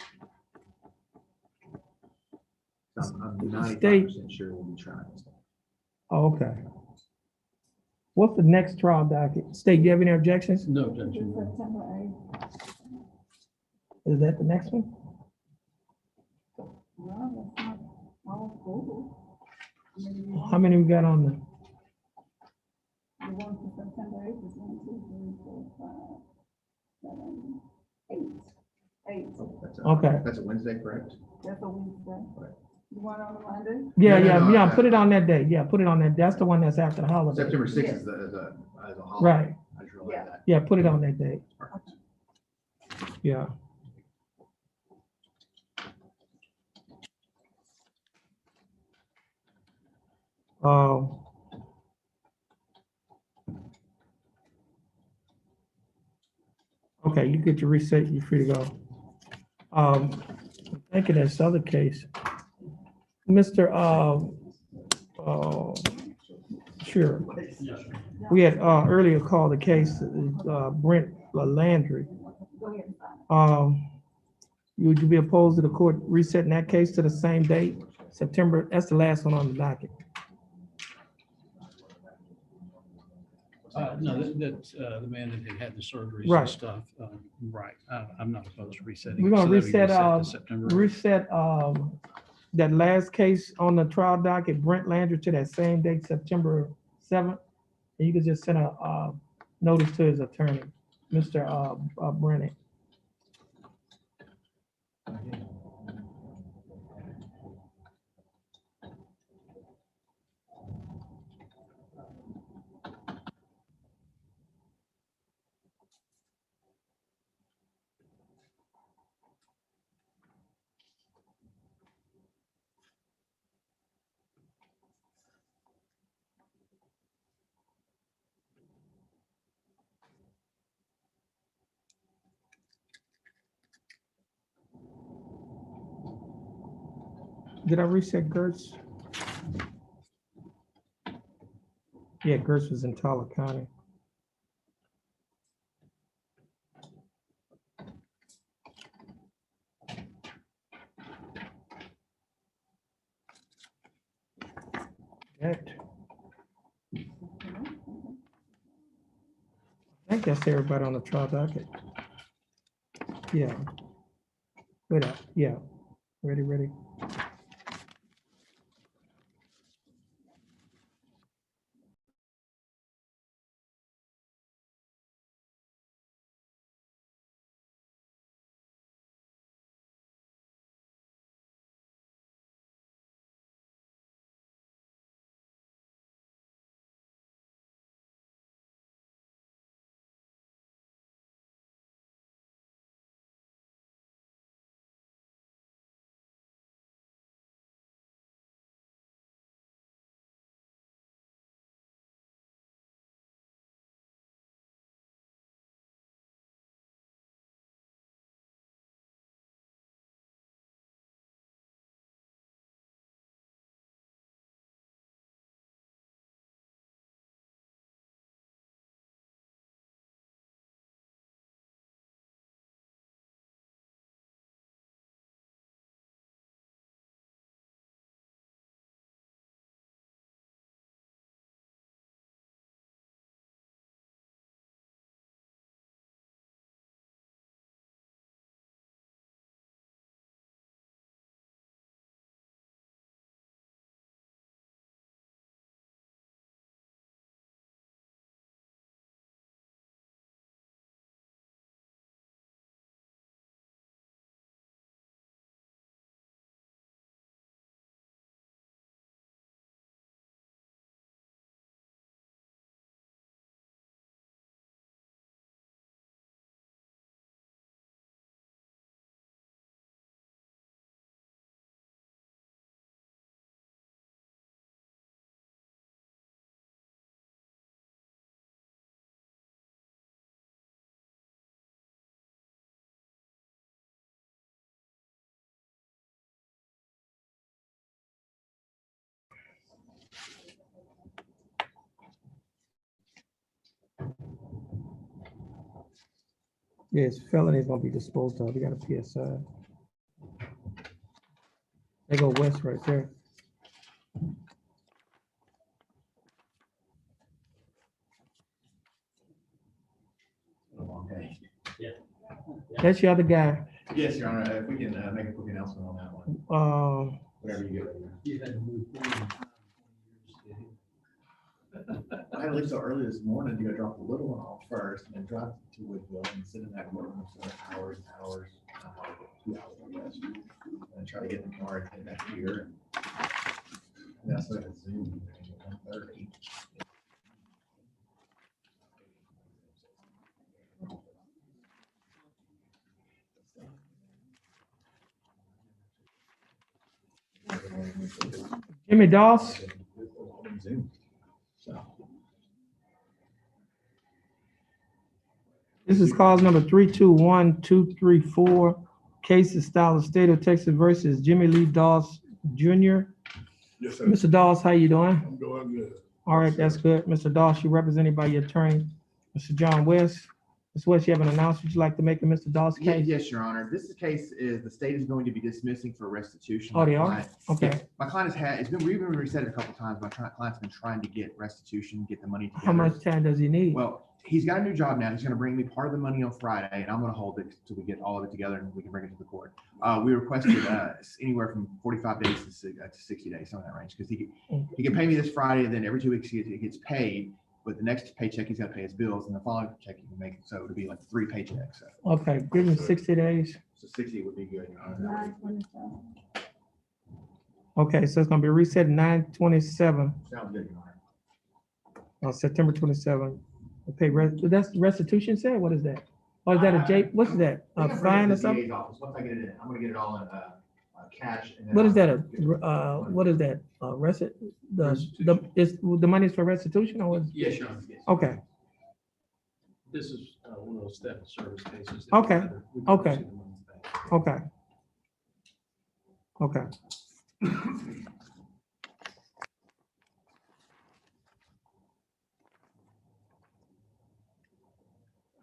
Speaker 15: I'm 95% sure we'll be trying.
Speaker 1: oh, okay. What's the next trial docket? State, you have any objections?
Speaker 4: No objection.
Speaker 14: September 8th.
Speaker 1: Is that the next one?
Speaker 14: No, that's not all full.
Speaker 1: How many we got on the?
Speaker 14: The one for September 8th is 1, 2, 3, 4, 5, 7, 8. 8.
Speaker 1: Okay.
Speaker 15: That's a Wednesday, correct?
Speaker 14: That's a Wednesday. You want on a Monday?
Speaker 1: Yeah,
Speaker 15: No,
Speaker 1: yeah, put it on that day. Yeah, put it on that. That's the one that's after the holiday.
Speaker 15: September 6th
Speaker 14: Yes.
Speaker 15: is a holiday.
Speaker 1: Right.
Speaker 15: I just realized that.
Speaker 1: Yeah, put it on that day. Yeah. Okay, you get your reset, you're free to go. I'm thinking this other case. Mr. Sure. We had earlier called the case, Brent Landry.
Speaker 14: Go ahead and sign it.
Speaker 1: Would you be opposed to the court resetting that case to the same date, September? That's the last one on the docket.
Speaker 4: No, that's the man that had the surgeries
Speaker 1: Right.
Speaker 4: and stuff. Right. I'm not opposed to resetting.
Speaker 1: We're gonna
Speaker 4: So that'd be
Speaker 1: reset,
Speaker 4: to September.
Speaker 1: that last case on the trial docket, Brent Landry, to that same date, September 7th. And you could just send a notice to his attorney, Mr. Brennan. Did I reset Gertz? Yeah, Gertz was in Tyler County. That. I think that's everybody on the trial docket. Yeah. Wait up, yeah. Ready. Yes, felony is gonna be disposed of. We got a PSI. They go west right there.
Speaker 15: Okay.
Speaker 1: That's your other guy.
Speaker 15: Yes, Your Honor, if we can make a quick announcement on that one, whatever you get.
Speaker 4: You had to move forward.
Speaker 15: I had to leave so early this morning to go drop the little one off first and then drive to Woodville and sit in that courtroom for hours and hours, 2 hours, I guess. And try to get in the car and head back here. And that's like a Zoom meeting at 1:30.
Speaker 1: Jimmy Doss.
Speaker 15: Zoom. So.
Speaker 1: This is cause number 321234. Case is style of state of Texas versus Jimmy Lee Doss Jr.
Speaker 8: Yes, sir.
Speaker 1: Mr. Doss, how you doing?
Speaker 8: I'm doing good.
Speaker 1: All right, that's good. Mr. Doss, you represented by your attorney, Mr. John West. Ms. West, you have an announcement you'd like to make in Mr. Doss' case?
Speaker 15: Yes, Your Honor. This case is, the state is going to be dismissing for restitution.
Speaker 1: Oh,
Speaker 15: My
Speaker 1: they are?
Speaker 15: client-
Speaker 1: Okay.
Speaker 15: Yeah, my client has had, we've been reset it a couple times. My client's been trying to get restitution, get the money together.
Speaker 1: How much time does he need?
Speaker 15: Well, he's got a new job now. He's gonna bring me part of the money on Friday, and I'm gonna hold it till we get all of it together and we can bring it to the court. We requested anywhere from 45 days to 60 days, somewhere in that range, because he can pay me this Friday, and then every 2 weeks he gets paid. But the next paycheck, he's got to pay his bills, and the following check he can make, so it'll be like 3 paychecks. So.
Speaker 1: Okay, give him 60 days.
Speaker 15: So 60 would be good, Your Honor.
Speaker 1: Okay, so it's gonna be reset 9/27,
Speaker 15: Sounds good, Your Honor.
Speaker 1: September 27. That's restitution said? What is that? Or is that a J, what's that?
Speaker 15: I
Speaker 1: A
Speaker 15: think I'm bringing
Speaker 1: fine
Speaker 15: it
Speaker 1: or
Speaker 15: to the
Speaker 1: something?
Speaker 15: DA's office. Once I get it in, I'm gonna get it all in cash. And then
Speaker 1: What is that?
Speaker 15: I'll-
Speaker 1: The money is for restitution or what?
Speaker 4: Yes, Your Honor. Yes.
Speaker 1: Okay,
Speaker 4: This is one of those step of service cases.
Speaker 1: Okay,
Speaker 4: We can
Speaker 1: okay.
Speaker 4: receive the money back.
Speaker 1: okay. Okay.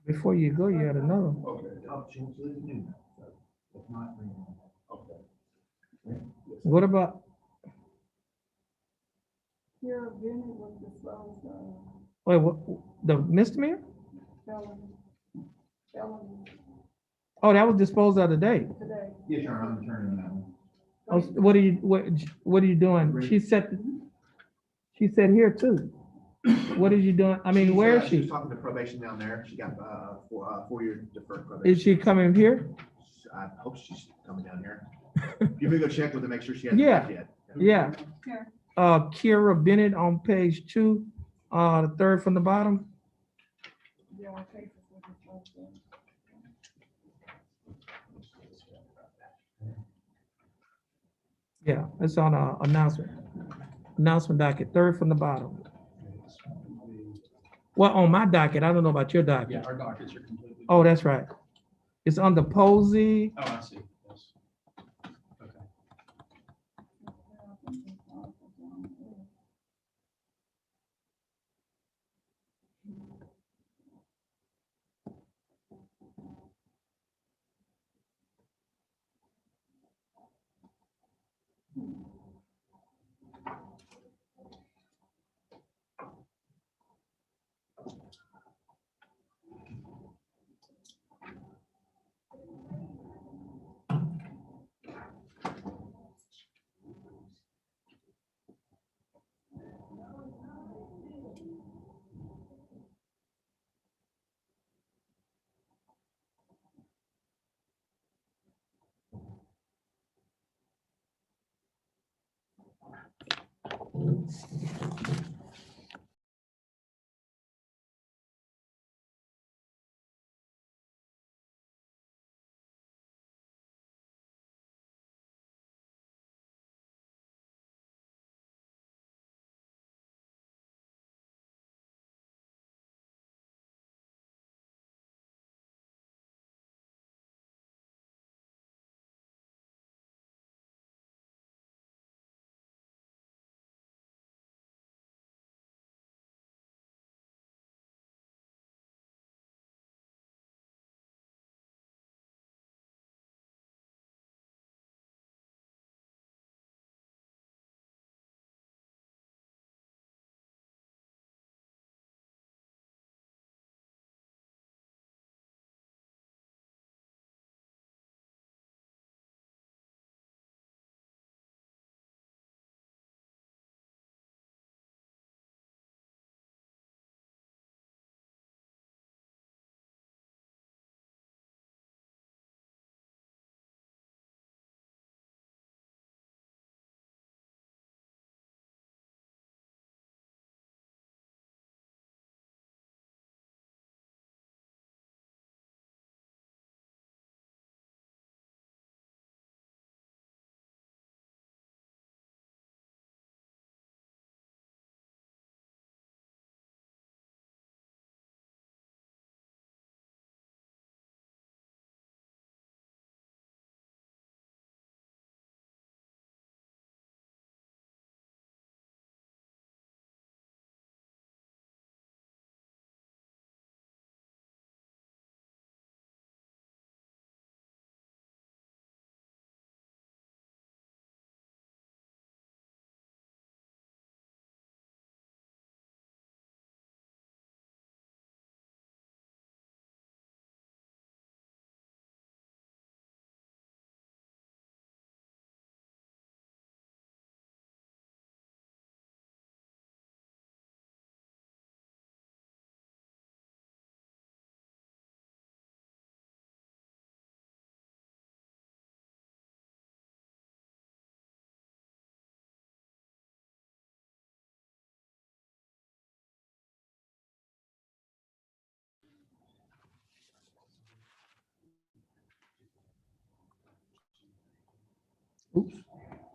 Speaker 1: Before you go, you had another.
Speaker 15: Okay. Oh, she wants to leave it in now, so if not, bring it on. Okay.
Speaker 1: What about,
Speaker 14: Your unit was disposed
Speaker 1: wait, what, the misdemeanor?
Speaker 14: felony
Speaker 1: Oh, that was disposed of today.
Speaker 14: today.
Speaker 15: Yes, Your Honor, I'm turning that one.
Speaker 1: Oh, what are you doing? She said here too. What is you doing? I mean, where is
Speaker 15: She was
Speaker 1: she?
Speaker 15: talking to probation down there. She got 4-year deferred probation.
Speaker 1: Is she coming here?
Speaker 15: I hope she's coming down here. You may go check with her, make sure she hasn't
Speaker 1: Yeah.
Speaker 15: left yet.
Speaker 1: Yeah.
Speaker 14: Here.
Speaker 1: Kira Bennett on page 2, the third from the bottom.
Speaker 14: Yeah, our cases were disposed of.
Speaker 1: Yeah, it's on announcement docket, third from the bottom. Well, on my docket, I don't know about your docket.
Speaker 4: Yeah, our dockets are completely.
Speaker 1: Oh, that's right. It's under Posey.
Speaker 4: Oh, I see. Yes. Okay.
Speaker 1: Oops.